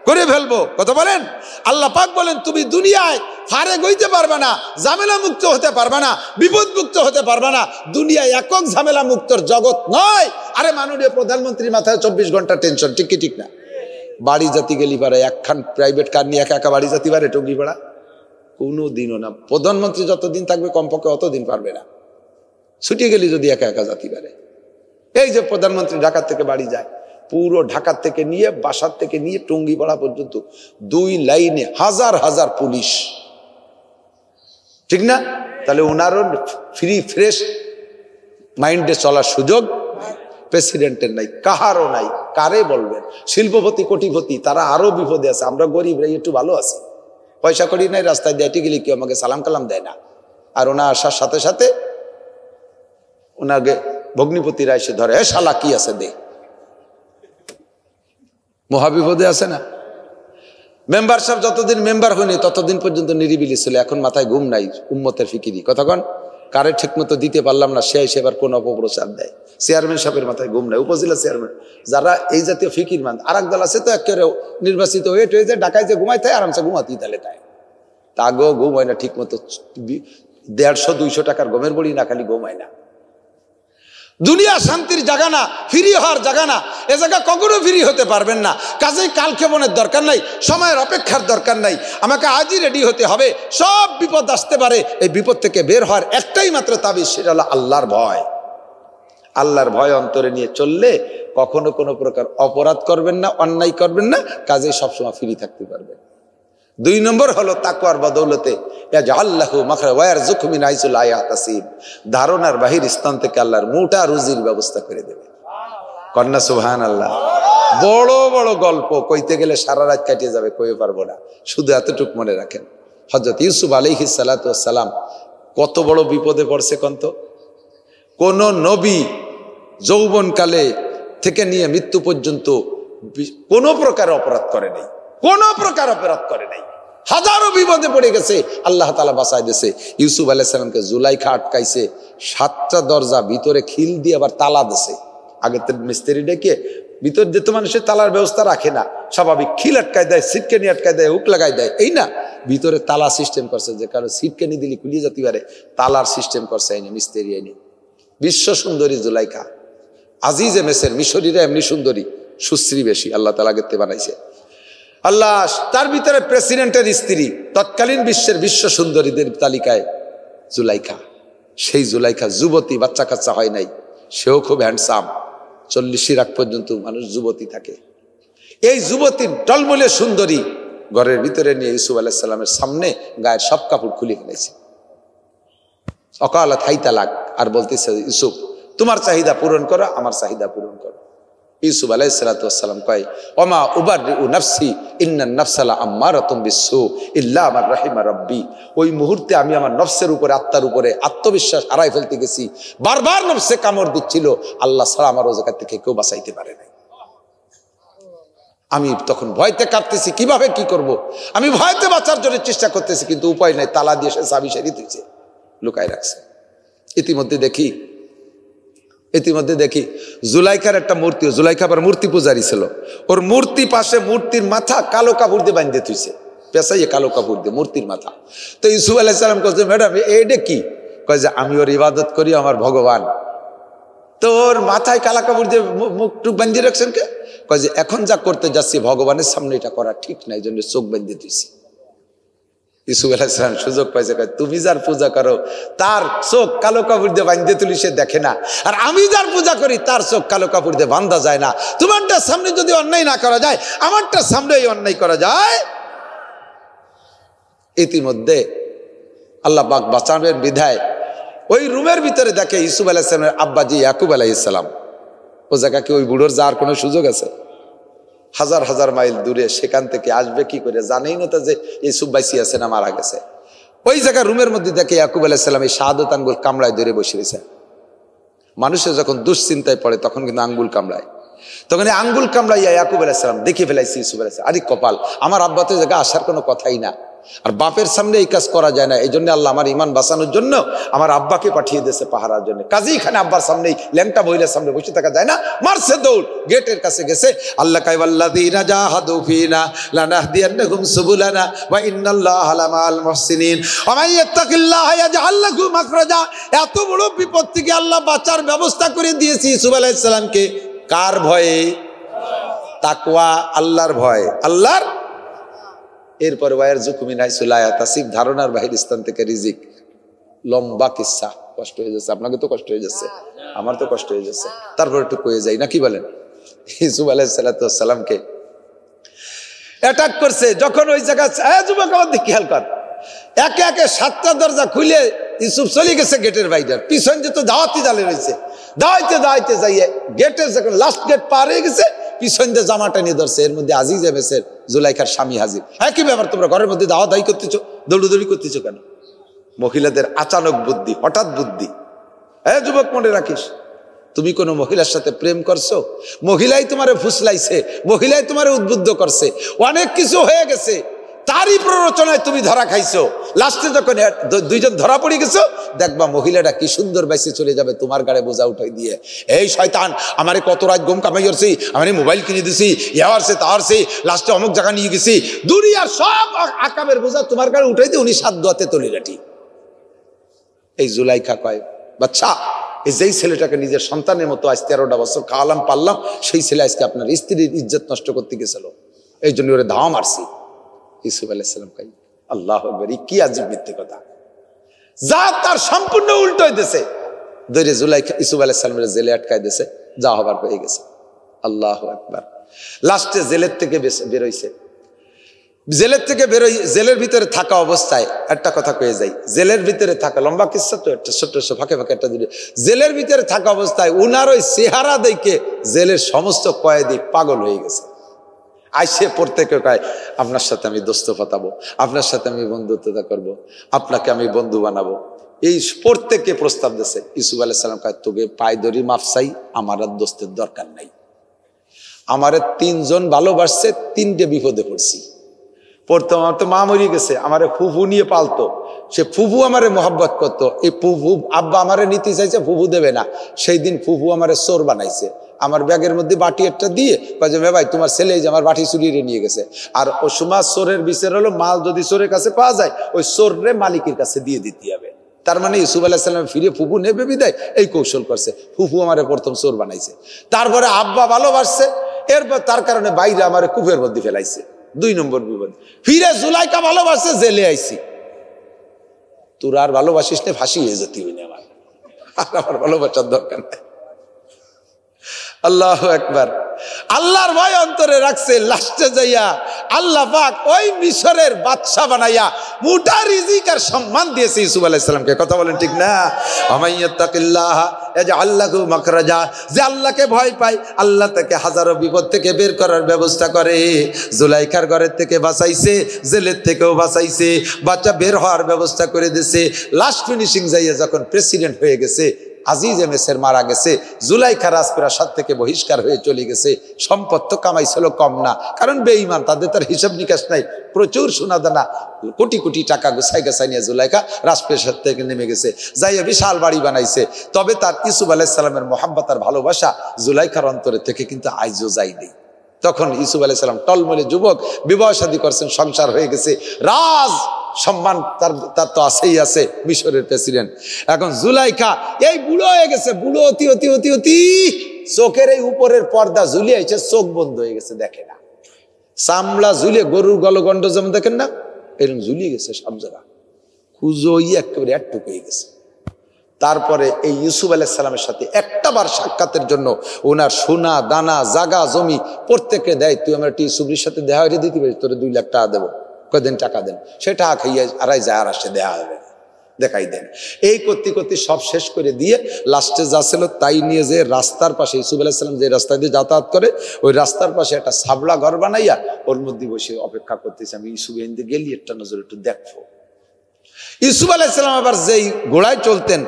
করে ফেলবো। কথা বলেন। আল্লাহ পাক বলেন তুমি দুনিয়ায় ফারে গইতে পারবে না, ঝামেলা মুক্ত হতে পারবে না, বিপদ মুক্ত হতে পারবে না। দুনিয়া একক ঝামেলা মুক্তর জগৎ নয়। আরে মাননীয় প্রধানমন্ত্রীর মাথায় 24 ঘন্টা টেনশন, ঠিক কি ঠিক না? বাড়ি জাতি গেলি পারে একখান প্রাইভেট কার নিয়ে একা একা বাড়ি জাতি পারে টঙ্গি পাড়া? কোনো দিনও না। প্রধানমন্ত্রী যতদিন থাকবে কমপক্ষে অতদিন পারবে না। ছুটি গেলি যদি একা একা জাতি পারে। এই যে প্রধানমন্ত্রী ঢাকা থেকে বাড়ি যায়, পুরো ঢাকা থেকে নিয়ে বাসার থেকে নিয়ে টঙ্গিপাড়া পর্যন্ত 2 লাইনে হাজার হাজার পুলিশ, ঠিক না? তাহলে ওনারও ফ্রি ফ্রেশ মাইন্ডে চলার সুযোগ প্রেসিডেন্টের নাই, কাহারও নাই। কারে বলবেন? শিল্পপতি কোটিপতি তারা আরো বিপদে আছে, আমরা গরিবরা একটু ভালো আছি, পয়সা করি নাই, রাস্তায় দিয়ে গেলে কেউ আমাকে সালাম কালাম দেয় না। আর ওনা আসার সাথে সাথে ওনাকে ভগ্নিপতিরা এসে ধরে, এ শালা কি আছে দে, মহাবিপদে আছে না? মেম্বার সাহেব যতদিন মেম্বার হয়নি ততদিন পর্যন্ত নিরিবিলি ছিল, এখন মাথায় ঘুম নাই, উম্মতের ফিকিরি। কতক্ষণ কারে ঠিক মতো দিতে পারলাম না, সে সেবার কোন অপপ্রচার দেয়। চেয়ারম্যান সাহেবের মাথায় ঘুম নাই, উপজেলা চেয়ারম্যান, যারা এই জাতীয় ফিকির মান। আর এক দল আছে তো একেবারে নির্বাচিত হয়ে যে ঢাকায় যে ঘুমাইতে আরামসে ঘুমাতেই তাহলে তাই, তাগেও ঘুম হয় না ঠিক মতো। 150-200 টাকার গমের বড়ি না খালি ঘুমায় না। দুনিয়া শান্তির জায়গা না, ফ্রি হওয়ার জায়গা না। এ জায়গা কখনো ফ্রি হতে পারবেন না। কাজেই কালক্ষেপণের দরকার নাই, সময়ের অপেক্ষার দরকার নাই। আমাকে আজই রেডি হতে হবে। সব বিপদ আসতে পারে, এই বিপদ থেকে বের হওয়ার একটাই মাত্র তাবিজ, সেটা হলো আল্লাহর ভয়। আল্লাহর ভয় অন্তরে নিয়ে চললে কখনো কোনো প্রকার অপরাধ করবেন না, অন্যায় করবেন না, কাজেই সবসময় ফ্রি থাকতে পারবেন। 2 নম্বর হলো তাকওয়ার বদৌলতে ধারণার বাহির স্থান থেকে আল্লাহর মোটা রুজির ব্যবস্থা করে দেবে। কন্যা সুবহানাল্লাহ। বড় বড় গল্প কইতে গেলে সারা রাত কাটিয়ে যাবে, কইতে পারবো না। শুধু এতটুকু মনে রাখেন, হযরত ইউসুফ আলাইহিস সালাতু ওয়াস সালাম কত বড় বিপদে পড়ছে কন্ত। কোন নবী যৌবনকালে থেকে নিয়ে মৃত্যু পর্যন্ত কোন প্রকার অপরাধ করে নাই, কোন প্রকার অপরাধ করে নাই। হাজারো বিপদে পড়ে গেছে, আল্লাহ তাআলা বাঁচায় দিয়েছে। ইউসুফ আলাইহিস সালামকে জুলাইখা আটকাইছে, 7টা দরজা ভিতরে খিল দিয়ে আবার তালা দিছে। আগে তো মিস্ত্রি ডেকে ভিতর যেত, মানুষের তালার ব্যবস্থা রাখে না, স্বাভাবিক খিল আটকায় দেয়, সিটকেনি আটকায় দেয়, হুক লাগাই দেয়, এই না, ভিতরে তালা সিস্টেম করছে, যে কারো সিটকেনি দিলে খুলিয়ে যেতে পারে, তালার সিস্টেম করছে আইনে মিস্ত্রি আইনে। বিশ্ব সুন্দরী জুলাইখা, আজিজে মেসের, মিশরীরা এমনি সুন্দরী, সুশ্রী বেশি, আল্লাহ তাআলা আগেতে বানাইছে। আল্লাহ তার ভিতরে প্রেসিডেন্টের স্ত্রী, তৎকালীন বিশ্বের বিশ্ব সুন্দরীদের তালিকায় জুলাইখা। সেই জুলাইখা যুবতী, বাচ্চা কাচ্চা হয় নাই, সেও খুব হ্যান্ডসাম। 40 রাত পর্যন্ত মানুষ যুবতী থাকে। এই যুবতীর টলমলে সুন্দরী ঘরের ভিতরে নিয়ে ইউসুফ আলাইহিস সালামের সামনে গায়ের সব কাপড় খুলে ফেলেছে। অকালাত হাইতালাক, আর বলতেছে ইউসুফ তোমার চাহিদা পূরণ করো, আমার চাহিদা পূরণ করো। ইউসুফ আলাইহিস সালাতু ওয়াস সালাম কয়, ওমা উবাররিউ নাফসি ইন্নান নাফসা লাআম্মারাতুম বিসসু ইল্লা মান রাহিমা রাব্বি। ওই মুহূর্তে আমি আমার নফসের উপরে, আত্মার উপরে আত্মবিশ্বাস হারাই ফেলতে গেছি। বারবার নফসে কামড় দিচ্ছিল, আল্লাহ ছাড়া আমার ওই জায়গা থেকে কেউ বাঁচাইতে পারে নাই। আমি তখন ভয়তে কাঁপতেছি, কিভাবে কি করব। আমি ভয়তে বাঁচার জন্য চেষ্টা করতেছি, কিন্তু উপায় নাই, তালা দিয়ে সে চাবি সেরি দিয়েছে, লুকায় রাখছে। ইতিমধ্যে দেখি জুলাইখার একটা মূর্তি, জুলাইখা আবার মূর্তি পূজারি ছিল, ওর মূর্তি পাশে মূর্তির মাথা কালো কাপড় দিয়ে বাঁধতে থুইছে, পেশাইয়ে কালো কাপড় দিয়ে মূর্তির মাথা। তো ইউসুফ আলাইহিস সালাম বলছে, ম্যাডাম এইটা কি? কয় যে আমি ওর ইবাদত করি, আমার ভগবান। তো ওর মাথায় কালা কাপড় দিয়ে মুখ টুক বাঁধিয়ে রাখছেন কে? কয় যে এখন যা করতে যাচ্ছি ভগবানের সামনে এটা করা ঠিক না, এই জন্য চোখ বাঁধিয়ে দিয়েছি। ইউসুফ আলাইহিস সালাম সুযোগ পাইছে, তুমি যার পূজা করো তার চোখ কালো কাপড় দিয়ে বাঁধতে তুলি, সে দেখে না, আর আমি যার পূজা করি তার চোখ কালো কাপড় দিয়ে বাঁধা যায় না। তোমারটার সামনে যদি অন্যায় না করা যায়, আমারটার সামনে অন্যায় করা যায়। ইতিমধ্যে আল্লাহ পাক বাঁচানোর বিধায় ওই রুমের ভিতরে দেখে ইউসুফ আলাইহিস সালামের আব্বাজি ইয়াকুব আলাইহিস সালাম। ও জায়গাকে ওই বুড়োর যাওয়ার কোনো সুযোগ আছে? হাজার হাজার মাইল দূরে, সেখান থেকে আসবে কি করে? জানেই না তো যে ইউসুফ বাইসি আছে না মারা গেছে। ওই জায়গা রুমের মধ্যে দেখে ইয়াকুব আলাইহিস সালাম এই শাহাদাত আঙ্গুল কামড়ায় ধরে বসে রয়েছে। মানুষের যখন দুশ্চিন্তায় পড়ে তখন কিন্তু আঙ্গুল কামড়ায়। তখন আঙ্গুল কামড়াইয়া ইয়াকুব আলাইহিস সালাম দেখে ফেলাইছে ইউসুফ আলাইহিস সালাম, আরে কপাল, আমার আব্বা তো জায়গা আসার কোনো কথাই না, আর বাপের সামনে এই কাজ করা যায় না, এই জন্য আল্লাহ আমার ইমান বাঁচানোর জন্য আমার আব্বাকে পাঠিয়ে দিয়েছে পাহারার জন্য। কাজী এখানে আব্বার সামনেই ল্যাংটা মহিলার সামনে বসে থাকা যায় না, মারছে দৌড়, গেটের কাছে গেছে। আল্লাহ কাই ওয়াল্লাযীনা জাহাদু ফীনা লানাহদিয়ান্নাহুম সুবুলানা ওয়া ইন্নাল্লাহা লামাল মুহসিনিন ওয়া মান ইয়াত্তাকিল্লাহা ইয়াজআল লাহু মাখরাজা। এত বড় বিপদ থেকে আল্লাহ বাঁচার ব্যবস্থা করে দিয়েছে ইউসুফ আলাইহিস সালামকে। কার ভয়ে? তাকওয়া, আল্লাহর ভয়, আল্লাহর। এরপরে ওয়ার জুকুমিন হাইসুলায়া তাসিফ, ধারণার বাহির স্থান থেকে রিজিক। লম্বা কিসসা, কষ্ট হয়ে যাচ্ছে, আপনাকে তো কষ্ট হয়ে যাচ্ছে, আমার তো কষ্ট হয়ে যাচ্ছে, তারপর একটু কয়ে যাই না, কি বলেন? ইউসুফ আলাইহিস সালামকে অ্যাটাক করছে যখন ওই জায়গা, যুবক আমার দিকে খেয়াল কর, একে একে 7টা দরজা খুলে ইউসুফ চলে গেছে গেটের বাইরে, পিছন যে তো দাওয়াতি জালে রয়েছে, দাওয়াইতে দাওয়াইতে যাইয়ে গেটের যখন লাস্ট গেট পার হয়ে গেছে, পিছন দিয়ে জামাটা নিয়ে ধরছে, এর মধ্যে আজিজ এমেসের জুলাইখার স্বামী হাজির। হ্যাঁ, কি ব্যাপার, তোমরা ঘরের মধ্যে দাওয়া দায়ী করতেছো, দৌড়দৌড়ি করতেছো কেন? মহিলাদের আচানক বুদ্ধি, হঠাৎ বুদ্ধি। হ্যাঁ যুবক, মনে রাখিস, তুমি কোনো মহিলার সাথে প্রেম করছো, মহিলাই তোমারে ফুসলাইছে, মহিলাই তোমারে উদ্বুদ্ধ করছে, অনেক কিছু হয়ে গেছে, তারই প্ররোচনায় তুমি ধরা খাইছো। লাস্টে যখন দুইজন ধরা পড়ে গেছো, দেখবা মহিলাটা কি সুন্দর বাইসে চলে যাবে তোমার গাড়ে বোঝা উঠাই দিয়ে। এই শয়তান, আমারে কত রাত গম কামাই করছি, আমি মোবাইল কিনে দিছি, ইয়ারছে তারছে, লাস্টে অমুক জায়গা নিয়ে গেছি, দুনিয়ার সব আকামের বোঝা তোমার গাড়ে উঠাই দিয়ে উনি 7 দোয়াতে তলি রাটি। এই জুলাইখা কয়, বাচ্চা, এই যেই ছেলেটাকে নিজের সন্তানের মতো আজ 13টা বছর খাওয়ালাম পারলাম, সেই ছেলে আজকে আপনার স্ত্রীর ইজ্জত নষ্ট করতে গেছিল, এই জন্য ওরে ধাওয়া মারছি। ইউসুফ আলাইহিস সালাম কই, আল্লাহু আকবার, কি আজব মিথ্যে কথা, যা তার সম্পূর্ণ উল্টো হইতেছে। ধরে জুলাইখা ইউসুফ আলাইহিস সালামের জেলে আটকায় দিয়েছে, যা হবার হয়ে গেছে। আল্লাহু আকবার। লাস্টে জেলের থেকে বেরোইছে, জেলের থেকে বেরোই, জেলের ভিতরে থাকা অবস্থায় একটা কথা কয়ে যাই, জেলের ভিতরে থাকা, লম্বা কিসসা তো, একটা ছোট্ট ফাঁকে ফাঁকে একটা দিলে, জেলের ভিতরে থাকা অবস্থায় উনার ওই চেহারা দেখে জেলের সমস্ত কয়েদি পাগল হয়ে গেছে। আইসে প্রত্যেকে কয়, আপনার সাথে আমি দোস্ত পাতাবো, আপনার সাথে আমি বন্ধুত্বতা করব, আপনাকে আমি বন্ধু বানাবো, এই প্রত্যেককে প্রস্তাব দিয়েছে। ইউসুফ আলাইহিস সালাম কয়, তোকে পায়ে ধরি মাফ চাই, আমার আর দোস্তের দরকার নাই, আমারে 3 জন ভালোবাসছে, 3টে বিপদে পড়ছি। প্রথম আমার তো মা মরিয়ে গেছে, আমারে ফুফু নিয়ে পালতো, সে ফুফু আমারে মোহাব্বত করতো, এই ফুফু আব্বা আমারে নিতে চাইছে, ফুফু দেবে না, সেই দিন ফুফু আমারে চোর বানাইছে, আমার ব্যাগের মধ্যে বাটি একটা দিয়ে কয়ে, ভাই তোমার ছেলে যে আমার বাটি চুরিয়ে নিয়ে গেছে। আর ও সময় চোরের বিচার হলো, মাল যদি চোরের কাছে পাওয়া যায়, ওই চোররে মালিকের কাছে দিয়ে দিতে হবে। তার মানে ইউসুফ আলাইহিস সালাম ফিরে ফুফু নেবে বিদায় এই কৌশল করছে, ফুফু আমারে প্রথম চোর বানাইছে, তারপরে আব্বা ভালোবাসছে, এরপর তার কারণে বাইরে আমারে কূপের মধ্যে ফেলাইছে, 2 নম্বর বিপদ। ফিরে জুলাইখা ভালোবাসছে, জেলে আইছি, তোর আর ভালোবাসিস না, ফাঁসি হয়ে যেতে হইনি, আমার আর আমার ভালোবাসার দরকার নাই। আল্লাহু আকবার। আল্লাহর ভয় অন্তরে রাখছে, লাস্টে যাইয়া আল্লাহ পাক ওই মিশরের বাদশা বানাইয়া মুঠা রিজিক আর সম্মান দিয়েছে ইউসুফ আলাইহিস সালামকে। কথা বলেন ঠিক না? আমাইয়াত্তাকিল্লাহ ইয়াজআল লাহু মাখরাজা, যে আল্লাহকে ভয় পায় আল্লাহ তাকে হাজারো বিপদ থেকে বের করার ব্যবস্থা করে। জুলাইখার ঘরের থেকে বাঁচাইছে, জেলের থেকেও বাঁচাইছে, বাচ্চা বের হওয়ার ব্যবস্থা করে দিয়েছে। লাস্ট ফিনিশিং যাইয়া যখন প্রেসিডেন্ট হয়ে গেছে, আজিজ এমেসের মারা গেছে, জুলাইখা রাজপ্রাসাদ থেকে বহিষ্কার হয়ে চলে গেছে। সম্পদ তো কামাইছিল কম না, কারণ বেঈমান, তাদের তার হিসাব নিকাশ নাই, প্রচুর সোনা দানা, কোটি কোটি টাকা গোছাই গোছাই নিয়ে জুলাইখা রাজপ্রাসাদ থেকে নেমে গেছে, যাইয়া বিশাল বাড়ি বানাইছে। তবে তার ইউসুফ আলাইহিস সালামের মোহাব্বত আর ভালোবাসা জুলাইখার অন্তরে থেকে কিন্তু আইজও যায়নি। তখন ইউসুফ আলাইহিস সালাম টলমলে যুবক, বিবাহ শাদী করছেন, সংসার হয়ে গেছে, রাজ সম্মান তার তো আছেই আছে, মিশরের প্রেসিডেন্ট। এখন জুলাইখা এই বুড়ো হয়ে গেছে, বুড়ো অতি অতি অতি অতি, চোখের এই উপরের পর্দা ঝুলিয়ে আইছে, চোখ বন্ধ হয়ে গেছে, দেখে না, চামড়া ঝুলিয়ে গরুর গলগণ্ড যেমন দেখেন না, এরকম ঝুলিয়ে গেছে সব জায়গা, খুঁজো একেবারে একটুকু হয়ে গেছে। তারপরে এই ইউসুফ আলাইহিস সালামের সাথে একটাবার সাক্ষাতের জন্য ওনার সোনা দানা জাগা জমি প্রত্যেককে দেয়, তুই আমার ইউসুফের সাথে দেখা হয়ে দিতে পারিস, তোরে 2 লাখ টাকা দেবো, কদিন টাকা দেন, সে টাকা খাইয়া আড়াই যায়, আর আসে দেয়া হবে, দেখাই দেন। এই করতে করতে সব শেষ করে দিয়ে লাস্টে যা ছিল তাই নিয়ে যে রাস্তার পাশে, ইউসুফ আলাইহিস সালাম যে রাস্তা দিয়ে যাতায়াত করে, ওই রাস্তার পাশে একটা সাবলা ঘর বানাইয়া ওর মধ্যে বসে অপেক্ষা করতেছে, আমি ইউসুফ এনে গেলি একটা নজর একটু দেখবো। ইউসুফ আলাইহিস সালাম আবার যেই ঘোড়ায় চলতেন,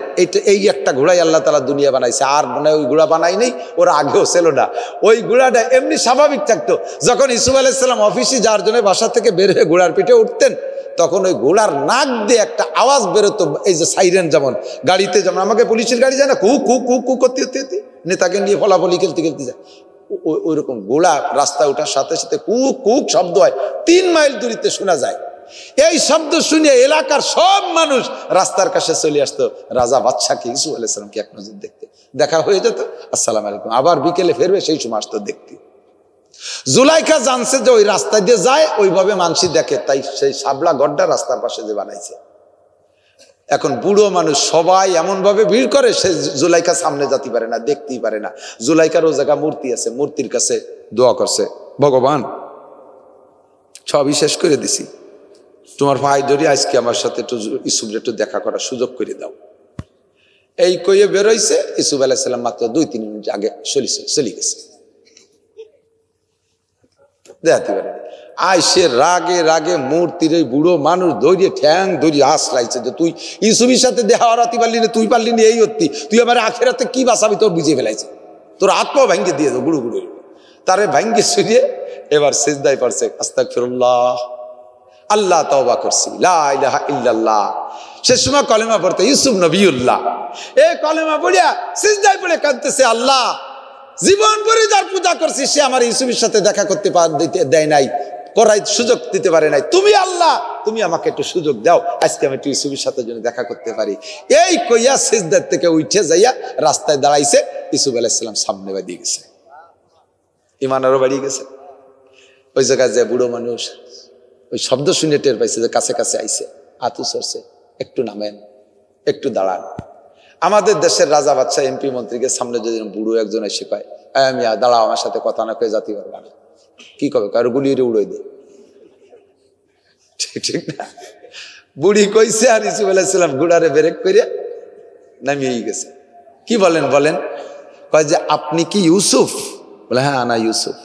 এই একটা ঘোড়াই আল্লাহ তাআলা দুনিয়া বানাইছে, আর মনে ওই ঘোড়া বানাই নেই, ওরা আগেও ছিল না। ওই ঘোড়াটা এমনি স্বাভাবিক থাকতো। যখন ইউসুফ আলাইহিস সালাম অফিসে যাওয়ার জন্য বাসা থেকে বের হয়ে ঘোড়ার পিঠে উঠতেন, তখন ওই ঘোড়ার নাক দিয়ে একটা আওয়াজ বেরোতো, এই যে সাইরেন, যেমন গাড়িতে, যেমন আমাকে পুলিশের গাড়ি যায় না, কু কু কু কু করতে হতে হতে নেতাকে নিয়ে ফলাফলি খেলতে খেলতে যায়, ওই রকম ঘোড়া রাস্তায় ওঠার সাথে সাথে কুক কুক শব্দ হয়, 3 মাইল দূরিতে শোনা যায়। এই শব্দ শুনে এলাকার সব মানুষ রাস্তার কাছে চলে আসতো রাজা বাদশাকে, ইউসুফ আলাইহিস সালামকে এক নজর দেখতে। দেখা হয়ে যেত, আসসালামু আলাইকুম, আবার বিকেলে ফেরবে, সেই সময় আসতো দেখতে। জুলাইখা জানছে যে ওই রাস্তা দিয়ে যায়, ওইভাবে মানসি দেখে, তাই সেই সাবলা গড্ডা রাস্তার পাশে যে বানাইছে। এখন বুড়ো মানুষ সবাই এমন ভাবে ভিড় করে, সে জুলাইখা সামনে যেতে পারে না, দেখতেই পারে না। জুলাইখার ও জায়গা মূর্তি আছে, মূর্তির কাছে দোয়া করছে, ভগবান সবই শেষ করে দিছি, তোমার ভাই ধরে আজকে আমার সাথে একটু ইউসুফের একটু দেখা করার সুযোগ করে দাও। এই কইয়ে বেরোইছে, ইউসুফ আলাইহিস সালাম মাত্র 2-3 মিনিট আগে চলে গেছে, দেখাতে পারে। আইসে রাগে রাগে মূর্তির এই বুড়ো মানুষ ধরিয়ে ঠ্যাং ধরিয়ে আসলাইছে যে তুই ইউসুফের সাথে দেখা হারাতে পারলি না, তুই পারলি না, এই হতি তুই আমার আখেরাতে কি বাঁচাবি, তোর বুঝিয়ে ফেলাইছে, তোর আত্মা ভাঙ্গে দিয়ে দাও গুড়ু গুড়ু। তারে ভাঙ্গে শুয়ে এবার সিজদায় পড়ছে, আস্তাগফিরুল্লাহ, আল্লাহ তওবা করছি, লা ইলাহা ইল্লাল্লাহ। সে সময় কলেমা পড়তে ইউসুফ নবিউল্লাহ, এই কলেমা পড়িয়া সিজদায় পড়ে কাঁদতেছে, আল্লাহ জীবন ভরে যার পূজা করছি সে আমার ইউসুফের সাথে দেখা করতে দেয় নাই, করাই সুযোগ দিতে পারে নাই, তুমি আল্লাহ তুমি আমাকে একটু সুযোগ দাও, আজকে আমি একটু ইউসুফের সাথে জন্য দেখা করতে পারি। এই কইয়া সিজদার থেকে উঠে যাইয়া রাস্তায় দাঁড়াইছে, ইউসুফ আলাইহিস সালাম সামনে বাড়িয়ে গেছে, ইমান আরো বাড়িয়ে গেছে। ওই জায়গায় যে বুড়ো মানুষ ওই শব্দ শুনে টের পাইছে যে কাছে কাছে আইছে, আতু সরছে, একটু নামেন, একটু দাঁড়ান। আমাদের দেশের রাজা বাদশা এমপি মন্ত্রীকে সামনে যদি বুড়ো একজন এসে কয়, আমি দাঁড়াও, আমার সাথে কথা না কয়ে জাতি পারবা না, কি কবে, কারো গুলিয়ে উড়ে দে, ঠিক না? বুড়ি কইছে, আর ইউসুফ আলাইহিস সালাম ঘোড়ারে ব্রেক করে নামিয়ে গেছে। কি বলেন বলেন, কয় যে আপনি কি ইউসুফ? বলে হ্যাঁ আনা ইউসুফ।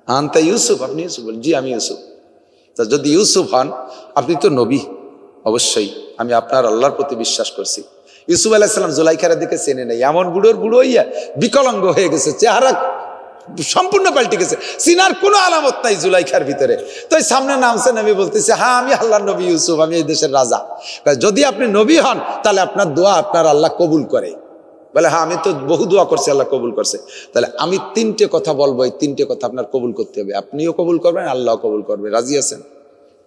আনতা ইউসুফ? আপনি ইউসুফ? বলে জি আমি ইউসুফ। তা যদি ইউসুফ হন, আপনি তো নবী, অবশ্যই আমি আপনার আল্লাহর প্রতি বিশ্বাস করছি। ইউসুফ আলাইহিস সালাম জুলাইখার দিকে চেনে নেই, এমন বুড়ো হইয়া বিকলাঙ্গ হয়ে গেছে, চেহারা সম্পূর্ণ পাল্টে গেছে, চিনার কোনো আলামত নাই জুলাইখার ভিতরে। তো সামনে নামছে, নবী বলতেছে, হ্যাঁ আমি আল্লাহর নবী ইউসুফ, আমি এই দেশের রাজা। যদি আপনি নবী হন তাহলে আপনার দোয়া আপনার আল্লাহ কবুল করে। বলে হ্যাঁ আমি তো বহু দোয়া করছি, আল্লাহ কবুল করছে। তাহলে আমি 3টে কথা বলবো, এই 3টে কথা আপনার কবুল করতে হবে, আপনিও কবুল করবেন, আল্লাহ কবুল করবে, রাজি আছেন?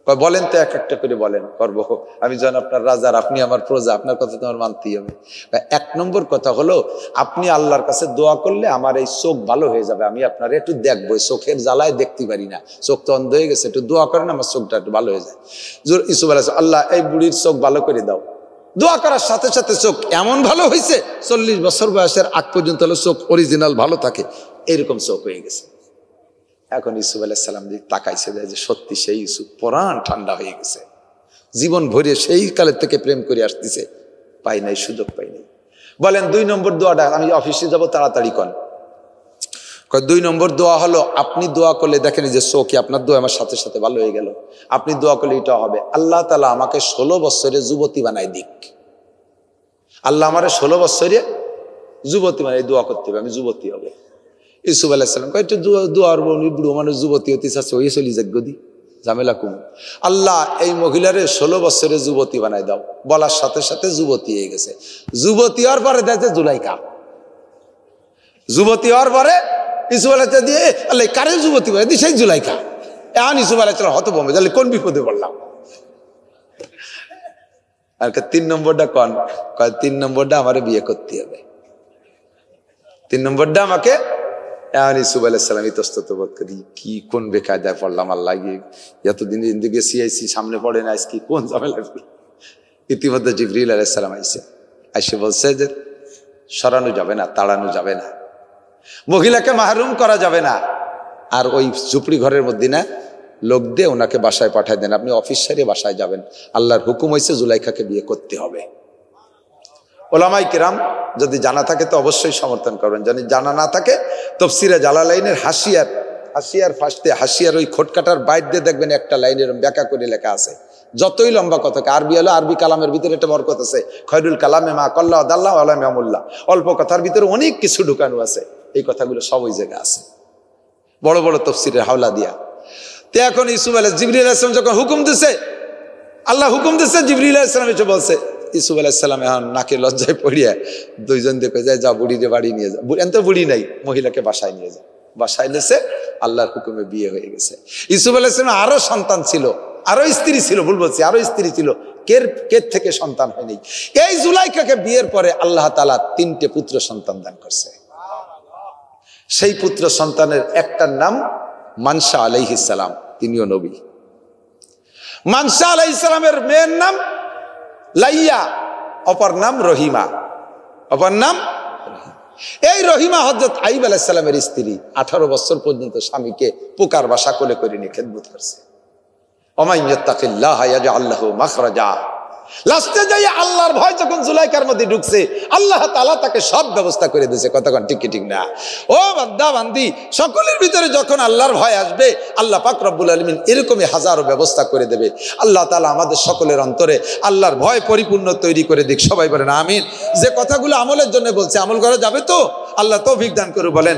বলেন তো, এক একটা করে বলেন, করবো। আমি যখন আপনার রাজার, আপনি আমার প্রজা, আপনার কথা তোমার মানতেই হবে। 1 নম্বর কথা হলো, আপনি আল্লাহর কাছে দোয়া করলে আমার এই চোখ ভালো হয়ে যাবে, আমি আপনার একটু দেখবো, চোখের জ্বালায় দেখতে পারি না, চোখ তো অন্ধ হয়ে গেছে, একটু দোয়া করেন আমার চোখটা একটু ভালো হয়ে যায়। ইউসুফ আলাইহিস সালাম, আল্লাহ এই বুড়ির চোখ ভালো করে দাও। দোয়া করার সাথে সাথে চোখ এমন ভালো হয়েছে, 40 বছর বয়সের আগ পর্যন্ত হলো চোখ অরিজিনাল ভালো থাকে, এরকম চোখ হয়ে গেছে। এখন ইউসুফ আলাইহিস সালাম যে তাকাইছে যে সত্যি সেই ইউসুফ, পরাণ ঠান্ডা হয়ে গেছে, জীবন ভরে সেই কালের থেকে প্রেম করে আসতেছে, পাই নাই, সুযোগ পাই নাই। বলেন 2 নম্বর দোয়াটা, আমি অফিসে যাব তাড়াতাড়ি কন। 2 নম্বর দোয়া হলো, আপনি দোয়া করলে দেখেন যে চোখে আপনার দোয়া আমার সাথে সাথে ভালো হয়ে গেল, আপনি দোয়া করলে এটা হবে, আল্লাহ তাআলা আমাকে 16 বছরে যুবতী বানাই দিক। আল্লাহ আমার 16 বছরে যুবতী বানাই, দোয়া করতে হবে, আমি যুবতী হবে। ইউসুফ আলাইহিস সালাম কয়, দোয়ার বুড়ো মানুষ যুবতী হতে চাচ্ছে, ওই চলি যাক গদি, ঝামেলা কম। আল্লাহ এই মহিলারে 16 বছরে যুবতী বানাই দাও। বলার সাথে সাথে যুবতী হয়ে গেছে। যুবতী হওয়ার পরে দেখছে জুলাইখা, যুবতী হওয়ার পরে ইউসুফ আলাইহিস সালাম দিয়ে আল্লাহ কারে যুবতী বানাই দি, সেই জুলাইখা। এখন ইউসুফ আলাইহিস সালাম হতভম্ব, তাহলে কোন বিপদে পড়লাম। আর 3 নম্বরটা কন, 3 নম্বরটা আমারে বিয়ে করতে হবে, 3 নম্বরটা আমাকে। এখন ইউসুফ আলাইহিস সালাম ইতস্তত বোধ করি, কি কোন বেকায়দায় পড়লাম, আল্লাহ এতদিন জিন্দেগি সিআইসি সামনে পড়ে না, আজকে কোন ঝামেলা। ইতিমধ্যে জিবরিল আলাইহিস সালাম আইসে বলছে যে সরানো যাবে না, তাড়ানো যাবে না, মহিলাকে মাহরুম করা যাবে না, আর ওই ঝুপড়ি ঘরের মধ্যে না লোক দিয়ে ওনাকে বাসায় পাঠায় দেন, আপনি অফিস সারিয়ে বাসায় যাবেন, আল্লাহর হুকুম হয়েছে জুলাইখাকে বিয়ে করতে হবে। ওলামায়ে কিরাম যদি জানা থাকে তো অবশ্যই সমর্থন করবেন, যদি জানা না থাকে তাফসীরে জালালাইনের হাসিয়ার হাসিয়ার ফার্স্টে হাসিয়ার ওই খোটকাটার বাইর দিয়ে দেখবেন একটা লাইনের ব্যাখ্যা করে লেখা আছে, যতই লম্বা কথা। আরবি হলো, আরবি কালামের ভিতরে একটা বরকত আছে, খয়রুল কালামে মা কল্লা দাল্লাহ আলামিয়ামুল্লাহ, অল্প কথার ভিতরে অনেক কিছু ঢুকানো আছে। এই কথাগুলো সব ওই জায়গায় আছে, বড় বড় তফসিরের হাওলা দিয়া। তো এখন ইউসুফ আলাইহিস জিবরিল আলাইহিস সালাম যখন হুকুম দিছে, আল্লাহ হুকুম দিচ্ছে, জিবরিল আলাইহিস সালাম এসে বলছে, ইউসুফ আলাইহিস সালাম এখন নাকে লজ্জায় পড়িয়া দুইজন দেখে যায়, যা বুড়িরে বাড়ি নিয়ে যা। এত বুড়ি নাই, মহিলাকে বাসায় নিয়ে যায়। বাসায় নিয়েছে, আল্লাহর হুকুমে বিয়ে হয়ে গেছে। ইউসুফ আলাইহিস সালাম আরো সন্তান ছিল, আরো স্ত্রী ছিল, ভুল বলছি, আরো স্ত্রী ছিল, কের থেকে সন্তান হয়নি। এই জুলাইখাকে বিয়ের পরে আল্লাহ তাআলা 3টে পুত্র সন্তান দান করছে। সেই পুত্র সন্তানের একটার নাম মানসা আলাইহিস সালাম, তিনিও নবী। মানসা আলাইহিস সালামের মেয়ের নাম লাইয়া, অপর নাম রহিমা, অপর নাম এই রহিমা হযরত আইয়ুব আলাইহিস সালামের স্ত্রী। 18 বছর পর্যন্ত স্বামীকে পোকার বাসা কোলে করে নিয়ে খেদমত করছে। ওয়া ইয়াত্তাকিল্লাহ ইয়াজআল লাহু মাখরাজা। লাস্টে যাই আল্লাহর ভয় যখন জুলাইখার মধ্যে ঢুকছে, আল্লাহ তাআলা তাকে সব ব্যবস্থা করে দিয়েছে। কতক্ষণ ঠিক ঠিক না? ও বান্দা বান্দি, সকলের ভিতরে যখন আল্লাহর ভয় আসবে, আল্লাহ পাক রব্বুল আলামিন এরকমই হাজারো ব্যবস্থা করে দেবে। আল্লাহ তাআলা আমাদের সকলের অন্তরে আল্লাহর ভয় পরিপূর্ণ তৈরি করে দিক। সবাই বলেন আমিন। যে কথাগুলো আমলের জন্য বলছে, আমল করা যাবে তো? আল্লাহ তৌফিক দান করে বলেন।